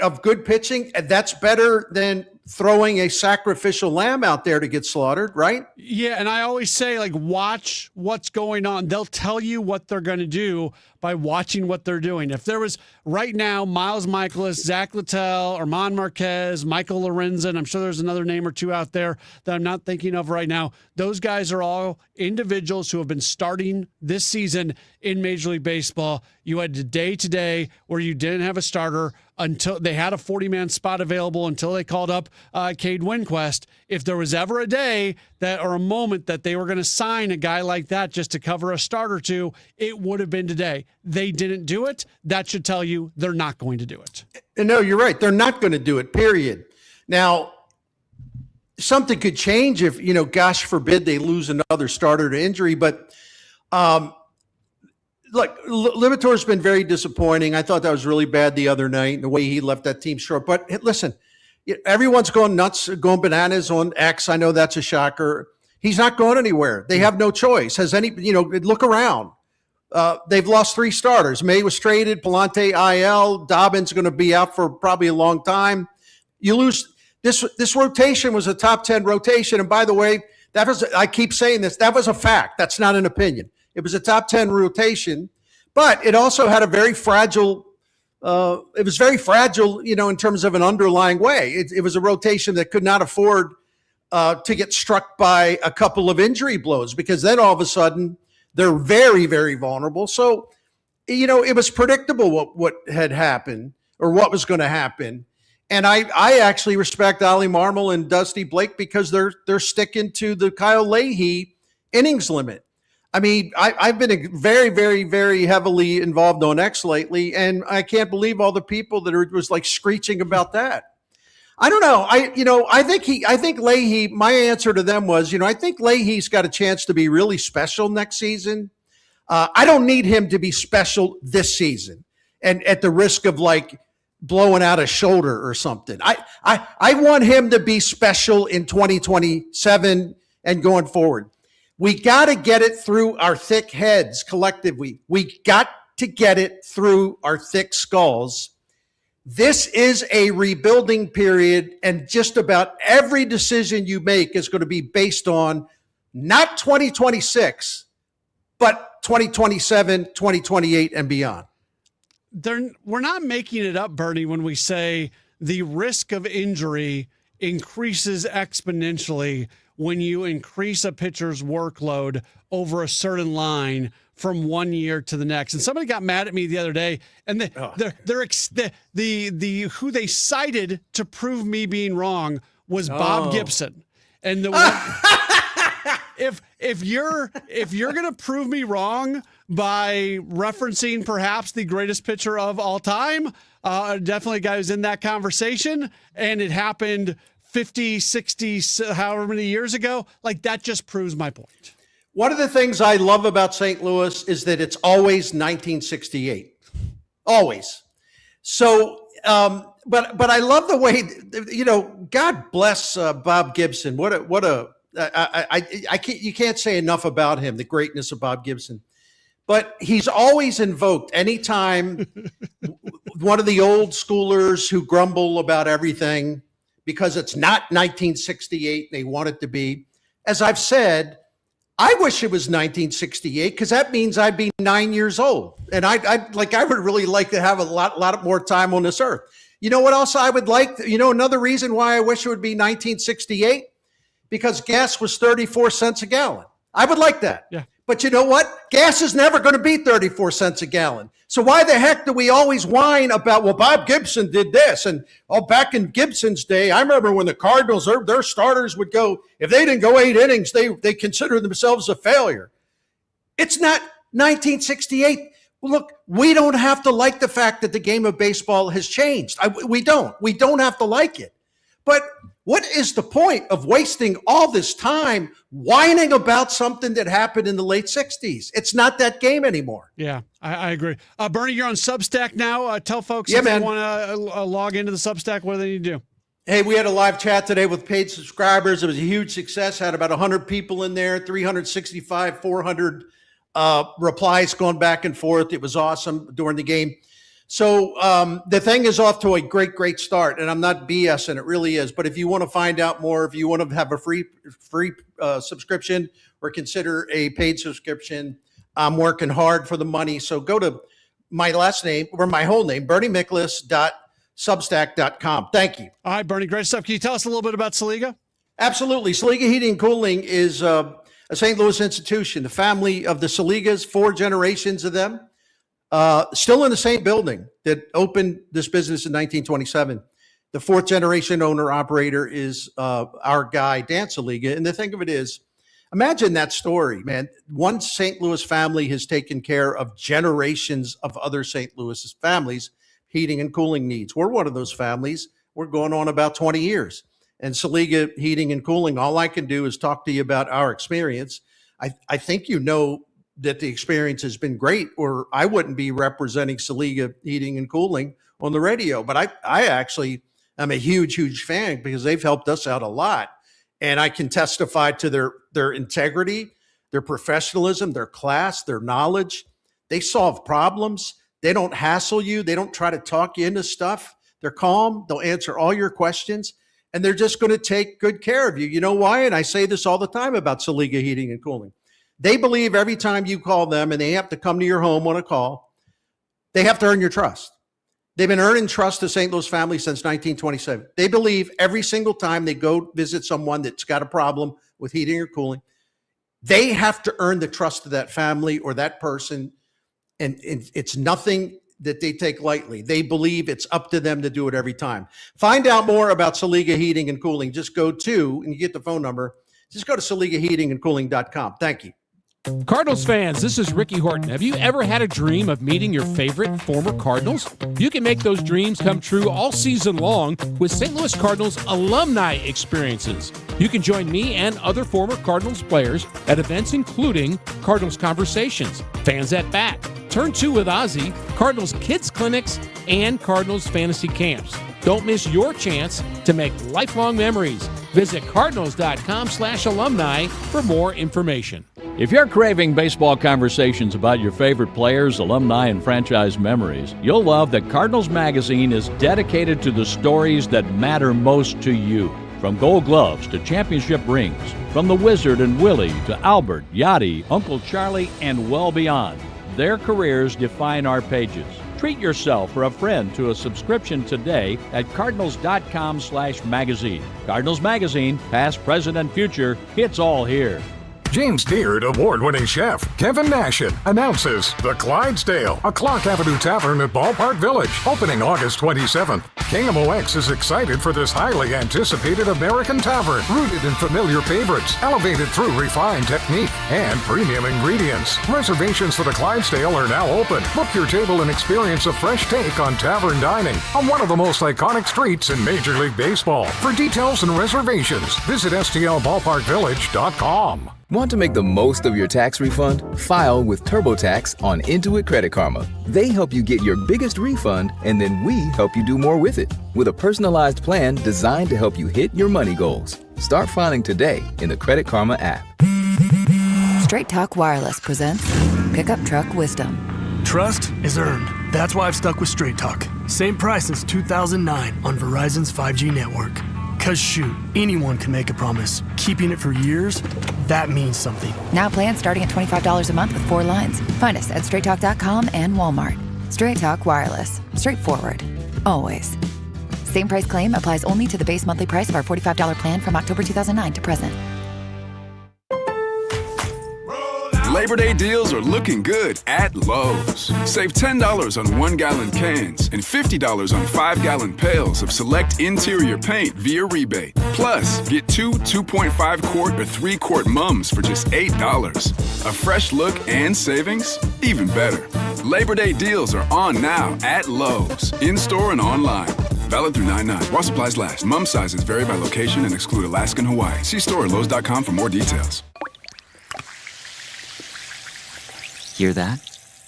of good pitching? And that's better than throwing a sacrificial lamb out there to get slaughtered, right?
Yeah, and I always say, like, watch what's going on. They'll tell you what they're going to do by watching what they're doing. If there was right now Miles Michaelis, Zach Littell, Armand Marquez, Michael Lorenzen, I'm sure there's another name or two out there that I'm not thinking of right now. Those guys are all individuals who have been starting this season in Major League Baseball. You had a day today where you didn't have a starter until they had a 40-man spot available until they called up Cade Winquist. If there was ever a day that or a moment that they were going to sign a guy like that just to cover a start or two, it would have been today. They didn't do it. That should tell you they're not going to do it.
No, you're right. They're not going to do it, period. Now, something could change if, gosh forbid they lose another starter to injury. But look, Liberatore's been very disappointing. I thought that was really bad the other night, the way he left that team short. But listen, everyone's going nuts, going bananas on X. I know that's a shocker. He's not going anywhere. They have no choice. Look around. They've lost 3 starters. May was traded, Palante IL, Dobbins going to be out for probably a long time. You lose this rotation was a top 10 rotation. And by the way, I keep saying this, that was a fact. That's not an opinion. It was a top 10 rotation, but it also had a very fragile, in terms of an underlying way. It was a rotation that could not afford to get struck by a couple of injury blows, because then all of a sudden they're very, very vulnerable. So, it was predictable what had happened or what was going to happen. And I actually respect Ollie Marmol and Dusty Blake because they're sticking to the Kyle Leahy innings limit. I mean, I've been very, very, very heavily involved on X lately, and I can't believe all the people that was like screeching about that. I don't know. I think Leahy, my answer to them was, I think Leahy's got a chance to be really special next season. I don't need him to be special this season and at the risk of like blowing out a shoulder or something. I want him to be special in 2027 and going forward. We got to get it through our thick heads collectively. We got to get it through our thick skulls. This is a rebuilding period, and just about every decision you make is going to be based on not 2026, but 2027, 2028, and beyond.
We're not making it up, Bernie, when we say the risk of injury increases exponentially when you increase a pitcher's workload over a certain line from one year to the next. And somebody got mad at me the other day, and the who they cited to prove me being wrong was Bob Gibson. And if you're going to prove me wrong by referencing perhaps the greatest pitcher of all time, definitely a guy who's in that conversation, and it happened 50, 60, however many years ago, like that just proves my point.
One of the things I love about St. Louis is that it's always 1968. Always. So, but I love the way, God bless Bob Gibson. You can't say enough about him, the greatness of Bob Gibson. But he's always invoked anytime one of the old schoolers who grumble about everything because it's not 1968 and they want it to be. As I've said, I wish it was 1968 because that means I'd be 9 years old. And I would really like to have a lot more time on this earth. You know what else I would like? Another reason why I wish it would be 1968? Because gas was 34 cents a gallon. I would like that.
Yeah.
But you know what? Gas is never going to be 34 cents a gallon. So why the heck do we always whine about, well, Bob Gibson did this? And back in Gibson's day, I remember when the Cardinals, their starters would go, if they didn't go 8 innings, they consider themselves a failure. It's not 1968. Look, we don't have to like the fact that the game of baseball has changed. We don't. We don't have to like it. But what is the point of wasting all this time whining about something that happened in the late 60s? It's not that game anymore.
Yeah, I agree. Bernie, you're on Substack now. Tell folks
if
they want to log into the Substack, what do they need to do?
Hey, we had a live chat today with paid subscribers. It was a huge success. Had about 100 people in there, 365, 400 replies going back and forth. It was awesome during the game. So the thing is off to a great start, and I'm not BSing, it really is. But if you want to find out more, if you want to have a free subscription or consider a paid subscription, I'm working hard for the money. So go to my last name or my whole name, BernieMiklaus.substack.com. Thank you.
All right, Bernie, great stuff. Can you tell us a little bit about Saliga?
Absolutely. Saliga Heating and Cooling is a St. Louis institution. The family of the Saligas, 4 generations of them. Still in the same building that opened this business in 1927. The 4th generation owner operator is our guy, Dan Saliga. And the thing of it is, imagine that story, man. One St. Louis family has taken care of generations of other St. Louis families' heating and cooling needs. We're one of those families. We're going on about 20 years. And Saliga Heating and Cooling, all I can do is talk to you about our experience. I think you know that the experience has been great, or I wouldn't be representing Saliga Heating and Cooling on the radio. But I actually am a huge fan because they've helped us out a lot. And I can testify to their integrity, their professionalism, their class, their knowledge. They solve problems. They don't hassle you. They don't try to talk you into stuff. They're calm. They'll answer all your questions. And they're just going to take good care of you. You know why? And I say this all the time about Saliga Heating and Cooling. They believe every time you call them, and they have to come to your home on a call, they have to earn your trust. They've been earning trust of St. Louis families since 1927. They believe every single time they go visit someone that's got a problem with heating or cooling, they have to earn the trust of that family or that person. And it's nothing that they take lightly. They believe it's up to them to do it every time. Find out more about Saliga Heating and Cooling. Just go to, and you get the phone number, just go to SaligaHeatingandCooling.com. Thank you.
Cardinals fans, this is Ricky Horton. Have you ever had a dream of meeting your favorite former Cardinals? You can make those dreams come true all season long with St. Louis Cardinals alumni experiences. You can join me and other former Cardinals players at events including Cardinals Conversations, Fans at Bat, Turn 2 with Ozzy, Cardinals Kids Clinics, and Cardinals Fantasy Camps. Don't miss your chance to make lifelong memories. Visit cardinals.com/alumni for more information.
If you're craving baseball conversations about your favorite players, alumni, and franchise memories, you'll love that Cardinals Magazine is dedicated to the stories that matter most to you. From Gold Gloves to championship rings, from the Wizard and Willie to Albert, Yachty, Uncle Charlie, and well beyond. Their careers define our pages. Treat yourself or a friend to a subscription today at cardinals.com/magazine. Cardinals Magazine, past, present, and future, it's all here.
James Beard award-winning chef Kevin Nashin announces The Clydesdale, a Clark Avenue Tavern at Ballpark Village, opening August 27th. KMOX is excited for this highly anticipated American tavern, rooted in familiar favorites, elevated through refined technique and premium ingredients. Reservations for The Clydesdale are now open. Book your table and experience a fresh take on tavern dining on one of the most iconic streets in Major League Baseball. For details and reservations, visit stlballparkvillage.com.
Want to make the most of your tax refund? File with TurboTax on Intuit Credit Karma. They help you get your biggest refund, and then we help you do more with it. With a personalized plan designed to help you hit your money goals. Start filing today in the Credit Karma app.
Straight Talk Wireless presents Pickup Truck Wisdom.
Trust is earned. That's why I've stuck with Straight Talk.
Same price since 2009 on Verizon's 5G network. Cause shoot, anyone can make a promise. Keeping it for years, that means something.
Now plans starting at $25 a month with 4 lines. Find us at straighttalk.com and Walmart. Straight Talk Wireless. Straightforward. Always. Same price claim applies only to the base monthly price of our $45 plan from October 2009 to present.
Labor Day deals are looking good at Lowe's. Save $10 on 1-gallon cans and $50 on 5-gallon pails of select interior paint via rebate. Plus, get 2 2.5-quart or 3-quart mums for just $8. A fresh look and savings? Even better. Labor Day deals are on now at Lowe's, in-store and online. Valid through 9/9. While supplies last. Mum sizes vary by location and exclude Alaska and Hawaii. See store at Lowe's.com for more details.
Hear that?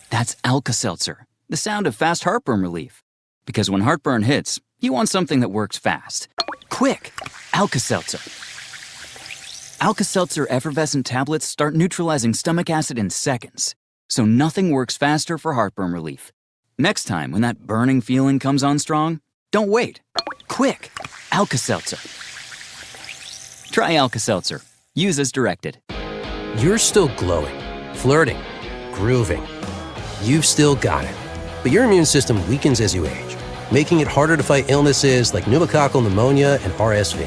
That's Alka-Seltzer, the sound of fast heartburn relief. Because when heartburn hits, you want something that works fast. Quick! Alka-Seltzer. Alka-Seltzer effervescent tablets start neutralizing stomach acid in seconds, so nothing works faster for heartburn relief. Next time when that burning feeling comes on strong, don't wait. Quick! Alka-Seltzer. Try Alka-Seltzer. Use as directed.
You're still glowing, flirting, grooving. You've still got it. But your immune system weakens as you age, making it harder to fight illnesses like pneumococcal pneumonia and RSV.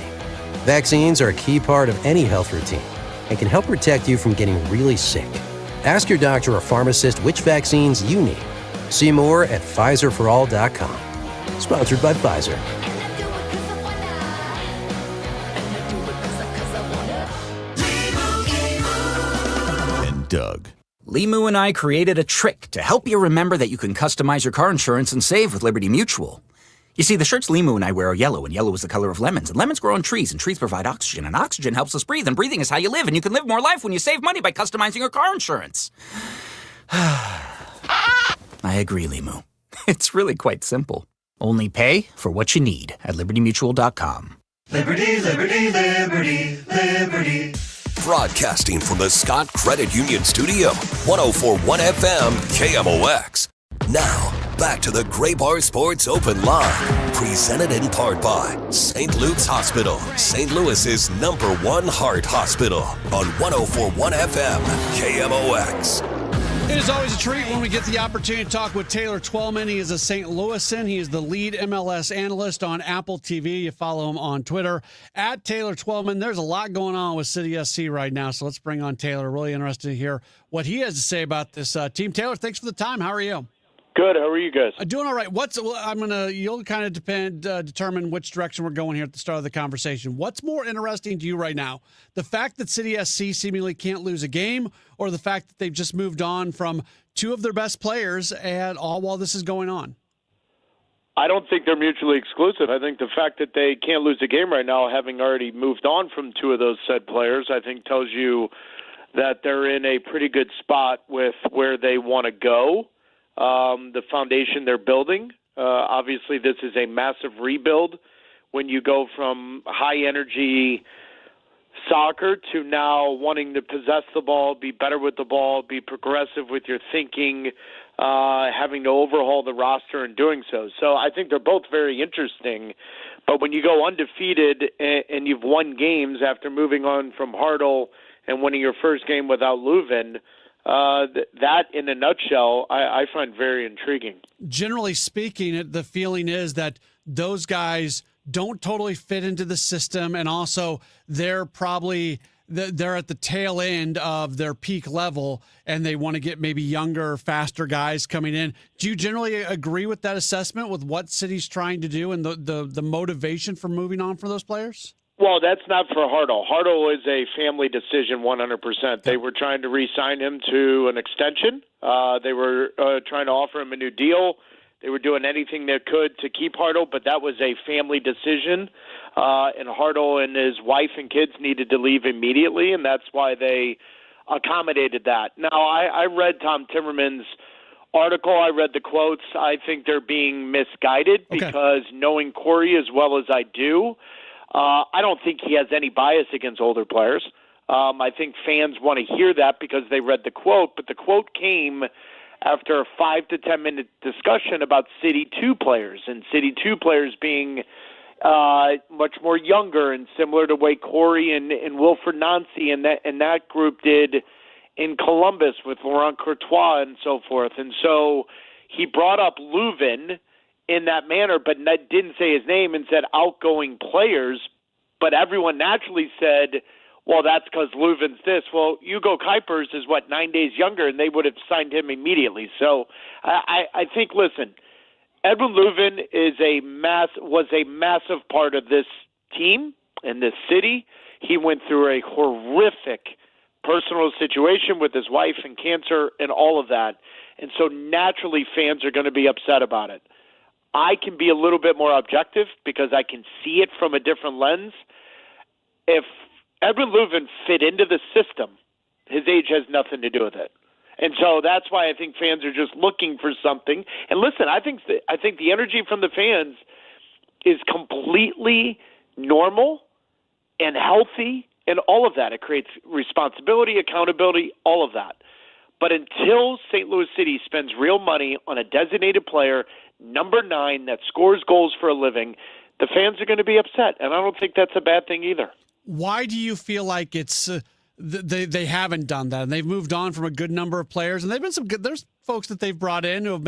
Vaccines are a key part of any health routine and can help protect you from getting really sick. Ask your doctor or pharmacist which vaccines you need. See more at PfizerForAll.com. Sponsored by Pfizer.
And Doug. Limu and I created a trick to help you remember that you can customize your car insurance and save with Liberty Mutual. You see, the shirts Limu and I wear are yellow, and yellow is the color of lemons, and lemons grow on trees, and trees provide oxygen, and oxygen helps us breathe, and breathing is how you live, and you can live more life when you save money by customizing your car insurance. I agree, Limu. It's really quite simple. Only pay for what you need at libertymutual.com.
Liberty, liberty, liberty, liberty.
Broadcasting from the Scott Credit Union Studio, 104.1 FM KMOX. Now, back to the Gray Bar Sports Open Line, presented in part by St. Luke's Hospital, St. Louis's #1 heart hospital, on 104.1 FM KMOX.
It is always a treat when we get the opportunity to talk with Taylor Twellman. He is a St. Louisan. He is the lead MLS analyst on Apple TV. You follow him on Twitter at Taylor Twellman. There's a lot going on with City SC right now, so let's bring on Taylor. Really interested to hear what he has to say about this team. Taylor, thanks for the time. How are you?
Good. How are you guys?
Doing all right. You'll kind of determine which direction we're going here at the start of the conversation. What's more interesting to you right now? The fact that City SC seemingly can't lose a game, or the fact that they've just moved on from 2 of their best players and all while this is going on?
I don't think they're mutually exclusive. I think the fact that they can't lose a game right now, having already moved on from 2 of those said players, I think tells you that they're in a pretty good spot with where they want to go. The foundation they're building. Obviously, this is a massive rebuild when you go from high-energy soccer to now wanting to possess the ball, be better with the ball, be progressive with your thinking, having to overhaul the roster and doing so. So I think they're both very interesting. But when you go undefeated and you've won games after moving on from Hartle and winning your first game without Leuven, that, in a nutshell, I find very intriguing.
Generally speaking, the feeling is that those guys don't totally fit into the system, and also they're at the tail end of their peak level, and they want to get maybe younger, faster guys coming in. Do you generally agree with that assessment, with what City's trying to do and the motivation for moving on for those players?
Well, that's not for Hartle. Hartle is a family decision 100%. They were trying to re-sign him to an extension. They were trying to offer him a new deal. They were doing anything they could to keep Hartle, but that was a family decision. And Hartle and his wife and kids needed to leave immediately, and that's why they accommodated that. Now, I read Tom Timmerman's article. I read the quotes. I think they're being misguided because knowing Corey as well as I do, I don't think he has any bias against older players. I think fans want to hear that because they read the quote, but the quote came after a 5 to 10 minute discussion about City 2 players, and City 2 players being much more younger and similar to way Corey and Wilfred Nancy and that group did in Columbus with Laurent Courtois and so forth. And so he brought up Leuven in that manner, but didn't say his name and said outgoing players. But everyone naturally said, well, that's because Leuven's this. Well, Hugo Kuipers is, 9 days younger, and they would have signed him immediately. So I think, listen, Edwin Leuven was a massive part of this team and this city. He went through a horrific personal situation with his wife and cancer and all of that. And so naturally fans are going to be upset about it. I can be a little bit more objective because I can see it from a different lens. If Edwin Leuven fit into the system, his age has nothing to do with it. And so that's why I think fans are just looking for something. And listen, I think the energy from the fans is completely normal and healthy and all of that. It creates responsibility, accountability, all of that. But until St. Louis City spends real money on a designated player, number 9, that scores goals for a living, the fans are going to be upset. And I don't think that's a bad thing either.
Why do you feel like it's they haven't done that, and they've moved on from a good number of players, and they've been some good. There's folks that they've brought in who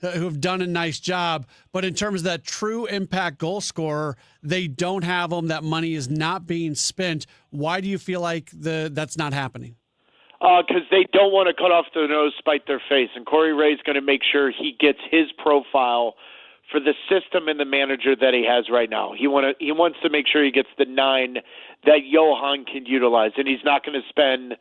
have done a nice job, but in terms of that true impact goal scorer, they don't have them. That money is not being spent. Why do you feel like that's not happening?
Because they don't want to cut off their nose, spite their face, and Corey Ray's going to make sure he gets his profile for the system and the manager that he has right now. He wants to make sure he gets the 9 that Johan can utilize, and he's not going to spend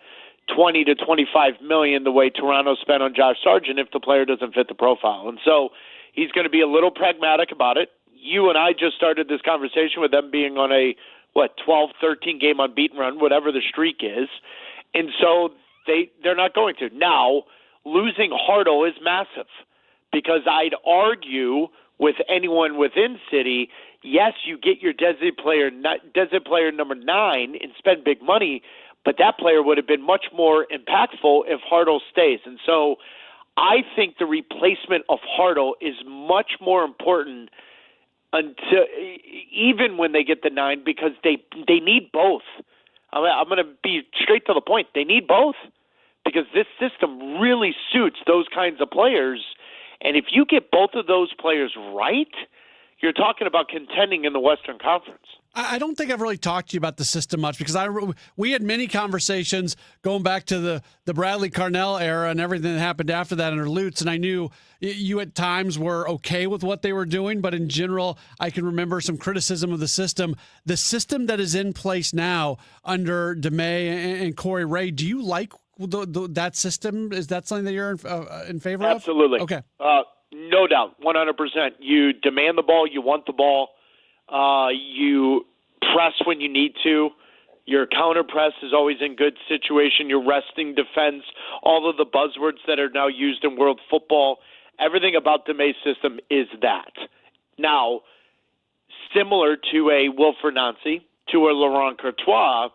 $20 to $25 million the way Toronto spent on Josh Sargent if the player doesn't fit the profile. And so he's going to be a little pragmatic about it. You and I just started this conversation with them being on a 12, 13 game unbeaten run, whatever the streak is, and so they're not going to. Now, losing Hartle is massive because I'd argue with anyone within City, yes, you get your designated player number 9 and spend big money, but that player would have been much more impactful if Hartle stays. And so I think the replacement of Hartle is much more important until even when they get the 9 because they need both. I'm going to be straight to the point. They need both because this system really suits those kinds of players. And if you get both of those players right, you're talking about contending in the Western Conference.
I don't think I've really talked to you about the system much because we had many conversations going back to the Bradley Carnell era and everything that happened after that under Lutz, and I knew you at times were okay with what they were doing, but in general, I can remember some criticism of the system. The system that is in place now under DeMay and Corey Ray, do you like that system? Is that something that you're in favor of?
Absolutely.
Okay.
No doubt, 100%. You demand the ball, you want the ball, you press when you need to. Your counter press is always in good situation. Your resting defense, all of the buzzwords that are now used in world football, everything about DeMay's system is that. Now, similar to a Wilfred Nancy, to a Laurent Courtois,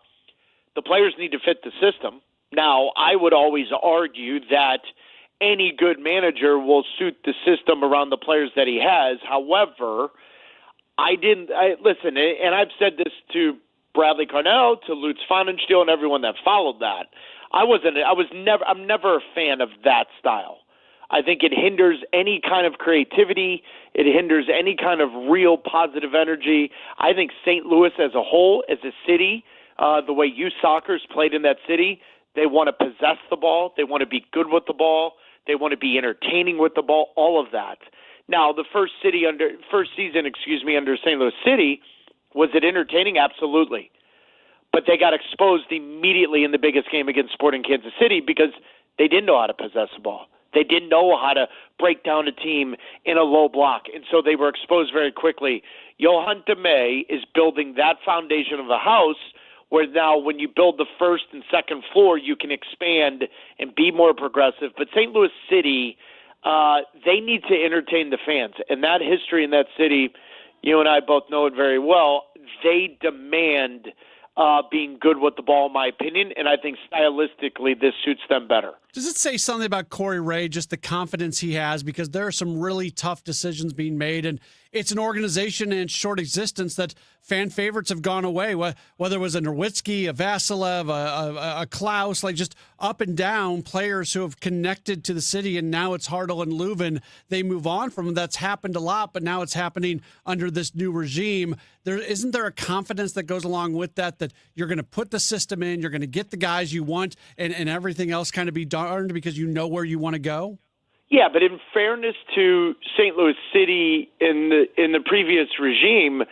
the players need to fit the system. Now, I would always argue that any good manager will suit the system around the players that he has. However, listen, and I've said this to Bradley Carnell, to Lutz Pfannenstiel, and everyone that followed that. I'm never a fan of that style. I think it hinders any kind of creativity. It hinders any kind of real positive energy. I think St. Louis as a whole, as a city, the way youth soccer's played in that city, they want to possess the ball. They want to be good with the ball. They want to be entertaining with the ball, all of that. Now, the first season under St. Louis City, was it entertaining? Absolutely. But they got exposed immediately in the biggest game against Sporting Kansas City because they didn't know how to possess the ball. They didn't know how to break down a team in a low block, and so they were exposed very quickly. Johan DeMay is building that foundation of the house where now when you build the first and second floor, you can expand and be more progressive. But St. Louis City, they need to entertain the fans. And that history in that city, you and I both know it very well, they demand being good with the ball, in my opinion, and I think stylistically this suits them better.
Does it say something about Corey Ray, just the confidence he has? Because there are some really tough decisions being made, and it's an organization in short existence that fan favorites have gone away, whether it was a Nowitzki, a Vasilev, a Klaus, like just up and down players who have connected to the city, and now it's Hartle and Leuven. They move on from them. That's happened a lot, but now it's happening under this new regime. Isn't there a confidence that goes along with that you're going to put the system in, you're going to get the guys you want, and everything else kind of be darned because you know where you want to go?
Yeah, but in fairness to St. Louis City in the previous regime,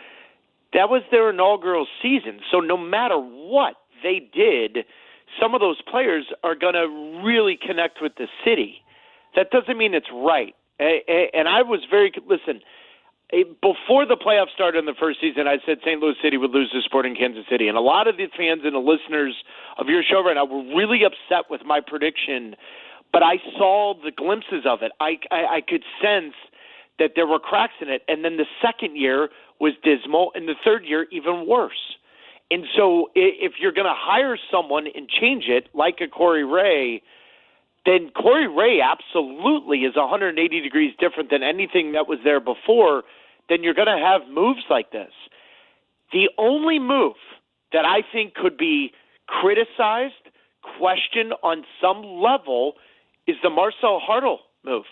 that was their inaugural season. So no matter what they did, some of those players are going to really connect with the city. That doesn't mean it's right. And I was listen, before the playoffs started in the first season, I said St. Louis City would lose to Sporting Kansas City. And a lot of the fans and the listeners of your show right now were really upset with my prediction. But I saw the glimpses of it. I could sense that there were cracks in it. And then the second year was dismal, and the third year even worse. And so if you're going to hire someone and change it, like a Corey Ray, then Corey Ray absolutely is 180 degrees different than anything that was there before. Then you're going to have moves like this. The only move that I think could be criticized, questioned on some level is the Marcel Hartle move.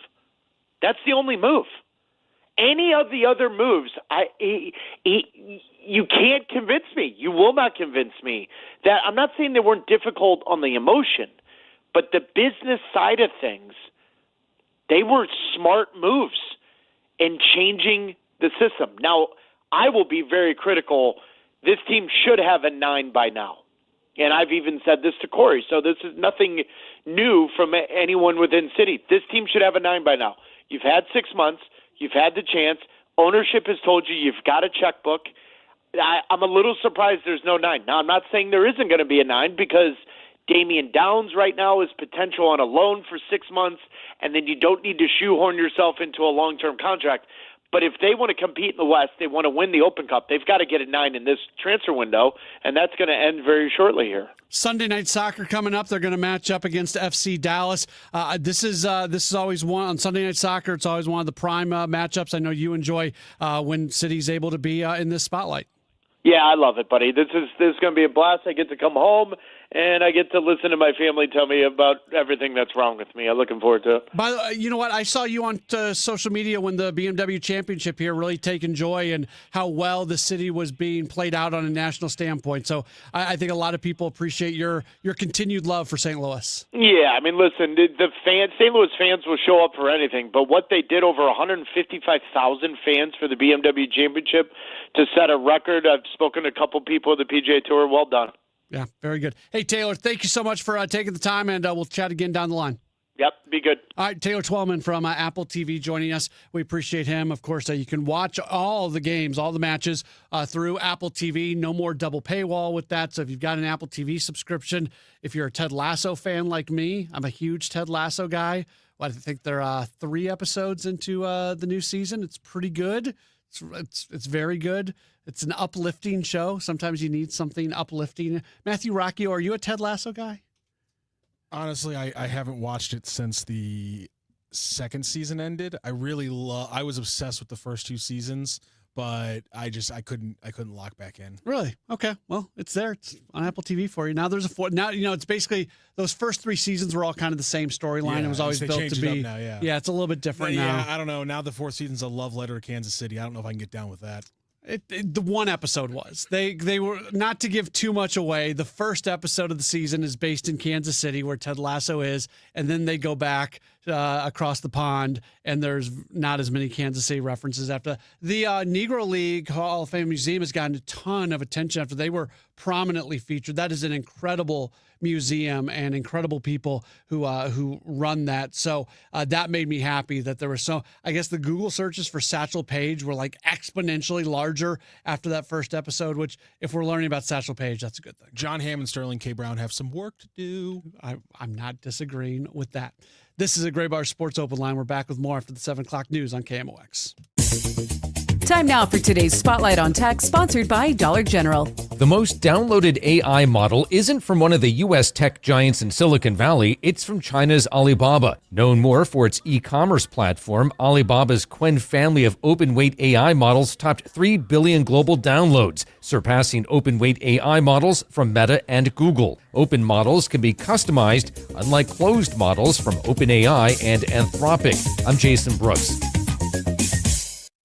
That's the only move. Any of the other moves, you can't convince me. You will not convince me. That I'm not saying they weren't difficult on the emotion, but the business side of things, they were smart moves in changing the system. Now, I will be very critical. This team should have a 9 by now. And I've even said this to Corey, so this is nothing new from anyone within City. This team should have a 9 by now. You've had 6 months. You've had the chance. Ownership has told you you've got a checkbook. I'm a little surprised there's no 9. Now, I'm not saying there isn't going to be a 9 because Damian Downs right now is potential on a loan for 6 months, and then you don't need to shoehorn yourself into a long-term contract. But if they want to compete in the West, they want to win the Open Cup, they've got to get a 9 in this transfer window, and that's going to end very shortly here.
Sunday Night Soccer coming up. They're going to match up against FC Dallas. This is always one on Sunday Night Soccer. It's always one of the prime matchups. I know you enjoy when City's able to be in this spotlight.
Yeah, I love it, buddy. This is going to be a blast. I get to come home, and I get to listen to my family tell me about everything that's wrong with me. I'm looking forward to it.
By the way, you know what? I saw you on social media when the BMW Championship here really taking joy in how well the city was being played out on a national standpoint. So I think a lot of people appreciate your continued love for St. Louis.
Yeah, I mean, listen, the fans, St. Louis fans will show up for anything, but what they did, over 155,000 fans for the BMW Championship to set a record. I've spoken to a couple people at the PGA Tour. Well done.
Yeah, very good. Hey, Taylor, thank you so much for taking the time, and we'll chat again down the line.
Yep, be good.
All right, Taylor Twellman from Apple TV joining us. We appreciate him. Of course, you can watch all the games, all the matches through Apple TV. No more double paywall with that. So if you've got an Apple TV subscription, if you're a Ted Lasso fan like me, I'm a huge Ted Lasso guy. Well, I think they're 3 episodes into the new season. It's pretty good. It's very good. It's an uplifting show. Sometimes you need something uplifting. Matthew Rocchio, are you a Ted Lasso guy?
Honestly, I haven't watched it since the second season ended. I was obsessed with the first 2 seasons, but I couldn't lock back in.
Really? Okay. Well, it's there. It's on Apple TV for you. Now there's a 4. Now, it's basically those first 3 seasons were all kind of the same storyline.
Yeah,
It was always built to be.
Now,
yeah, it's a little bit different now.
Yeah, I don't know. Now the 4th season's a love letter to Kansas City. I don't know if I can get down with that.
The one episode was. They were, not to give too much away, the first episode of the season is based in Kansas City where Ted Lasso is, and then they go back across the pond, and there's not as many Kansas City references after. The Negro League Hall of Fame Museum has gotten a ton of attention after they were prominently featured. That is an incredible museum and incredible people who run that. So that made me happy that there were I guess the Google searches for Satchel Paige were like exponentially larger after that first episode, which if we're learning about Satchel Paige, that's a good thing.
John Hamm and Sterling K. Brown have some work to do.
I'm not disagreeing with that. This is a Gray Bar Sports Open Line. We're back with more after the 7 o'clock news on KMOX.
Time now for today's Spotlight on Tech, sponsored by Dollar General.
The most downloaded AI model isn't from one of the U.S. tech giants in Silicon Valley. It's from China's Alibaba. Known more for its e-commerce platform, Alibaba's Qwen family of open-weight AI models topped 3 billion global downloads, surpassing open-weight AI models from Meta and Google. Open models can be customized, unlike closed models from OpenAI and Anthropic. I'm Jason Brooks.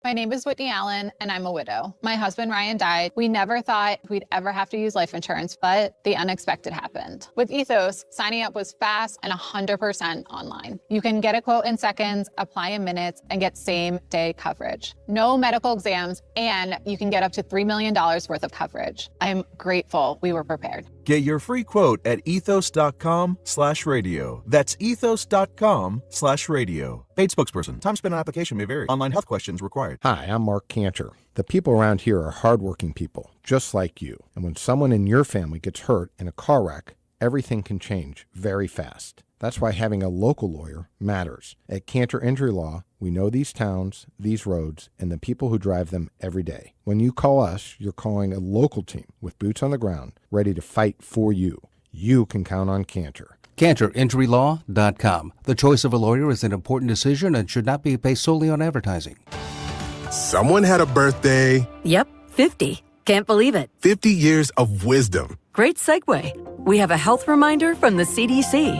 My name is Whitney Allen, and I'm a widow. My husband, Ryan, died. We never thought we'd ever have to use life insurance, but the unexpected happened. With Ethos, signing up was fast and 100% online. You can get a quote in seconds, apply in minutes, and get same-day coverage. No medical exams, and you can get up to $3 million worth of coverage. I'm grateful we were prepared.
Get your free quote at ethos.com/radio. That's ethos.com/radio. Paid spokesperson. Time spent on application may vary. Online health questions required.
Hi, I'm Mark Cantor. The people around here are hardworking people, just like you. And when someone in your family gets hurt in a car wreck, everything can change very fast. That's why having a local lawyer matters. At Cantor Injury Law, we know these towns, these roads, and the people who drive them every day. When you call us, you're calling a local team with boots on the ground, ready to fight for you. You can count on Cantor.
CantorInjuryLaw.com. The choice of a lawyer is an important decision and should not be based solely on advertising.
Someone had a birthday.
Yep, 50. Can't believe it.
50 years of wisdom.
Great segue. We have a health reminder from the CDC.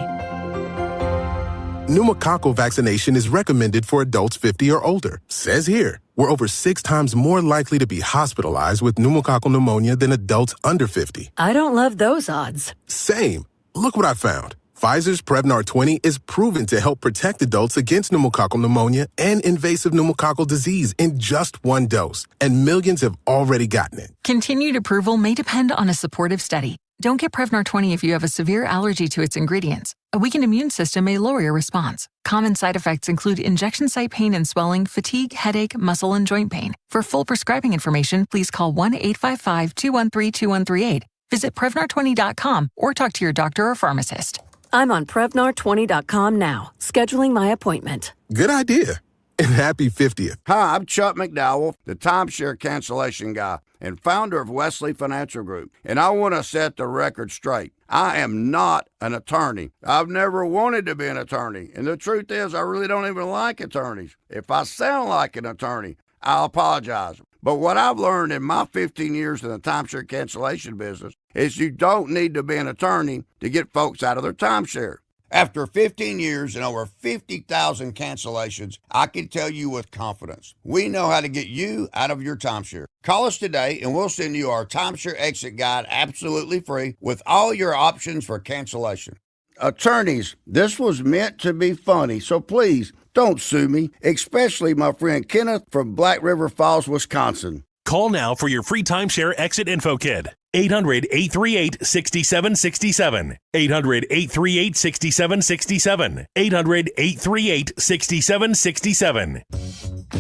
Pneumococcal vaccination is recommended for adults 50 or older. Says here, we're over 6 times more likely to be hospitalized with pneumococcal pneumonia than adults under 50.
I don't love those odds.
Same. Look what I found. Pfizer's Prevnar 20 is proven to help protect adults against pneumococcal pneumonia and invasive pneumococcal disease in just 1 dose, and millions have already gotten it.
Continued approval may depend on a supportive study. Don't get Prevnar 20 if you have a severe allergy to its ingredients. A weakened immune system may lower your response. Common side effects include injection site pain and swelling, fatigue, headache, muscle, and joint pain. For full prescribing information, please call 1-855-213-2138. Visit Prevnar20.com or talk to your doctor or pharmacist.
I'm on Prevnar20.com now, scheduling my appointment.
Good idea. And happy 50th.
Hi, I'm Chuck McDowell, the timeshare cancellation guy and founder of Wesley Financial Group. And I want to set the record straight. I am not an attorney. I've never wanted to be an attorney. And the truth is, I really don't even like attorneys. If I sound like an attorney, I'll apologize. But what I've learned in my 15 years in the timeshare cancellation business is you don't need to be an attorney to get folks out of their timeshare. After 15 years and over 50,000 cancellations, I can tell you with confidence, we know how to get you out of your timeshare. Call us today and we'll send you our timeshare exit guide absolutely free with all your options for cancellation. Attorneys, this was meant to be funny, so please don't sue me, especially my friend Kenneth from Black River Falls, Wisconsin.
Call now for your free timeshare exit info kit. 800-838-6767. 800-838-6767. 800-838-6767.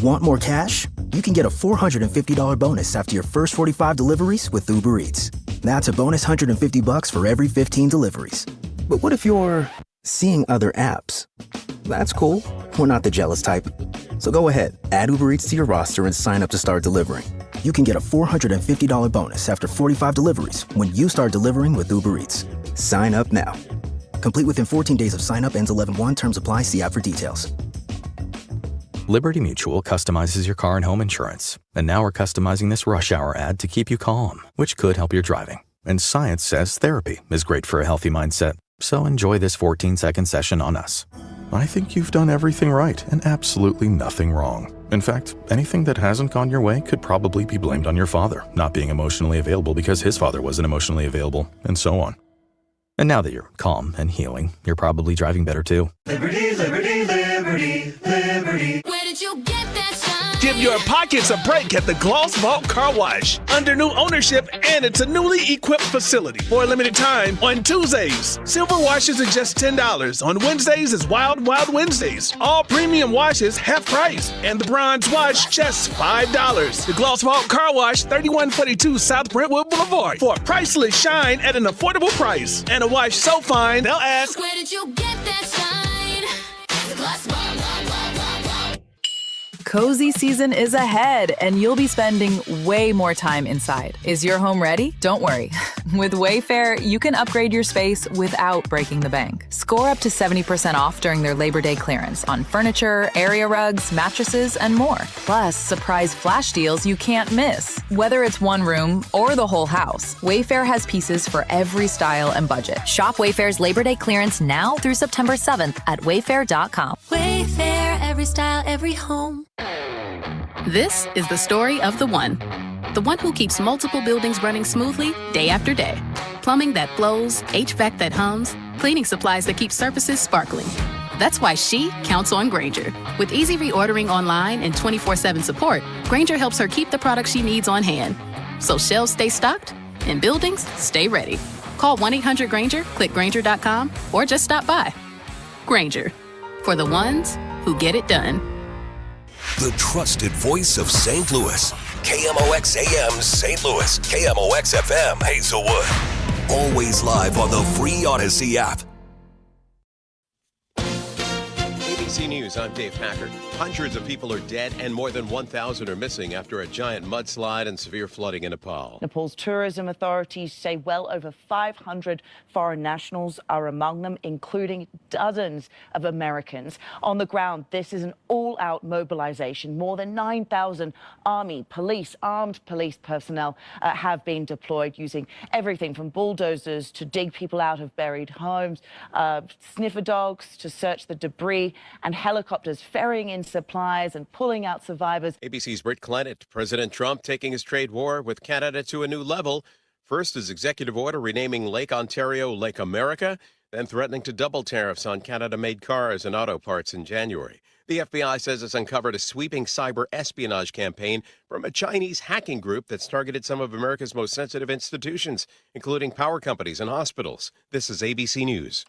Want more cash? You can get a $450 bonus after your first 45 deliveries with Uber Eats. That's a bonus $150 for every 15 deliveries. But what if you're seeing other apps? That's cool. We're not the jealous type. So go ahead, add Uber Eats to your roster and sign up to start delivering. You can get a $450 bonus after 45 deliveries when you start delivering with Uber Eats. Sign up now. Complete within 14 days of sign up ends 11/1. Terms apply. See app for details.
Liberty Mutual customizes your car and home insurance. And now we're customizing this rush hour ad to keep you calm, which could help your driving. And science says therapy is great for a healthy mindset. So enjoy this 14-second session on us. I think you've done everything right and absolutely nothing wrong. In fact, anything that hasn't gone your way could probably be blamed on your father not being emotionally available because his father wasn't emotionally available, and so on. And now that you're calm and healing, you're probably driving better too.
Liberty, liberty, liberty, liberty.
Where did you get that shine?
Give your pockets a break at the Gloss Vault Car Wash. Under new ownership, and it's a newly equipped facility. For a limited time, on Tuesdays, silver washes are just $10. On Wednesdays is Wild Wild Wednesdays. All premium washes half price, and the bronze wash just $5. The Gloss Vault Car Wash, 3142 South Brentwood Boulevard. For a priceless shine at an affordable price. And a wash so fine, they'll ask,
where did you get that shine? The Gloss Vault.
Cozy season is ahead, and you'll be spending way more time inside. Is your home ready? Don't worry. With Wayfair, you can upgrade your space without breaking the bank. Score up to 70% off during their Labor Day clearance on furniture, area rugs, mattresses, and more. Plus, surprise flash deals you can't miss. Whether it's one room or the whole house, Wayfair has pieces for every style and budget.
Shop Wayfair's Labor Day clearance now through September 7th at wayfair.com.
Wayfair, every style, every home.
This is the story of the one who keeps multiple buildings running smoothly day after day. Plumbing that flows, HVAC that hums, cleaning supplies that keep surfaces sparkling. That's why she counts on Grainger. With easy reordering online and 24/7 support, Grainger helps her keep the products she needs on hand. So shelves stay stocked and buildings stay ready. Call 1-800-GRAINGER, click Grainger.com, or just stop by. Grainger, for the ones who get it done.
The trusted voice of St. Louis. KMOX AM St. Louis. KMOX FM Hazelwood. Always live on the free Odyssey app.
ABC News, I'm Dave Packard. Hundreds of people are dead and more than 1,000 are missing after a giant mudslide and severe flooding in Nepal.
Nepal's tourism authorities say well over 500 foreign nationals are among them, including dozens of Americans. On the ground, this is an all-out mobilization. More than 9,000 army, police, armed police personnel have been deployed using everything from bulldozers to dig people out of buried homes, sniffer dogs to search the debris, and helicopters ferrying in supplies and pulling out survivors.
ABC's Britt Clennett. President Trump taking his trade war with Canada to a new level. First, his executive order renaming Lake Ontario Lake America, then threatening to double tariffs on Canada-made cars and auto parts in January. The FBI says it's uncovered a sweeping cyber espionage campaign from a Chinese hacking group that's targeted some of America's most sensitive institutions, including power companies and hospitals. This is ABC News.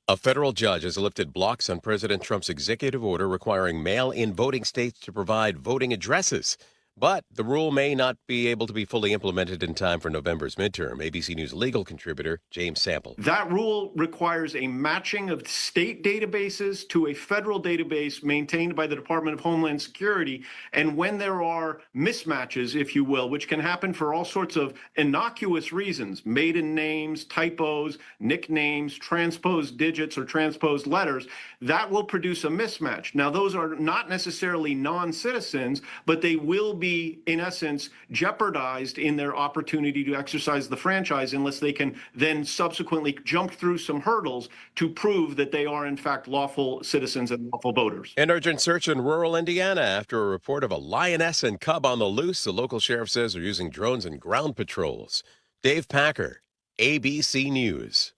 A federal judge has lifted blocks on President Trump's executive order requiring mail-in voting states to provide voting addresses. But the rule may not be able to be fully implemented in time for November's midterm. ABC News legal contributor James Sample.
That rule requires a matching of state databases to a federal database maintained by the Department of Homeland Security. And when there are mismatches, if you will, which can happen for all sorts of innocuous reasons, maiden names, typos, nicknames, transposed digits or transposed letters, that will produce a mismatch. Now, those are not necessarily non-citizens, but they will be, in essence, jeopardized in their opportunity to exercise the franchise unless they can then subsequently jump through some hurdles to prove that they are, in fact, lawful citizens and lawful voters.
An urgent search in rural Indiana after a report of a lioness and cub on the loose. The local sheriff says they're using drones and ground patrols. Dave Packer, ABC News.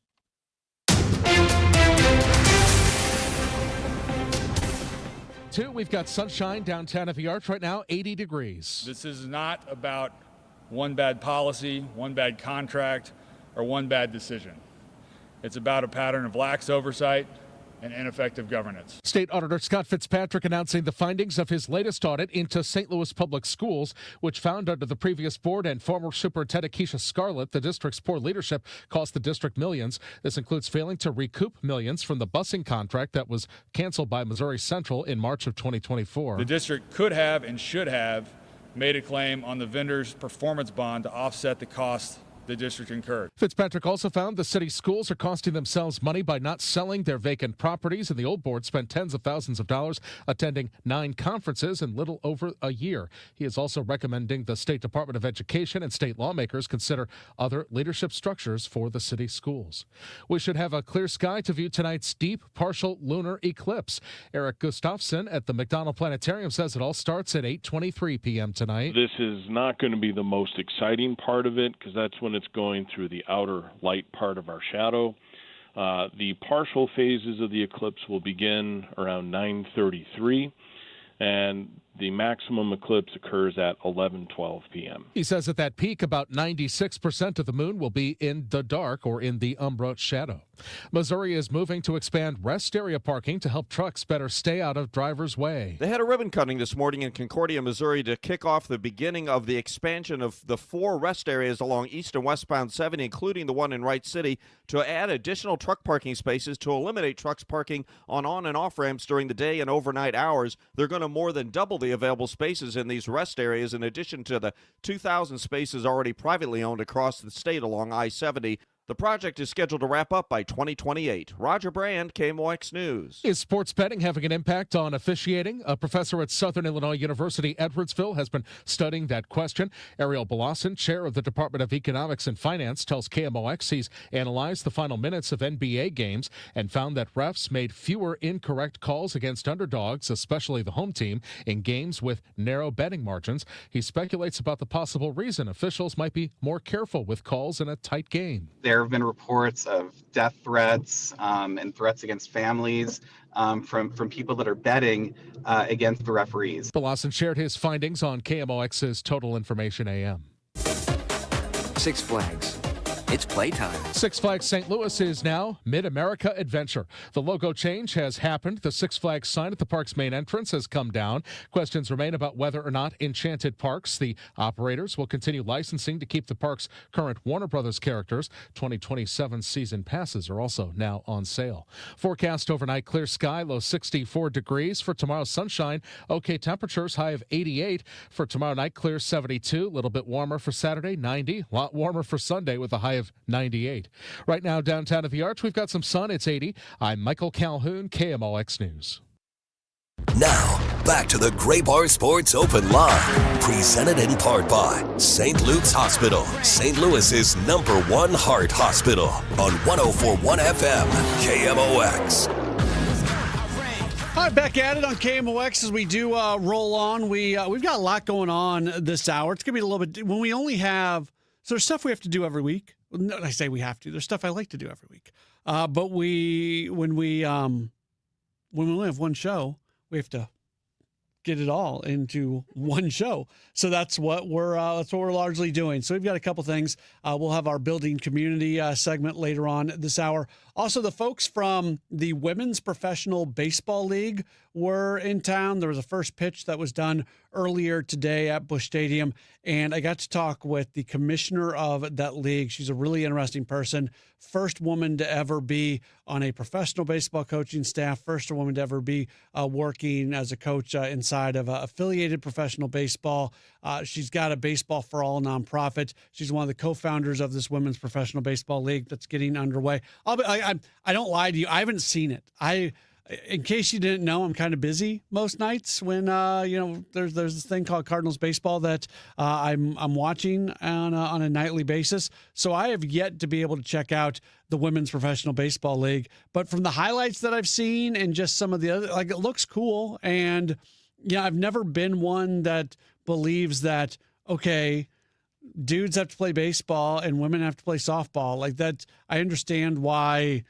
We've got sunshine downtown at the Arch right now, 80 degrees.
This is not about one bad policy, one bad contract, or one bad decision. It's about a pattern of lax oversight and ineffective governance.
State Auditor Scott Fitzpatrick announcing the findings of his latest audit into St. Louis Public Schools, which found under the previous board and former Superintendent Keisha Scarlett, the district's poor leadership cost the district millions. This includes failing to recoup millions from the busing contract that was canceled by Missouri Central in March of 2024.
The district could have and should have made a claim on the vendor's performance bond to offset the costs the district incurred.
Fitzpatrick also found the city schools are costing themselves money by not selling their vacant properties, and the old board spent tens of thousands of dollars attending 9 conferences in little over a year. He is also recommending the State Department of Education and state lawmakers consider other leadership structures for the city schools. We should have a clear sky to view tonight's deep partial lunar eclipse. Eric Gustafson at the McDonald Planetarium says it all starts at 8:23 p.m. tonight.
This is not going to be the most exciting part of it because that's when it's going through the outer light part of our shadow. The partial phases of the eclipse will begin around 9:33, and the maximum eclipse occurs at 11:12 p.m.
He says at that peak, about 96% of the moon will be in the dark or in the umbra shadow. Missouri is moving to expand rest area parking to help trucks better stay out of drivers' way.
They had a ribbon cutting this morning in Concordia, Missouri to kick off the beginning of the expansion of the 4 rest areas along east and westbound 70, including the one in Wright City, to add additional truck parking spaces to eliminate trucks parking on and off ramps during the day and overnight hours. They're going to more than double the available spaces in these rest areas in addition to the 2,000 spaces already privately owned across the state along I-70. The project is scheduled to wrap up by 2028. Roger Brand, KMOX News.
Is sports betting having an impact on officiating? A professor at Southern Illinois University, Edwardsville, has been studying that question. Ariel Belason, chair of the Department of Economics and Finance, tells KMOX he's analyzed the final minutes of NBA games and found that refs made fewer incorrect calls against underdogs, especially the home team, in games with narrow betting margins. He speculates about the possible reason officials might be more careful with calls in a tight game.
There have been reports of death threats and threats against families from people that are betting against the referees.
Belason shared his findings on KMOX's Total Information AM.
Six Flags. It's playtime.
Six Flags St. Louis is now Mid-America Adventure. The logo change has happened. The Six Flags sign at the park's main entrance has come down. Questions remain about whether or not Enchanted Parks, the operators, will continue licensing to keep the park's current Warner Brothers characters. 2027 season passes are also now on sale. Forecast overnight, clear sky, low 64 degrees. For tomorrow, sunshine, okay temperatures, high of 88. For tomorrow night, clear 72. A little bit warmer for Saturday, 90. A lot warmer for Sunday with a high of 98. Right now, downtown at the Arch, we've got some sun. It's 80. I'm Michael Calhoun, KMOX News.
Now, back to the Gray Bar Sports Open Line, presented in part by St. Luke's Hospital, St. Louis's #1 heart hospital, on 104.1 FM, KMOX.
All right, back at it on KMOX as we do roll on. We've got a lot going on this hour. It's going to be a little bit, when we only have, so there's stuff we have to do every week. No, I say we have to. There's stuff I like to do every week. But when we only have one show, we have to get it all into one show. So that's what we're largely doing. So we've got a couple things. We'll have our building community segment later on this hour. Also, the folks from the Women's Professional Baseball League were in town. There was a first pitch that was done earlier today at Busch Stadium, and I got to talk with the commissioner of that league. She's a really interesting person. First woman to ever be on a professional baseball coaching staff. First woman to ever be working as a coach inside of affiliated professional baseball. She's got a Baseball for All nonprofit. She's one of the co-founders of this Women's Professional Baseball League that's getting underway. I don't lie to you. I haven't seen it. In case you didn't know, I'm kind of busy most nights when there's this thing called Cardinals baseball that I'm watching on a nightly basis. So I have yet to be able to check out the Women's Professional Baseball League. But from the highlights that I've seen and just some of the other, it looks cool. And I've never been one that believes that, okay, dudes have to play baseball and women have to play softball. Like that, I understand why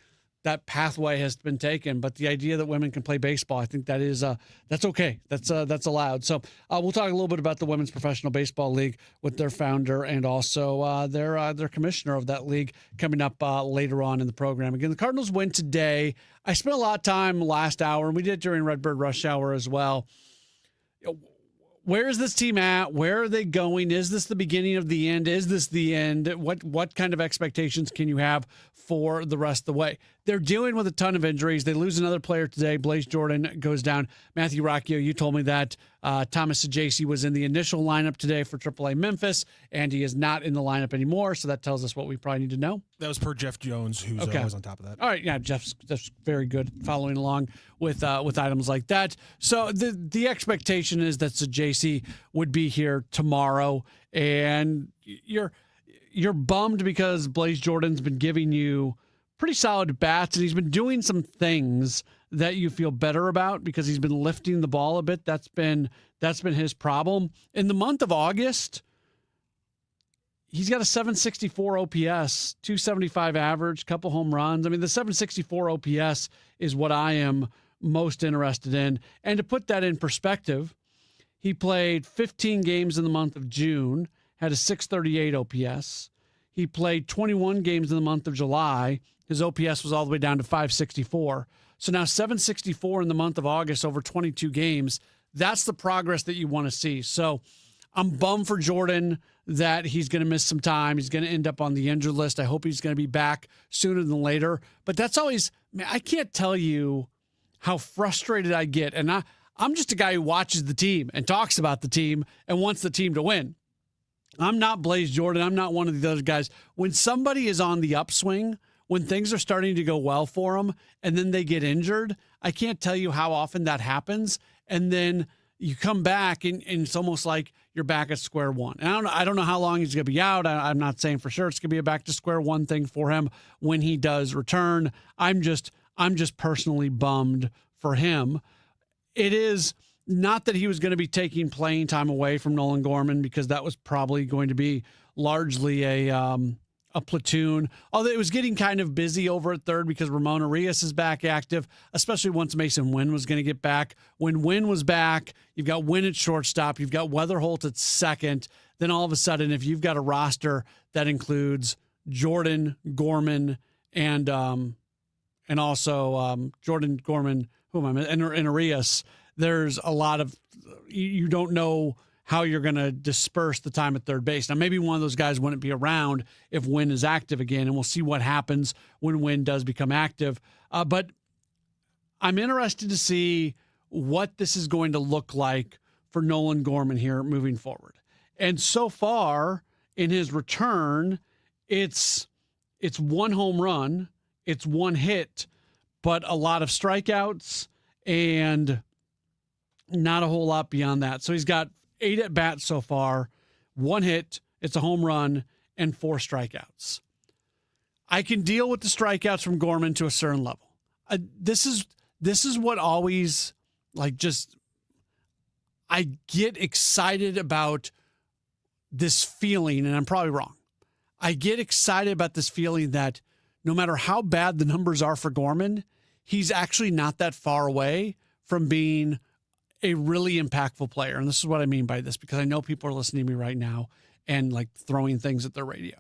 that pathway has been taken, but the idea that women can play baseball, I think that is that's okay. That's allowed. So we'll talk a little bit about the Women's Professional Baseball League with their founder and also their commissioner of that league coming up later on in the program. Again, the Cardinals win today. I spent a lot of time last hour, and we did during Redbird Rush Hour as well. Where is this team at? Where are they going? Is this the beginning of the end? Is this the end? What kind of expectations can you have for the rest of the way? They're dealing with a ton of injuries. They lose another player today. Blaze Jordan goes down. Matthew Rocchio, you told me that Thomas Sajaci was in the initial lineup today for AAA Memphis, and he is not in the lineup anymore. So that tells us what we probably need to know.
That was per Jeff Jones, who's always on top of that.
All right, yeah, Jeff's very good following along with items like that. So the expectation is that Sajaci would be here tomorrow, and you're bummed because Blaze Jordan's been giving you pretty solid bats, and he's been doing some things that you feel better about because he's been lifting the ball a bit. That's been his problem. In the month of August, he's got a 764 OPS, 275 average, couple home runs. I mean, the 764 OPS is what I am most interested in. And to put that in perspective, He played 15 games in the month of June, had a 638 OPS. He played 21 games in the month of July. His OPS was all the way down to 564. So now 764 in the month of August over 22 games. That's the progress that you want to see. So I'm bummed for Jordan that he's going to miss some time. He's going to end up on the injured list. I hope he's going to be back sooner than later. But that's always, man, I can't tell you how frustrated I get. And I'm just a guy who watches the team and talks about the team and wants the team to win. I'm not Blaze Jordan. I'm not one of the other guys. When somebody is on the upswing, when things are starting to go well for them, and then they get injured, I can't tell you how often that happens. And then you come back, and it's almost like you're back at square one. And I don't know how long he's going to be out. I'm not saying for sure it's going to be a back to square one thing for him when he does return. I'm just personally bummed for him. It is not that he was going to be taking playing time away from Nolan Gorman, because that was probably going to be largely a platoon. Although it was getting kind of busy over at third because Ramon Arias is back active, especially once Mason Wynn was going to get back. When Wynn was back, you've got Wynn at shortstop, you've got Weatherholt at second. Then all of a sudden, if you've got a roster that includes Jordan, Gorman, and also Jordan, Gorman, and Arias, there's a lot of, you don't know how you're going to disperse the time at third base. Now, maybe one of those guys wouldn't be around if Wynn is active again, and we'll see what happens when Wynn does become active. But I'm interested to see what this is going to look like for Nolan Gorman here moving forward. And so far in his return, it's one home run, it's one hit, but a lot of strikeouts and not a whole lot beyond that. So he's got 8 at-bats so far, 1 hit, it's a home run, and 4 strikeouts. I can deal with the strikeouts from Gorman to a certain level. This is what always, I get excited about this feeling, and I'm probably wrong. I get excited about this feeling that no matter how bad the numbers are for Gorman, he's actually not that far away from being a really impactful player. And this is what I mean by this, because I know people are listening to me right now and throwing things at their radio.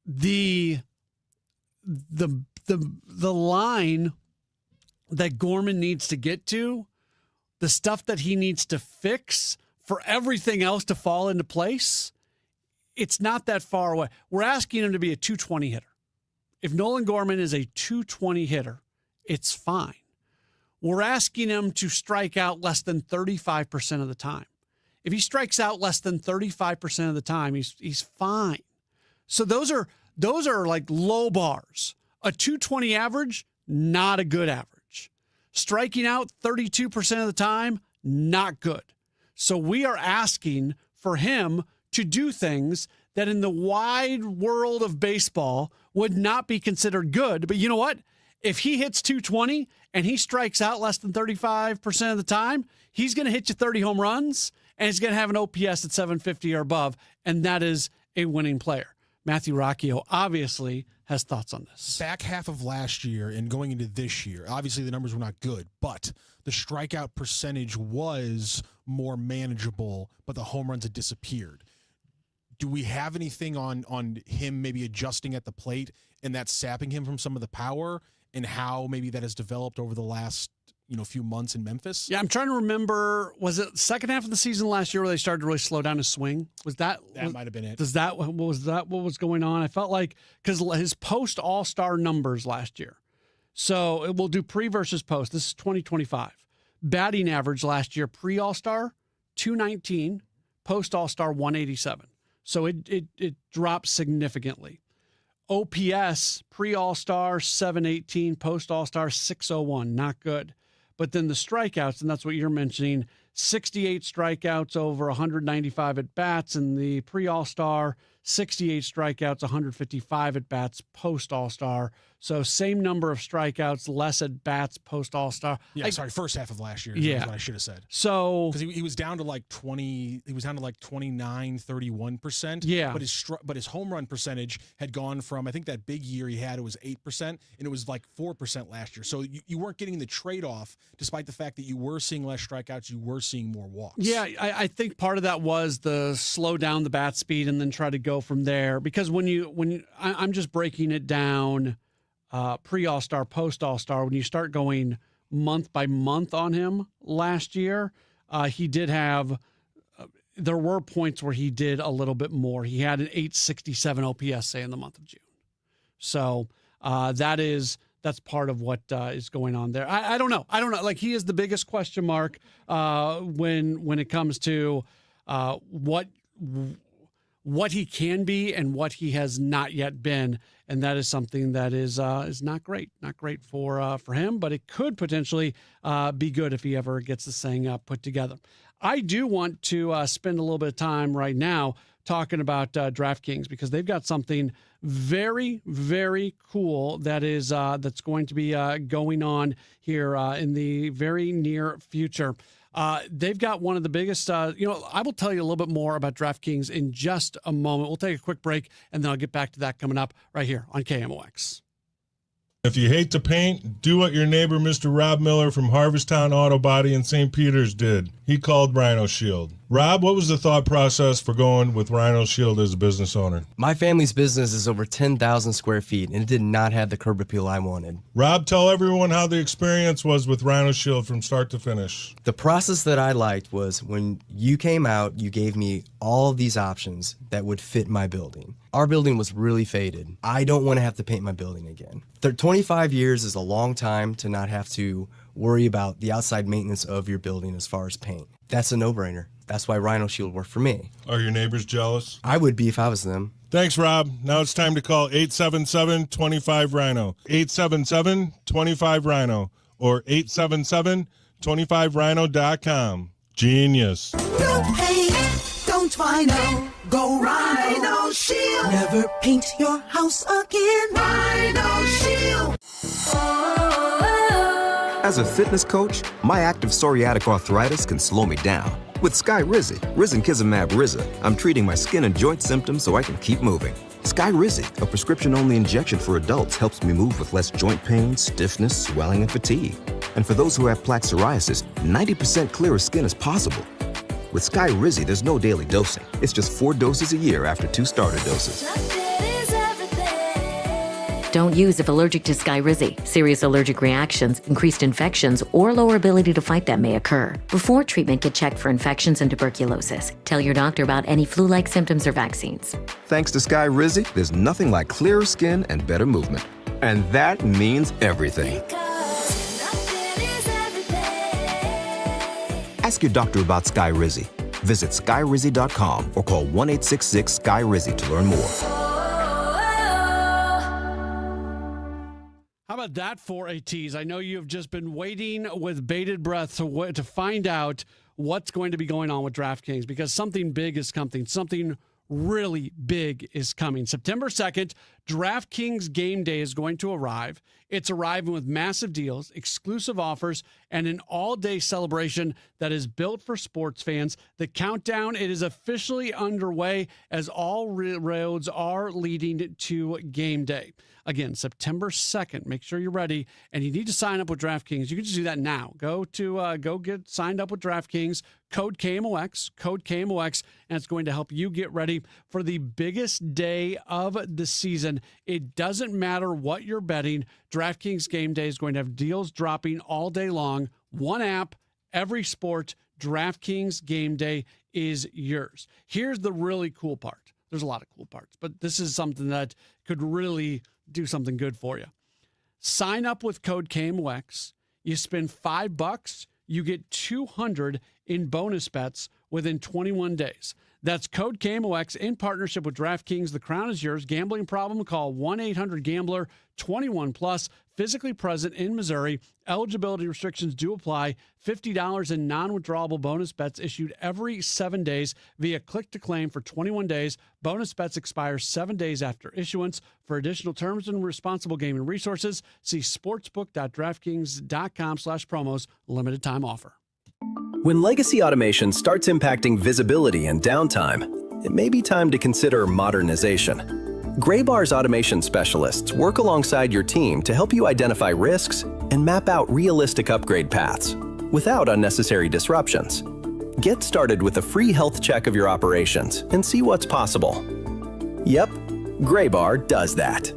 The line that Gorman needs to get to, the stuff that he needs to fix for everything else to fall into place, it's not that far away. We're asking him to be a 220 hitter. If Nolan Gorman is a 220 hitter, it's fine. We're asking him to strike out less than 35% of the time. If he strikes out less than 35% of the time, he's fine. So those are low bars. A 220 average, not a good average. Striking out 32% of the time, not good. So we are asking for him to do things that in the wide world of baseball would not be considered good. But you know what? If he hits 220 and he strikes out less than 35% of the time, he's going to hit you 30 home runs, and he's going to have an OPS at 750 or above, and that is a winning player. Matthew Rocchio obviously has thoughts on this.
Back half of last year and going into this year, obviously the numbers were not good, but the strikeout percentage was more manageable, but the home runs had disappeared. Do we have anything on him maybe adjusting at the plate and that's sapping him from some of the power, and how maybe that has developed over the last few months in Memphis?
Yeah, I'm trying to remember, was it second half of the season last year where they started to really slow down his swing? That
might have been it.
Was that what was going on? I felt like, because his post All-Star numbers last year. So we'll do pre versus post. This is 2025. Batting average last year, pre All-Star, 219, post All-Star, 187. So it dropped significantly. OPS, pre All-Star, 718, post All-Star, 601. Not good. But then the strikeouts, and that's what you're mentioning, 68 strikeouts over 195 at-bats in the pre-All-Star, 68 strikeouts, 155 at bats post All-Star. So same number of strikeouts, less at bats post All-Star.
Yeah, first half of last year.
Yeah.
That's what I should have said.
So
because he was down to like 20, he was down to like 29, 31%.
Yeah.
But his home run percentage had gone from, I think that big year he had, it was 8%, and it was like 4% last year. So you weren't getting the trade-off, despite the fact that you were seeing less strikeouts, you were seeing more walks.
Yeah, I think part of that was the slow down the bat speed and then try to go from there. Because I'm just breaking it down pre-All-Star, post-All-Star. When you start going month by month on him last year, he did have there were points where he did a little bit more. He had an 867 OPS, say, in the month of June. So that's part of what is going on there. I don't know. Like, he is the biggest question mark when it comes to what he can be and what he has not yet been, and that is something that is not great. Not great for him, but it could potentially be good if he ever gets this thing put together. I do want to spend a little bit of time right now talking about DraftKings, because they've got something very, very cool that is that's going to be going on here in the very near future. They've got one of the biggest, I will tell you a little bit more about DraftKings in just a moment. We'll take a quick break, and then I'll get back to that coming up right here on KMOX.
If you hate to paint, do what your neighbor Mr. Rob Miller from Harvesttown Auto Body in St. Peters did. He called Rhino Shield. Rob, what was the thought process for going with Rhino Shield as a business owner?
My family's business is over 10,000 square feet, and it did not have the curb appeal I wanted.
Rob, tell everyone how the experience was with Rhino Shield from start to finish.
The process that I liked was when you came out, you gave me all of these options that would fit my building. Our building was really faded. I don't want to have to paint my building again. 25 years is a long time to not have to worry about the outside maintenance of your building as far as paint. That's a no-brainer. That's why Rhino Shield worked for me.
Are your neighbors jealous?
I would be if I was them.
Thanks, Rob. Now it's time to call 877-25-RHINO. 877-25-RHINO or 877-25rhino.com. Genius.
No pain, don't Rhino. Go Rhino Shield. Never paint your house again. Rhino Shield.
As a fitness coach, my active psoriatic arthritis can slow me down. With Skyrizi, Risankizumab Riza, I'm treating my skin and joint symptoms so I can keep moving. Skyrizi, a prescription-only injection for adults, helps me move with less joint pain, stiffness, swelling, and fatigue. And for those who have plaque psoriasis, 90% clearer skin is possible. With Skyrizi, there's no daily dosing. It's just 4 doses a year after 2 starter doses.
Don't use if allergic to Skyrizi. Serious allergic reactions, increased infections, or lower ability to fight them may occur. Before treatment, get checked for infections and tuberculosis. Tell your doctor about any flu-like symptoms or vaccines.
Thanks to Skyrizi, there's nothing like clearer skin and better movement. And that means everything. Ask your doctor about Skyrizi. Visit Skyrizi.com or call 1-866-SKY-RIZI to learn more.
How about that for a tease? I know you've just been waiting with bated breath to find out what's going to be going on with DraftKings, because something big is coming. Something really big is coming. September 2nd, DraftKings Game Day is going to arrive. It's arriving with massive deals, exclusive offers, and an all-day celebration that is built for sports fans. The countdown, it is officially underway as all roads are leading to Game Day. Again, September 2nd. Make sure you're ready, and you need to sign up with DraftKings. You can just do that now. Go get signed up with DraftKings. Code KMOX, and it's going to help you get ready for the biggest day of the season. It doesn't matter what you're betting. DraftKings Game Day is going to have deals dropping all day long. One app, every sport. DraftKings Game Day is yours. Here's the really cool part. There's a lot of cool parts, but this is something that could really do something good for you. Sign up with code KMOX. You spend $5, you get $200 in bonus bets within 21 days. That's code KMOX in partnership with DraftKings. The crown is yours. Gambling problem? Call 1-800-GAMBLER. 21 plus. Physically present in Missouri. Eligibility restrictions do apply. $50 in non-withdrawable bonus bets issued every 7 days via click-to-claim for 21 days. Bonus bets expire 7 days after issuance. For additional terms and responsible gaming resources, see sportsbook.draftkings.com/promos. Limited time offer.
When legacy automation starts impacting visibility and downtime, it may be time to consider modernization. Graybar's automation specialists work alongside your team to help you identify risks and map out realistic upgrade paths without unnecessary disruptions. Get started with a free health check of your operations and see what's possible. Yep, Graybar does that.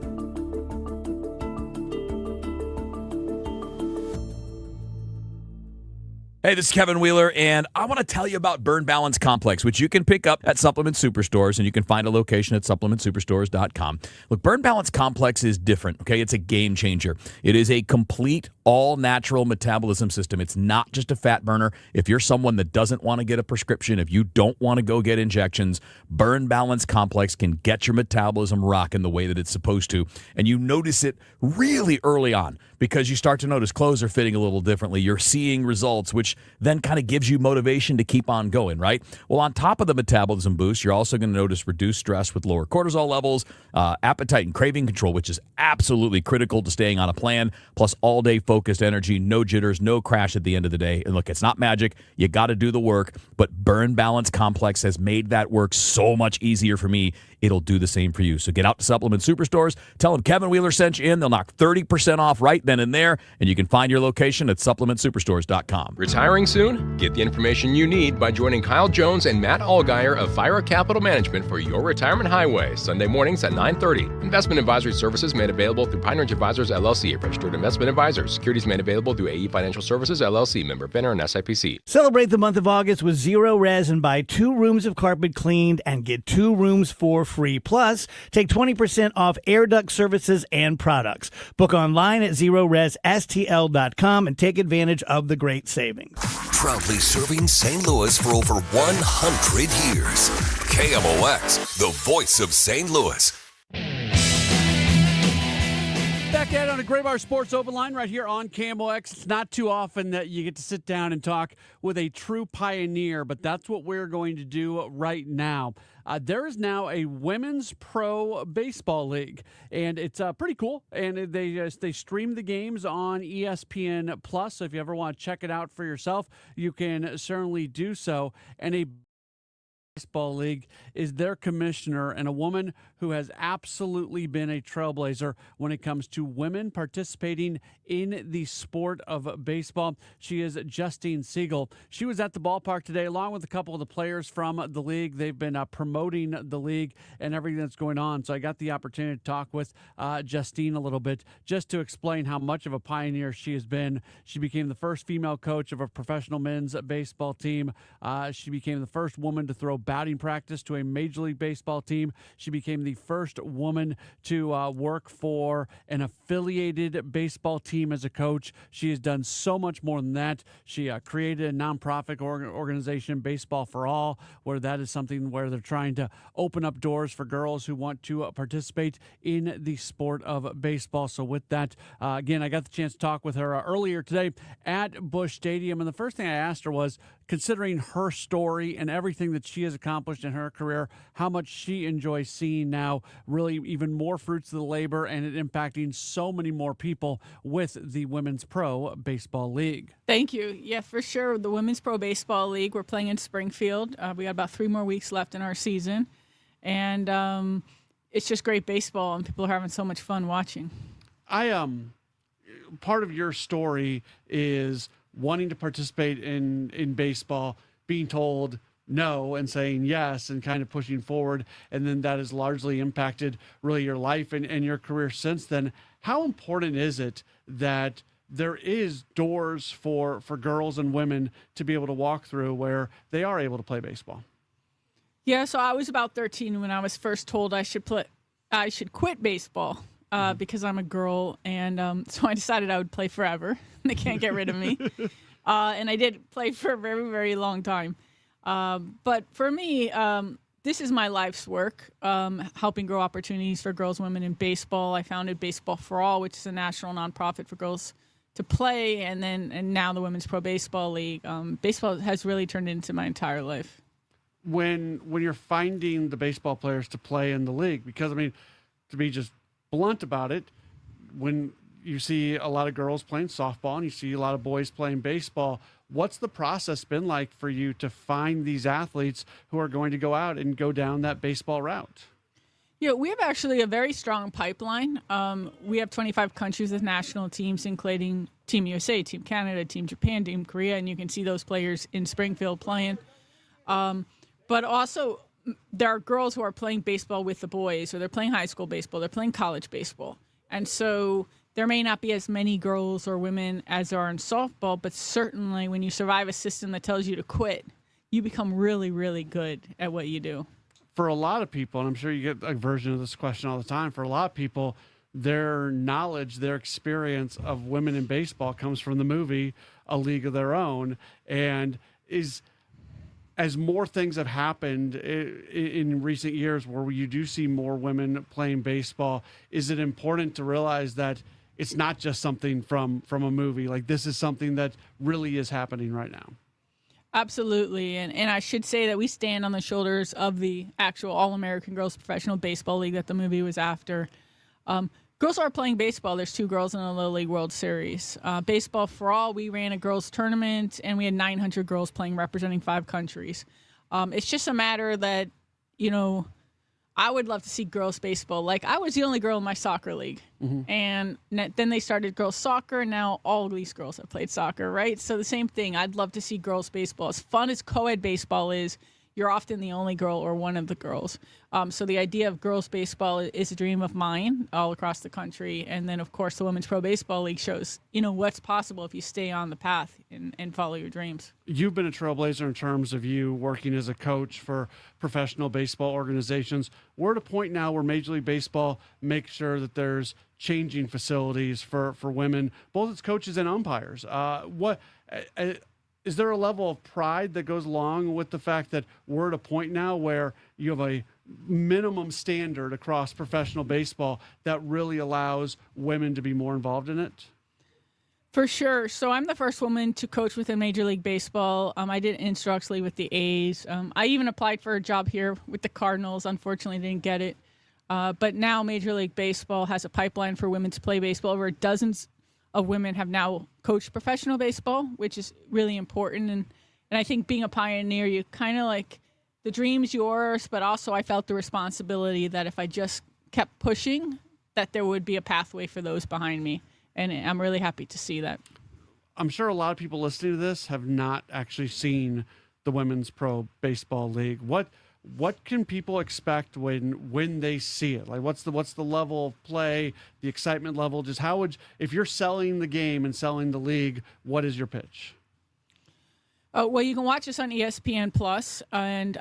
Hey, this is Kevin Wheeler, and I want to tell you about Burn Balance Complex, which you can pick up at Supplement Superstores, and you can find a location at supplementsuperstores.com. Look, Burn Balance Complex is different, okay? It's a game changer. It is a complete, all-natural metabolism system. It's not just a fat burner. If you're someone that doesn't want to get a prescription, if you don't want to go get injections, Burn Balance Complex can get your metabolism rocking the way that it's supposed to, and you notice it really early on because you start to notice clothes are fitting a little differently. You're seeing results, which then kind of gives you motivation to keep on going, right? Well, on top of the metabolism boost, you're also going to notice reduced stress with lower cortisol levels, appetite and craving control, which is absolutely critical to staying on a plan, plus all-day focused energy, no jitters, no crash at the end of the day. And look, it's not magic. You got to do the work, but Burn Balance Complex has made that work so much easier for me. It'll do the same for you. So get out to Supplement Superstores. Tell them Kevin Wheeler sent you in. They'll knock 30% off right then and there, and you can find your location at supplementsuperstores.com.
Retiring soon? Get the information you need by joining Kyle Jones and Matt Allgeier of Fire Capital Management for Your Retirement Highway, Sunday mornings at 9:30. Investment advisory services made available through Pine Ridge Advisors, LLC, a registered investment advisor. Securities made available through AE Financial Services, LLC, member FINRA and SIPC.
Celebrate the month of August with Zero Res and buy 2 rooms of carpet cleaned and get 2 rooms for free. Plus, take 20% off air duct services and products. Book online at ZeroResSTL.com and take advantage of the great savings.
Proudly serving St. Louis for over 100 years. KMOX, the voice of St. Louis.
Back at it on a Graybar Sports Open Line right here on KMOX. It's not too often that you get to sit down and talk with a true pioneer, but that's what we're going to do right now. There is now a women's pro baseball league, and it's pretty cool. And they stream the games on ESPN Plus. So if you ever want to check it out for yourself, you can certainly do so. And a baseball league is their commissioner and a woman who has absolutely been a trailblazer when it comes to women participating in the sport of baseball. She is Justine Siegel. She was at the ballpark today along with a couple of the players from the league. They've been promoting the league and everything that's going on. So I got the opportunity to talk with Justine a little bit just to explain how much of a pioneer she has been. She became the first female coach of a professional men's baseball team. She became the first woman to throw batting practice to a Major League Baseball team. She became the first woman to work for an affiliated baseball team as a coach. She has done so much more than that. She created a nonprofit organization, Baseball for All, where that is something where they're trying to open up doors for girls who want to participate in the sport of baseball. So with that, again, I got the chance to talk with her earlier today at Busch Stadium. And the first thing I asked her was, considering her story and everything that she has accomplished in her career, how much she enjoys seeing now really even more fruits of the labor and it impacting so many more people with the Women's Pro Baseball League.
Thank you. Yeah, for sure. The Women's Pro Baseball League, we're playing in Springfield. We got about 3 more weeks left in our season. And it's just great baseball, and people are having so much fun watching.
Part of your story is wanting to participate in baseball, being told no and saying yes and kind of pushing forward. And then that has largely impacted really your life and your career since then. How important is it that there is doors for girls and women to be able to walk through where they are able to play baseball?
Yeah, so I was about 13 when I was first told I should quit baseball because I'm a girl. And so I decided I would play forever. They can't get rid of me. And I did play for a very, very long time. But for me, this is my life's work, helping grow opportunities for girls, women in baseball. I founded Baseball for All, which is a national nonprofit for girls to play, and now the Women's Pro Baseball League. Baseball has really turned into my entire life.
When you're finding the baseball players to play in the league, because I mean, to be just blunt about it, when you see a lot of girls playing softball and you see a lot of boys playing baseball, what's the process been like for you to find these athletes who are going to go out and go down that baseball route?
Yeah, we have actually a very strong pipeline. We have 25 countries with national teams, including Team USA, Team Canada, Team Japan, Team Korea, and you can see those players in Springfield playing. But also, there are girls who are playing baseball with the boys, or they're playing high school baseball, they're playing college baseball. And so there may not be as many girls or women as there are in softball, but certainly when you survive a system that tells you to quit, you become really, really good at what you do.
For a lot of people, and I'm sure you get a version of this question all the time, for a lot of people, their knowledge, their experience of women in baseball comes from the movie A League of Their Own, and as more things have happened in recent years where you do see more women playing baseball, is it important to realize that it's not just something from a movie? Like, this is something that really is happening right now.
Absolutely. And I should say that we stand on the shoulders of the actual All-American Girls Professional Baseball League that the movie was after. Girls are playing baseball. There's 2 girls in the Little League World Series. Baseball for All, we ran a girls tournament, and we had 900 girls playing, representing 5 countries. It's just a matter that, I would love to see girls baseball. Like, I was the only girl in my soccer league. Mm-hmm. And then they started girls soccer, and now all these girls have played soccer, right? So the same thing. I'd love to see girls baseball. As fun as co-ed baseball is, you're often the only girl or one of the girls. So the idea of girls baseball is a dream of mine all across the country. And then, of course, the Women's Pro Baseball League shows, what's possible if you stay on the path and follow your dreams.
You've been a trailblazer in terms of you working as a coach for professional baseball organizations. We're at a point now where Major League Baseball makes sure that there's changing facilities for women, both as coaches and umpires. Is there a level of pride that goes along with the fact that we're at a point now where you have a minimum standard across professional baseball that really allows women to be more involved in it?
For sure. So I'm the first woman to coach within Major League Baseball. I did instructionally with the A's. I even applied for a job here with the Cardinals. Unfortunately, didn't get it. But now Major League Baseball has a pipeline for women to play baseball. Over dozens of women have now coached professional baseball, which is really important. And I think being a pioneer, you kind of like the dream's yours, but also I felt the responsibility that if I just kept pushing, that there would be a pathway for those behind me. And I'm really happy to see that.
I'm sure a lot of people listening to this have not actually seen the Women's Pro Baseball League. What can people expect when they see it? Like, what's the level of play, the excitement level? Just if you're selling the game and selling the league, what is your pitch?
Well, you can watch us on ESPN Plus, and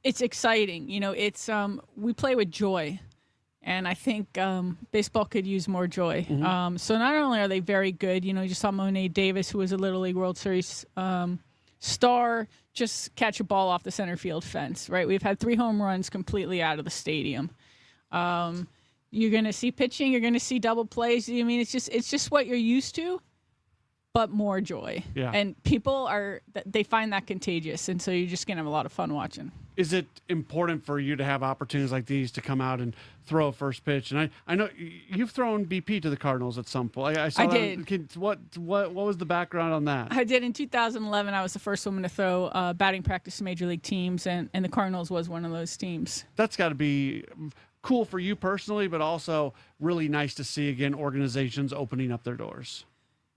it's exciting. We play with joy, and I think baseball could use more joy. Mm-hmm. So not only are they very good, you just saw Monet Davis, who was a Little League World Series star, just catch a ball off the center field fence, right? We've had 3 home runs completely out of the stadium. You're going to see pitching. You're going to see double plays. I mean, it's just what you're used to, but more joy.
Yeah.
And people they find that contagious, and so you're just going to have a lot of fun watching.
Is it important for you to have opportunities like these to come out and throw a first pitch? And I know you've thrown BP to the Cardinals at some point. I did. What was the background on that?
I did. In 2011, I was the first woman to throw batting practice to major league teams, and the Cardinals was one of those teams.
That's got to be cool for you personally, but also really nice to see, again, organizations opening up their doors.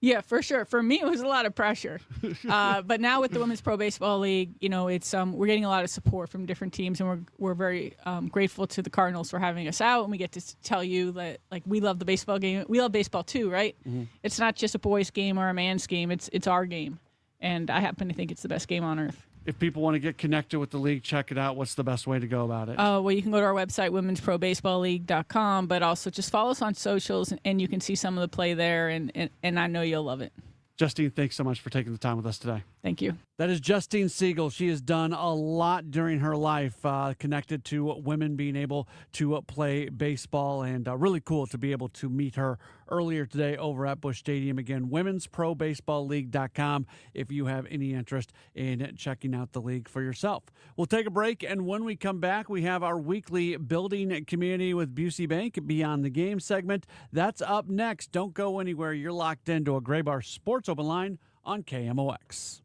Yeah, for sure. For me, it was a lot of pressure. But now with the Women's Pro Baseball League, it's we're getting a lot of support from different teams, and we're very grateful to the Cardinals for having us out. And we get to tell you that we love the baseball game. We love baseball too, right? Mm-hmm. It's not just a boys' game or a man's game. It's our game, and I happen to think it's the best game on earth.
If people want to get connected with the league, check it out. What's the best way to go about it?
Well, you can go to our website, womensprobaseballleague.com, but also just follow us on socials, and you can see some of the play there, and I know you'll love it.
Justine, thanks so much for taking the time with us today.
Thank you.
That is Justine Siegel. She has done a lot during her life connected to women being able to play baseball, and really cool to be able to meet her earlier today over at Busch Stadium. Again, womensprobaseballleague.com if you have any interest in checking out the league for yourself. We'll take a break, and when we come back, we have our weekly Building Community with Busey Bank Beyond the Game segment. That's up next. Don't go anywhere. You're locked into a Gray Bar Sports Open Line on KMOX.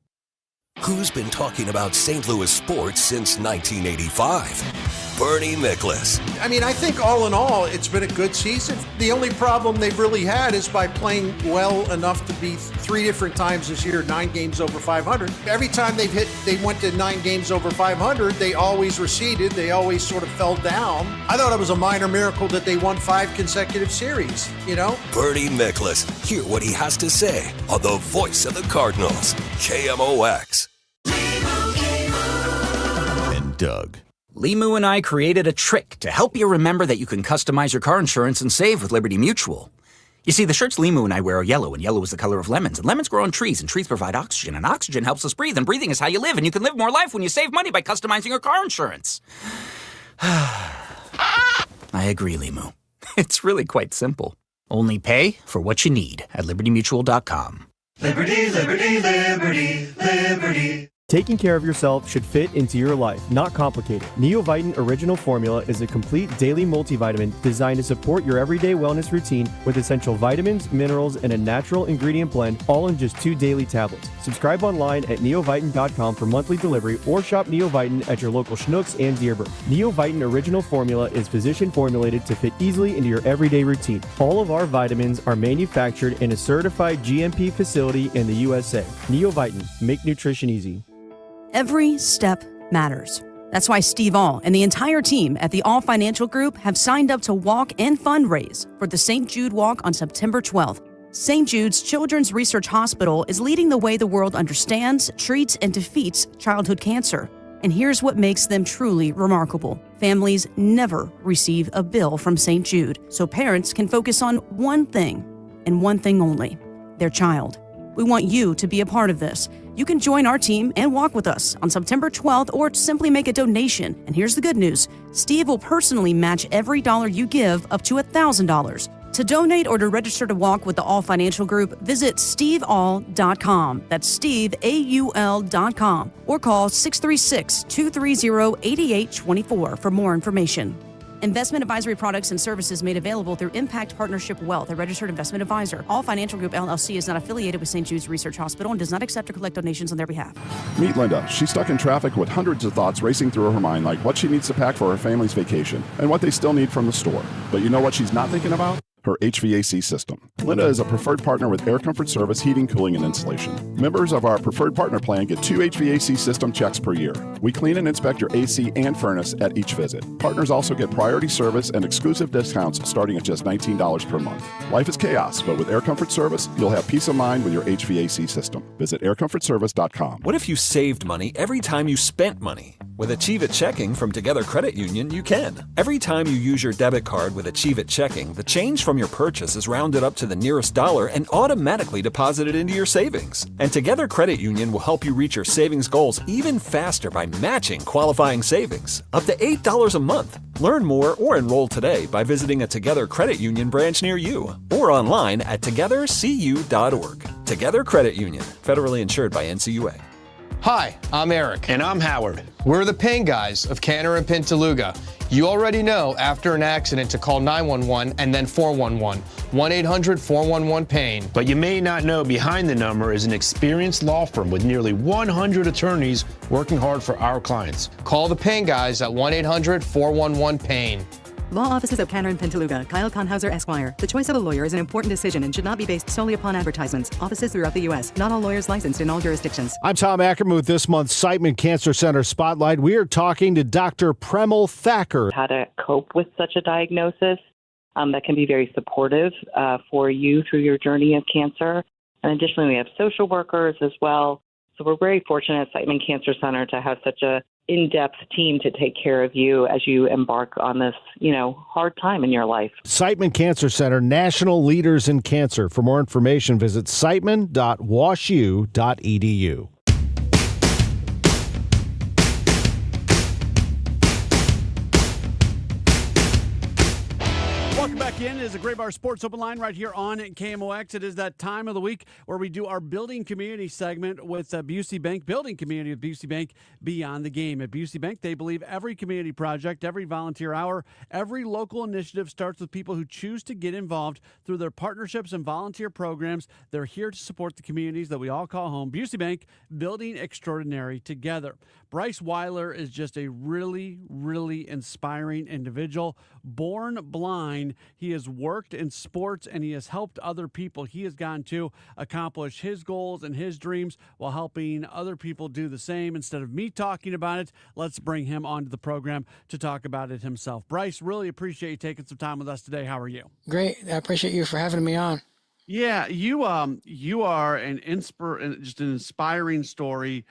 Who's been talking about St. Louis sports since 1985? Bernie Miklasz.
I mean, I think all in all, it's been a good season. The only problem they've really had is by playing well enough to be 3 different times this year, 9 games over 500. Every time they went to 9 games over 500, they always receded. They always sort of fell down. I thought it was a minor miracle that they won 5 consecutive series, you know?
Bernie Miklasz. Hear what he has to say on the voice of the Cardinals, KMOX.
And Doug. Limu and I created a trick to help you remember that you can customize your car insurance and save with Liberty Mutual. You see, the shirts Limu and I wear are yellow, and yellow is the color of lemons, and lemons grow on trees, and trees provide oxygen, and oxygen helps us breathe, and breathing is how you live, and you can live more life when you save money by customizing your car insurance. I agree, Limu. It's really quite simple. Only pay for what you need at libertymutual.com.
Liberty, liberty, liberty, liberty.
Taking care of yourself should fit into your life, not complicate it. Neovitin Original Formula is a complete daily multivitamin designed to support your everyday wellness routine with essential vitamins, minerals, and a natural ingredient blend, all in just 2 daily tablets. Subscribe online at neovitin.com for monthly delivery or shop Neovitin at your local Schnucks and Dearborn. Neovitin Original Formula is physician formulated to fit easily into your everyday routine. All of our vitamins are manufactured in a certified GMP facility in the USA. Neovitin, make nutrition easy.
Every step matters. That's why Steve All and the entire team at the All Financial Group have signed up to walk and fundraise for the St. Jude Walk on September 12th. St. Jude's Children's Research Hospital is leading the way the world understands, treats, and defeats childhood cancer. And here's what makes them truly remarkable. Families never receive a bill from St. Jude, so parents can focus on one thing, and one thing only, their child. We want you to be a part of this. You can join our team and walk with us on September 12th or simply make a donation. And here's the good news. Steve will personally match every dollar you give up to $1,000. To donate or to register to walk with the All Financial Group, visit steveall.com. That's steveaul.com. Or call 636-230-8824 for more information. Investment advisory products and services made available through Impact Partnership Wealth, a registered investment advisor. All Financial Group LLC is not affiliated with St. Jude's Research Hospital and does not accept or collect donations on their behalf.
Meet Linda. She's stuck in traffic with hundreds of thoughts racing through her mind, like what she needs to pack for her family's vacation and what they still need from the store. But you know what she's not thinking about? Her HVAC system. Linda is a preferred partner with Air Comfort Service Heating, Cooling, and Insulation. Members of our preferred partner plan get 2 HVAC system checks per year. We clean and inspect your AC and furnace at each visit. Partners also get priority service and exclusive discounts starting at just $19 per month. Life is chaos, but with Air Comfort Service, you'll have peace of mind with your HVAC system. Visit aircomfortservice.com.
What if you saved money every time you spent money? With Achieve It Checking from Together Credit Union, you can. Every time you use your debit card with Achieve It Checking, the change from your purchase is rounded up to the nearest dollar and automatically deposited into your savings. And Together Credit Union will help you reach your savings goals even faster by matching qualifying savings, up to $8 a month. Learn more or enroll today by visiting a Together Credit Union branch near you or online at togethercu.org. Together Credit Union, federally insured by NCUA.
Hi, I'm Eric. And I'm Howard. We're the pain guys of Canner and Pintaluga. You already know after an accident to call 911 and then 411. 1-800-411-PAIN.
But you may not know behind the number is an experienced law firm with nearly 100 attorneys working hard for our clients.
Call the pain guys at 1-800-411-PAIN.
Law offices of Canner and Pintaluga, Kyle Conhauser, Esquire. The choice of a lawyer is an important decision and should not be based solely upon advertisements. Offices throughout the U.S. Not all lawyers licensed in all jurisdictions.
I'm Tom Ackerman with this month's Siteman Cancer Center Spotlight. We are talking to Dr. Premal Thacker.
How to cope with such a diagnosis that can be very supportive for you through your journey of cancer. And additionally, we have social workers as well. So we're very fortunate at Siteman Cancer Center to have such a in-depth team to take care of you as you embark on this, hard time in your life.
Siteman Cancer Center, national leaders in cancer. For more information, visit siteman.washu.edu.
in is a Gray Bar Sports Open Line right here on KMOX. It is that time of the week where we do our Building Community segment with Busey Bank, building community with Busey Bank beyond the game. At Busey Bank, they believe every community project, every volunteer hour, every local initiative starts with people who choose to get involved through their partnerships and volunteer programs. They're here to support the communities that we all call home. Busey Bank, building extraordinary together. Bryce Weiler is just a really, really inspiring individual. Born blind, he has worked in sports and he has helped other people. He has gotten to accomplish his goals and his dreams while helping other people do the same. Instead of me talking about it, let's bring him onto the program to talk about it himself. Bryce, really appreciate you taking some time with us today. How are you?
Great. I appreciate you for having me on.
Yeah, you are just an inspiring story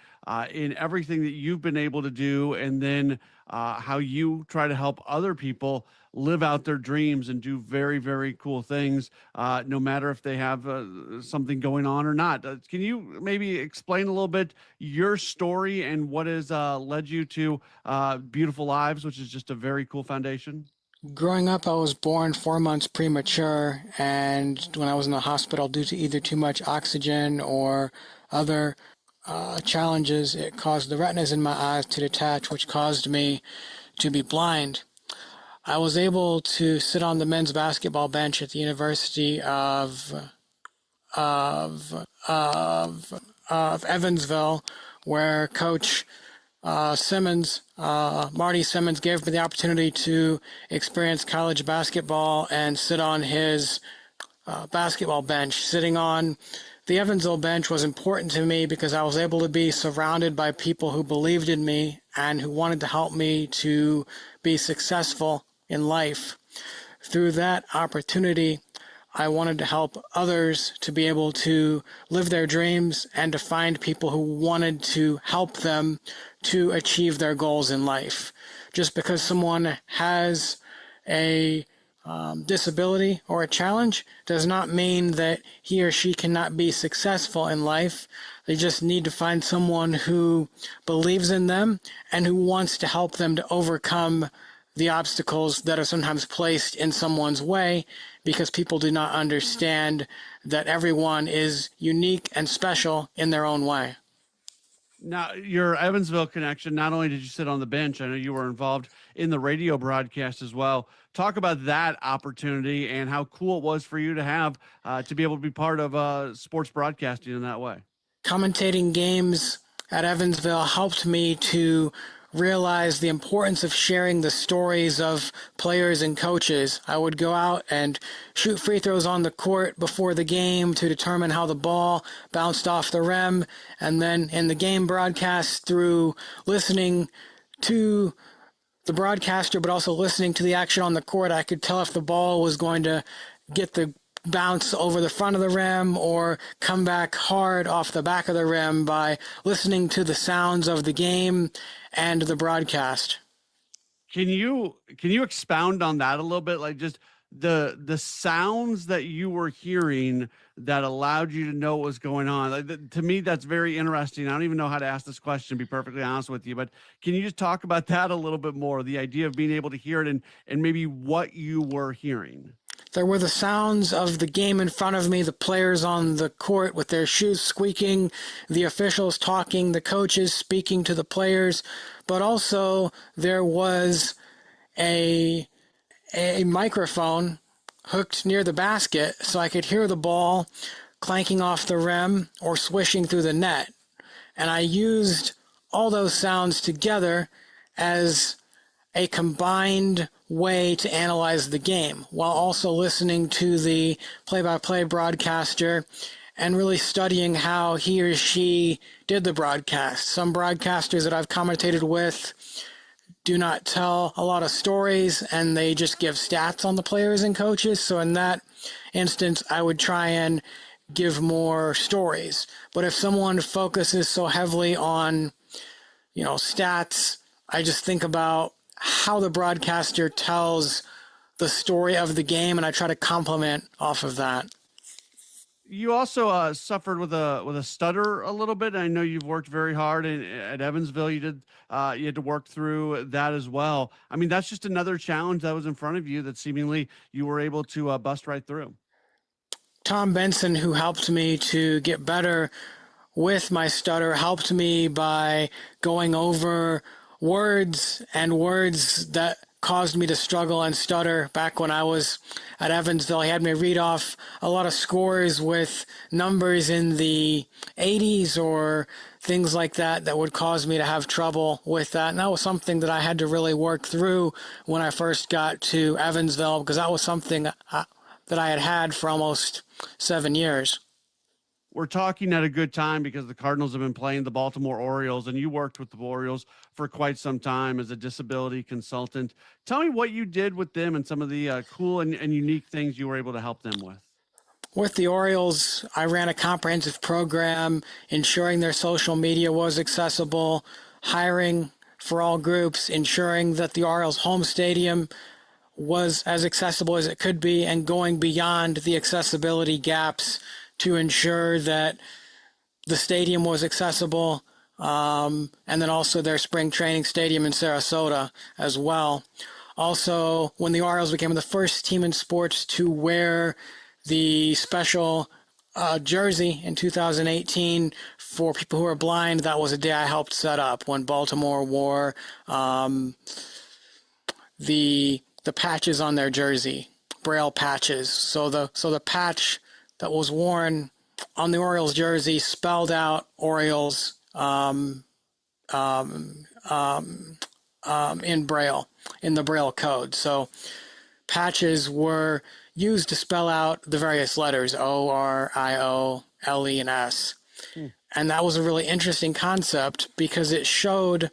in everything that you've been able to do, and then how you try to help other people live out their dreams and do very, very cool things, no matter if they have something going on or not. Can you maybe explain a little bit your story and what has led you to Beautiful Lives, which is just a very cool foundation?
Growing up, I was born 4 months premature, and when I was in the hospital due to either too much oxygen or other challenges, it caused the retinas in my eyes to detach, which caused me to be blind. I was able to sit on the men's basketball bench at the University of Evansville, where Coach Marty Simmons gave me the opportunity to experience college basketball and sit on his basketball bench. Sitting on the Evansville bench was important to me because I was able to be surrounded by people who believed in me and who wanted to help me to be successful in life. Through that opportunity, I wanted to help others to be able to live their dreams and to find people who wanted to help them to achieve their goals in life. Just because someone has a disability or a challenge does not mean that he or she cannot be successful in life. They just need to find someone who believes in them and who wants to help them to overcome the obstacles that are sometimes placed in someone's way, because people do not understand that everyone is unique and special in their own way.
Now, your Evansville connection, not only did you sit on the bench, I know you were involved in the radio broadcast as well. Talk about that opportunity and how cool it was for you to have to be able to be part of sports broadcasting in that way.
Commentating games at Evansville helped me to realize the importance of sharing the stories of players and coaches. I would go out and shoot free throws on the court before the game to determine how the ball bounced off the rim, and then in the game broadcast, through listening to the broadcaster but also listening to the action on the court, I could tell if the ball was going to get the bounce over the front of the rim or come back hard off the back of the rim by listening to the sounds of the game and the broadcast.
Can you expound on that a little bit? Like just the sounds that you were hearing that allowed you to know what was going on. Like, to me, that's very interesting. I don't even know how to ask this question, to be perfectly honest with you, but can you just talk about that a little bit more? The idea of being able to hear it and maybe what you were hearing.
There were the sounds of the game in front of me, the players on the court with their shoes squeaking, the officials talking, the coaches speaking to the players, but also there was a microphone hooked near the basket so I could hear the ball clanking off the rim or swishing through the net. And I used all those sounds together as a combined way to analyze the game while also listening to the play-by-play broadcaster and really studying how he or she did the broadcast. Some broadcasters that I've commentated with do not tell a lot of stories and they just give stats on the players and coaches. So in that instance, I would try and give more stories. But if someone focuses so heavily on, stats, I just think about how the broadcaster tells the story of the game, and I try to complement off of that.
You also suffered with a stutter a little bit. I know you've worked very hard at Evansville. You had to work through that as well. I mean, that's just another challenge that was in front of you that seemingly you were able to bust right through.
Tom Benson, who helped me to get better with my stutter, helped me by going over words that caused me to struggle and stutter back when I was at Evansville. He had me read off a lot of scores with numbers in the 80s or things like that would cause me to have trouble with that. And that was something that I had to really work through when I first got to Evansville, because that was something that I had for almost 7 years.
We're talking at a good time because the Cardinals have been playing the Baltimore Orioles, and you worked with the Orioles for quite some time as a disability consultant. Tell me what you did with them and some of the cool and unique things you were able to help them with.
With the Orioles, I ran a comprehensive program ensuring their social media was accessible, hiring for all groups, ensuring that the Orioles home stadium was as accessible as it could be, and going beyond the accessibility gaps to ensure that the stadium was accessible, and then also their spring training stadium in Sarasota as well. Also, when the Orioles became the first team in sports to wear the special jersey in 2018 for people who are blind, that was a day I helped set up, when Baltimore wore the patches on their jersey, Braille patches. So the patch that was worn on the Orioles jersey spelled out Orioles in Braille, in the Braille code. So patches were used to spell out the various letters, O, R, I, O, L, E, and S. And that was a really interesting concept, because it showed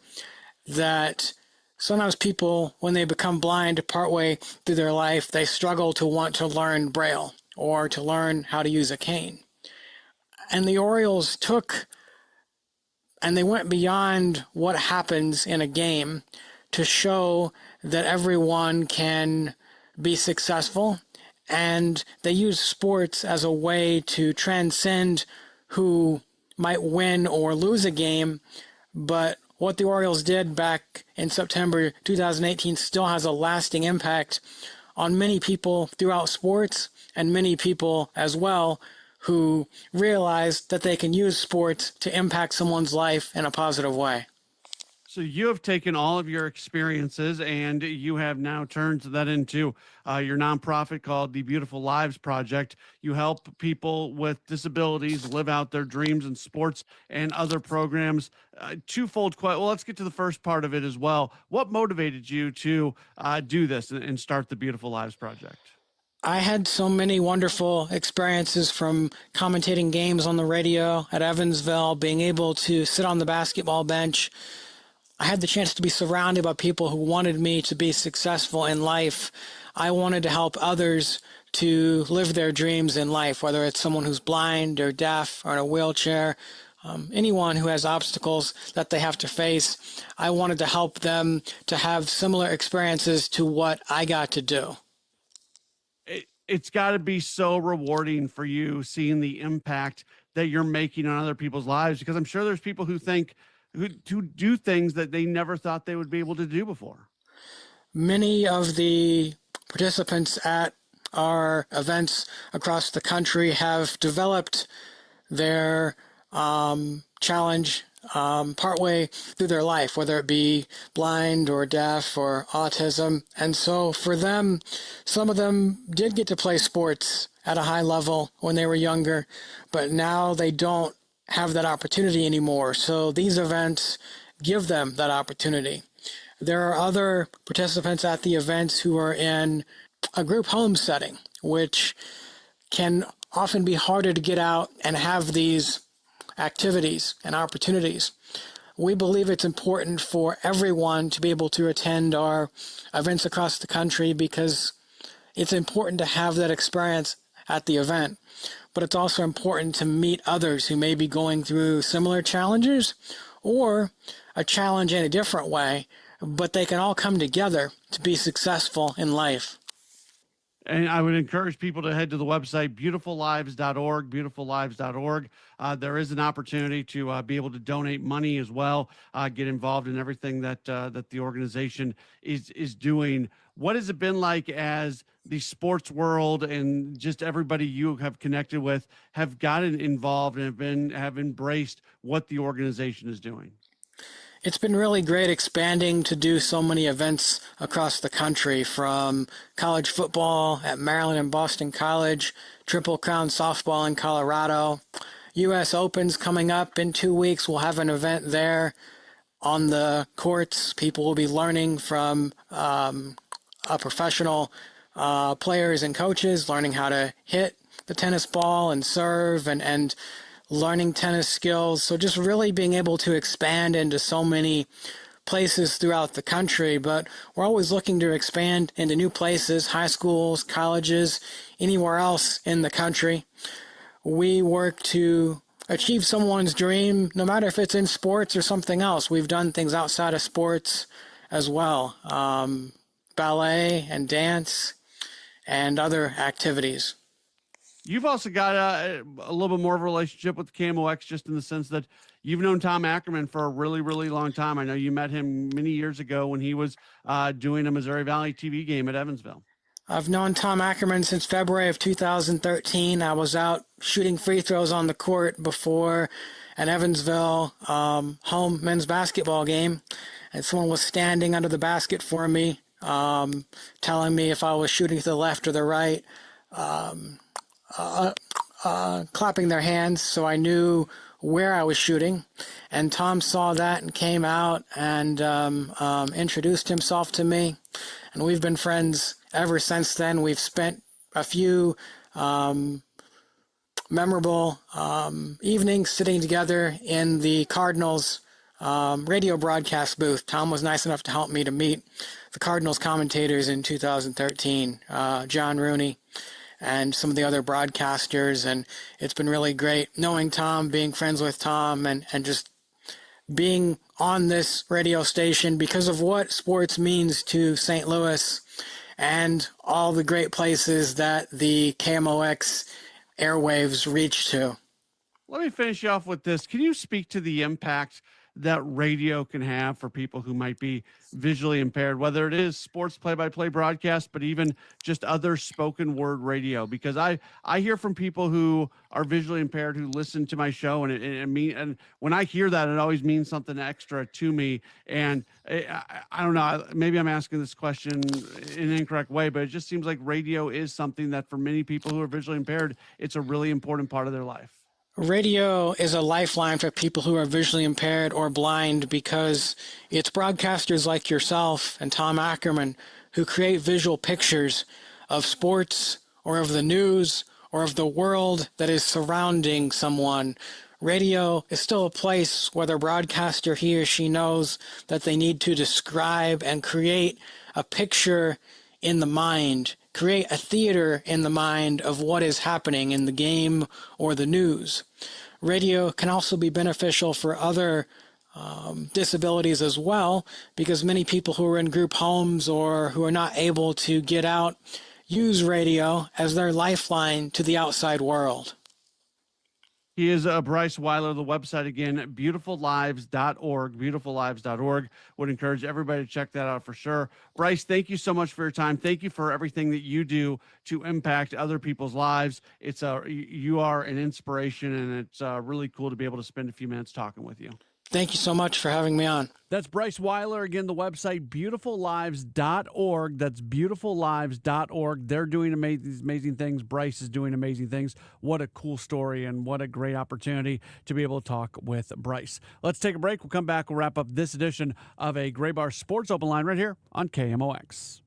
that sometimes people, when they become blind partway through their life, they struggle to want to learn Braille or to learn how to use a cane. And the Orioles they went beyond what happens in a game to show that everyone can be successful, and they use sports as a way to transcend who might win or lose a game. But what the Orioles did back in September 2018 still has a lasting impact on many people throughout sports, and many people as well who realize that they can use sports to impact someone's life in a positive way.
So you have taken all of your experiences and you have now turned that into your nonprofit called the Beautiful Lives Project. You help people with disabilities live out their dreams in sports and other programs. Twofold question. Well, let's get to the first part of it as well. What motivated you to do this and start the Beautiful Lives Project?
I had so many wonderful experiences, from commentating games on the radio at Evansville, being able to sit on the basketball bench. I had the chance to be surrounded by people who wanted me to be successful in life. I wanted to help others to live their dreams in life, whether it's someone who's blind or deaf or in a wheelchair, anyone who has obstacles that they have to face. I wanted to help them to have similar experiences to what I got to do.
It's got to be so rewarding for you seeing the impact that you're making on other people's lives, because I'm sure there's people who do things that they never thought they would be able to do before.
Many of the participants at our events across the country have developed their challenge partway through their life, whether it be blind or deaf or autism. And so for them, some of them did get to play sports at a high level when they were younger, but now they don't have that opportunity anymore. So these events give them that opportunity. There are other participants at the events who are in a group home setting, which can often be harder to get out and have these activities and opportunities. We believe it's important for everyone to be able to attend our events across the country, because it's important to have that experience at the event. But it's also important to meet others who may be going through similar challenges or a challenge in a different way, but they can all come together to be successful in life.
And I would encourage people to head to the website, beautifullives.org, beautifullives.org. There is an opportunity to be able to donate money as well, get involved in everything that the organization is doing. What has it been like as the sports world and just everybody you have connected with have gotten involved and have embraced what the organization is doing?
It's been really great expanding to do so many events across the country, from college football at Maryland and Boston College, Triple Crown softball in Colorado, U.S. Open's coming up in 2 weeks. We'll have an event there on the courts. People will be learning from professional players and coaches, learning how to hit the tennis ball and serve and learning tennis skills. So just really being able to expand into so many places throughout the country. But we're always looking to expand into new places, high schools, colleges, anywhere else in the country. We work to achieve someone's dream, no matter if it's in sports or something else. We've done things outside of sports as well, ballet and dance and other activities.
You've also got a little bit more of a relationship with KMOX, just in the sense that you've known Tom Ackerman for a really, really long time. I know you met him many years ago when he was doing a Missouri Valley TV game at Evansville.
I've known Tom Ackerman since February of 2013. I was out shooting free throws on the court before an Evansville home men's basketball game, and someone was standing under the basket for me, telling me if I was shooting to the left or the right, clapping their hands so I knew where I was shooting. And Tom saw that and came out and introduced himself to me. And we've been friends ever since then. We've spent a few memorable evenings sitting together in the Cardinals radio broadcast booth. Tom was nice enough to help me to meet the Cardinals commentators in 2013, John Rooney, and some of the other broadcasters. And it's been really great knowing Tom, being friends with Tom, and just being on this radio station because of what sports means to St. Louis and all the great places that the KMOX airwaves reach to.
Let me finish you off with this. Can you speak to the impact that radio can have for people who might be visually impaired, whether it is sports play-by-play broadcast, but even just other spoken word radio? Because I hear from people who are visually impaired who listen to my show, and when I hear that, it always means something extra to me. And I don't know, maybe I'm asking this question in an incorrect way, but it just seems like radio is something that for many people who are visually impaired, it's a really important part of their life.
Radio is a lifeline for people who are visually impaired or blind, because it's broadcasters like yourself and Tom Ackerman who create visual pictures of sports or of the news or of the world that is surrounding someone. Radio is still a place where the broadcaster, he or she, knows that they need to describe and create a picture in the mind, create a theater in the mind of what is happening in the game or the news. Radio can also be beneficial for other disabilities as well, because many people who are in group homes or who are not able to get out use radio as their lifeline to the outside world.
He is Bryce Weiler. The website again, beautifullives.org, beautifullives.org. Would encourage everybody to check that out for sure. Bryce, thank you so much for your time. Thank you for everything that you do to impact other people's lives. You are an inspiration, and it's really cool to be able to spend a few minutes talking with you.
Thank you so much for having me on.
That's Bryce Weiler. Again, the website, beautifullives.org. That's beautifullives.org. They're doing amazing things. Bryce is doing amazing things. What a cool story, and what a great opportunity to be able to talk with Bryce. Let's take a break. We'll come back. We'll wrap up this edition of a Gray Bar Sports Open Line right here on KMOX.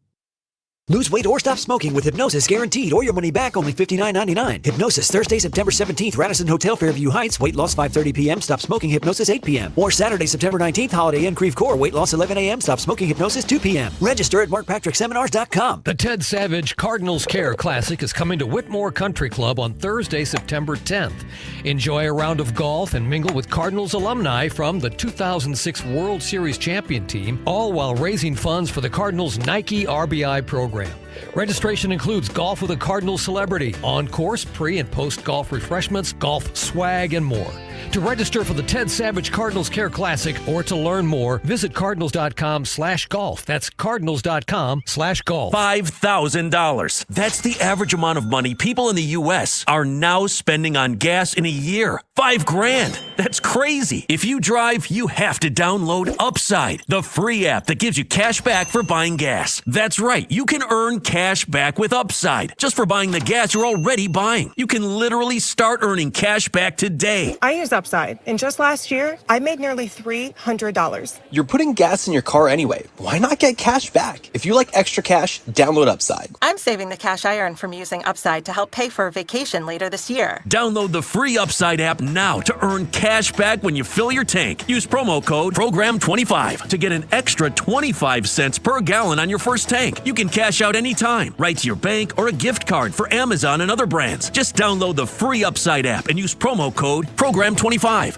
Lose weight or stop smoking with Hypnosis guaranteed, or your money back, only $59.99. Hypnosis, Thursday, September 17th, Radisson Hotel, Fairview Heights. Weight loss 5:30 p.m. Stop smoking Hypnosis 8 p.m. Or Saturday, September 19th, Holiday Inn Creve Coeur. Weight loss 11 a.m. Stop smoking Hypnosis 2 p.m. Register at markpatrickseminars.com.
The Ted Savage Cardinals Care Classic is coming to Whitmore Country Club on Thursday, September 10th. Enjoy a round of golf and mingle with Cardinals alumni from the 2006 World Series champion team, all while raising funds for the Cardinals Nike RBI program. program. Registration includes golf with a Cardinals celebrity, on-course, pre- and post-golf refreshments, golf swag, and more. To register for the Ted Savage Cardinals Care Classic or to learn more, visit cardinals.com/golf. That's cardinals.com/golf.
$5,000. That's the average amount of money people in the U.S. are now spending on gas in a year. $5,000. That's crazy. If you drive, you have to download Upside, the free app that gives you cash back for buying gas. That's right. You can earn cash back with Upside just for buying the gas you're already buying. You can literally start earning cash back today.
I use Upside, and just last year, I made nearly $300.
You're putting gas in your car anyway. Why not get cash back? If you like extra cash, download Upside.
I'm saving the cash I earn from using Upside to help pay for a vacation later this year.
Download the free Upside app now to earn cash back when you fill your tank. Use promo code PROGRAM25 to get an extra 25 cents per gallon on your first tank. You can cash out anytime, right to your bank or a gift card for Amazon and other brands. Just download the free Upside app and use promo code PROGRAM25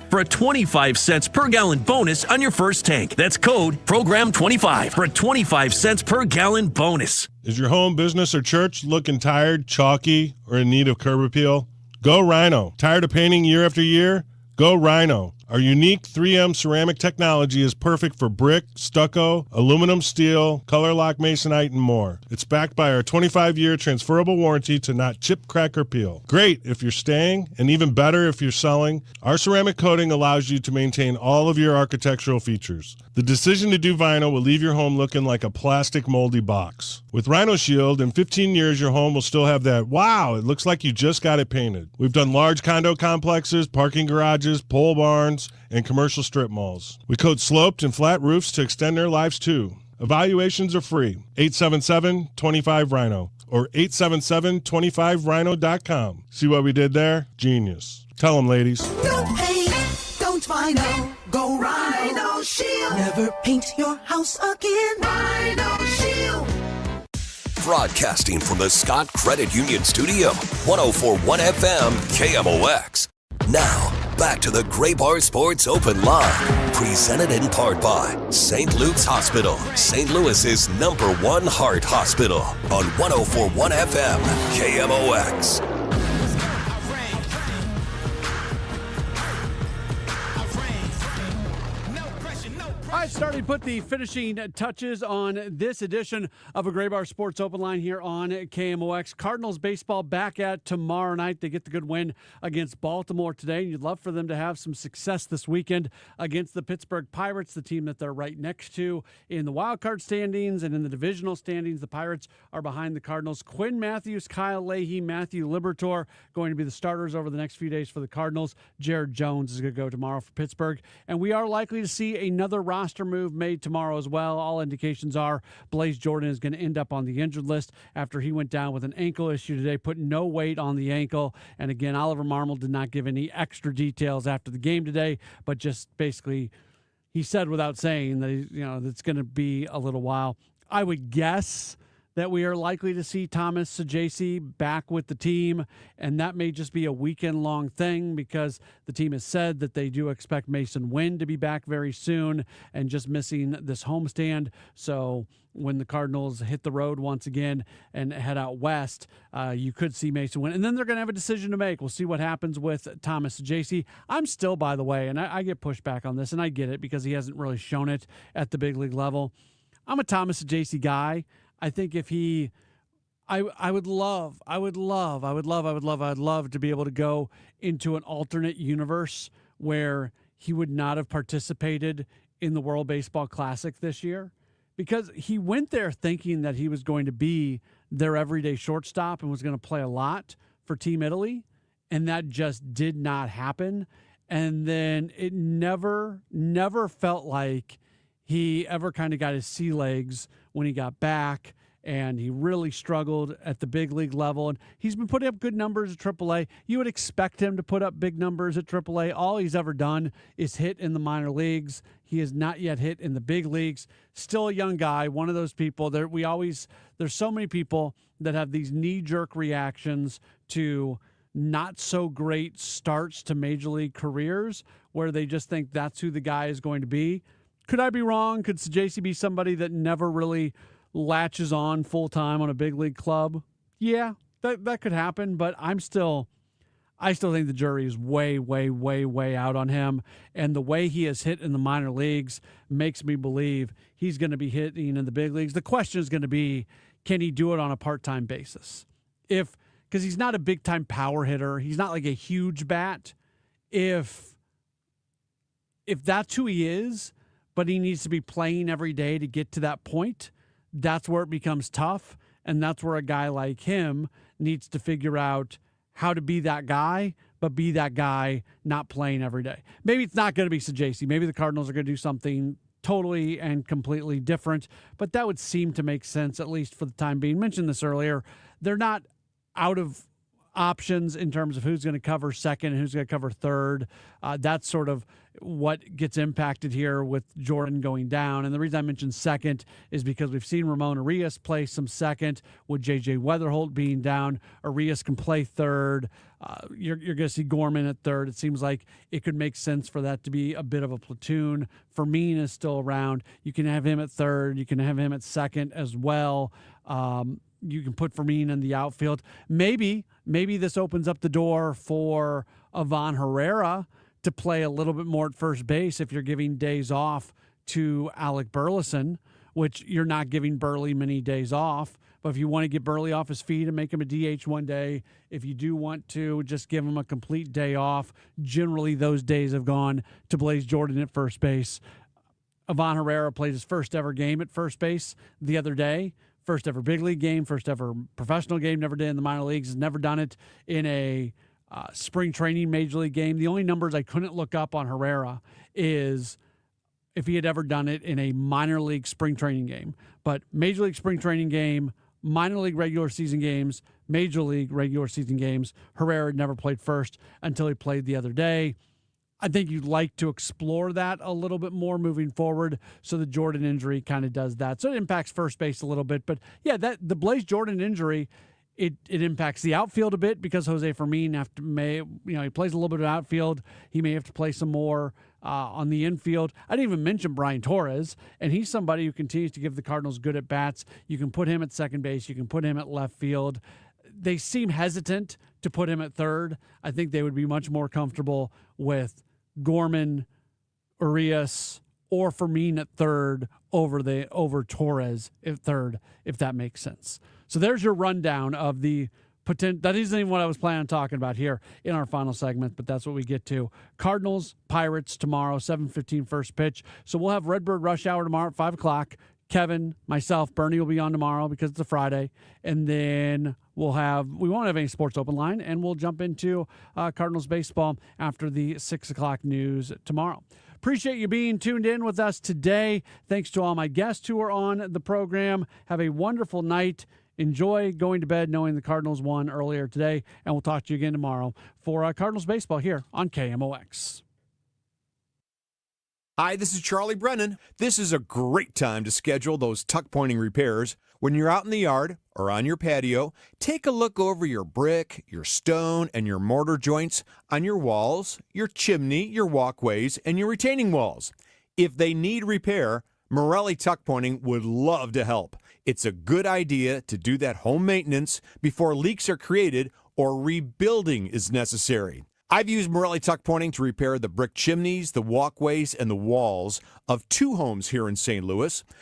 for a 25 cents per gallon bonus on your first tank. That's code PROGRAM25 for a 25 cents per gallon bonus.
Is your home, business, or church looking tired, chalky, or in need of curb appeal? Go Rhino. Tired of painting year after year? Go Rhino. Our unique 3M ceramic technology is perfect for brick, stucco, aluminum, steel, color lock masonite, and more. It's backed by our 25-year transferable warranty to not chip, crack, or peel. Great if you're staying, and even better if you're selling. Our ceramic coating allows you to maintain all of your architectural features. The decision to do vinyl will leave your home looking like a plastic moldy box. With Rhino Shield, in 15 years, your home will still have that, wow, it looks like you just got it painted. We've done large condo complexes, parking garages, pole barns, and commercial strip malls. We coat sloped and flat roofs to extend their lives too. Evaluations are free. 877-25-RHINO or 877-25rhino.com. See what we did there? Genius. Tell them, ladies.
No pain, don't Rhino. Go Rhino Shield. Never paint your house again. Rhino Shield.
Broadcasting from the Scott Credit Union Studio, 104.1 FM KMOX. Now, back to the Gray Bar Sports Open Line, presented in part by St. Luke's Hospital, St. Louis's #1 heart hospital, on 104.1 FM KMOX.
I started to put the finishing touches on this edition of a Gray Bar Sports Open Line here on KMOX. Cardinals baseball back at tomorrow night. They get the good win against Baltimore today. You'd love for them to have some success this weekend against the Pittsburgh Pirates, the team that they're right next to in the wild card standings and in the divisional standings. The Pirates are behind the Cardinals. Quinn Matthews, Kyle Leahy, Matthew Liberatore going to be the starters over the next few days for the Cardinals. Jared Jones is going to go tomorrow for Pittsburgh. And we are likely to see another roster move made tomorrow as well. All indications are Blaze Jordan is going to end up on the injured list after he went down with an ankle issue today, put no weight on the ankle. And again, Oliver Marmol did not give any extra details after the game today, but just basically he said without saying that, it's going to be a little while. I would guess that we are likely to see Thomas Saggese back with the team, and that may just be a weekend-long thing because the team has said that they do expect Mason Wynn to be back very soon and just missing this homestand. So when the Cardinals hit the road once again and head out west, you could see Mason Wynn. And then they're going to have a decision to make. We'll see what happens with Thomas Saggese. I'm still, by the way, and I get pushed back on this, and I get it because he hasn't really shown it at the big league level. I'm a Thomas Saggese guy. I think if I would love to be able to go into an alternate universe where he would not have participated in the World Baseball Classic this year, because he went there thinking that he was going to be their everyday shortstop and was going to play a lot for Team Italy, and that just did not happen. And then it never felt like he ever kind of got his sea legs when he got back, and he really struggled at the big league level. And he's been putting up good numbers at AAA. You would expect him to put up big numbers at AAA. All he's ever done is hit in the minor leagues. He has not yet hit in the big leagues. Still a young guy, one of those people. There's so many people that have these knee-jerk reactions to not so great starts to major league careers where they just think that's who the guy is going to be. Could I be wrong? Could Saggese be somebody that never really latches on full time on a big league club, yeah, that could happen. But I still think the jury is way, way, way, way out on him. And the way he has hit in the minor leagues makes me believe he's going to be hitting in the big leagues. The question is going to be, can he do it on a part-time basis? Because he's not a big-time power hitter. He's not like a huge bat. If that's who he is, but he needs to be playing every day to get to that point, that's where it becomes tough. And that's where a guy like him needs to figure out how to be that guy, but be that guy not playing every day. Maybe it's not going to be Sajaci. Maybe the Cardinals are going to do something totally and completely different, but that would seem to make sense, at least for the time being. Mentioned this earlier. They're not out of options in terms of who's going to cover second and who's going to cover third. That's sort of what gets impacted here with Jordan going down. And the reason I mentioned second is because we've seen Ramon Arias play some second with J.J. Weatherholt being down. Arias can play third. You're going to see Gorman at third. It seems like it could make sense for that to be a bit of a platoon. Fermin is still around. You can have him at third. You can have him at second as well. You can put Fermin in the outfield. Maybe this opens up the door for Ivan Herrera to play a little bit more at first base if you're giving days off to Alec Burleson, which you're not giving Burley many days off. But if you want to get Burley off his feet and make him a DH one day, if you do want to just give him a complete day off, generally those days have gone to Blaze Jordan at first base. Ivan Herrera played his first ever game at first base the other day. First ever big league game, first ever professional game, never did in the minor leagues, has never done it in a spring training major league game. The only numbers I couldn't look up on Herrera is if he had ever done it in a minor league spring training game. But major league spring training game, minor league regular season games, major league regular season games, Herrera had never played first until he played the other day. I think you'd like to explore that a little bit more moving forward. So the Jordan injury kind of does that. So it impacts first base a little bit. But yeah, the Blaze Jordan injury, it impacts the outfield a bit because Jose Fermin he plays a little bit of outfield. He may have to play some more on the infield. I didn't even mention Brian Torres, and he's somebody who continues to give the Cardinals good at bats. You can put him at second base. You can put him at left field. They seem hesitant to put him at third. I think they would be much more comfortable with Gorman, Arias, or Fermin at third over Torres at third, if that makes sense. So there's your rundown of the potential. That isn't even what I was planning on talking about here in our final segment, but that's what we get to. Cardinals, Pirates tomorrow, 7:15 first pitch. So we'll have Redbird Rush Hour tomorrow at 5 o'clock. Kevin, myself, Bernie will be on tomorrow because it's a Friday. And then we won't have any sports open line, and we'll jump into Cardinals baseball after the 6 o'clock news tomorrow. Appreciate you being tuned in with us today. Thanks to all my guests who are on the program. Have a wonderful night. Enjoy going to bed knowing the Cardinals won earlier today, and we'll talk to you again tomorrow for Cardinals baseball here on KMOX.
Hi, this is Charlie Brennan. This is a great time to schedule those tuck pointing repairs. When you're out in the yard or on your patio, take a look over your brick, your stone, and your mortar joints on your walls, your chimney, your walkways, and your retaining walls. If they need repair, Morelli Tuck Pointing would love to help. It's a good idea to do that home maintenance before leaks are created or rebuilding is necessary. I've used Morelli Tuck Pointing to repair the brick chimneys, the walkways, and the walls of 2 homes here in St. Louis.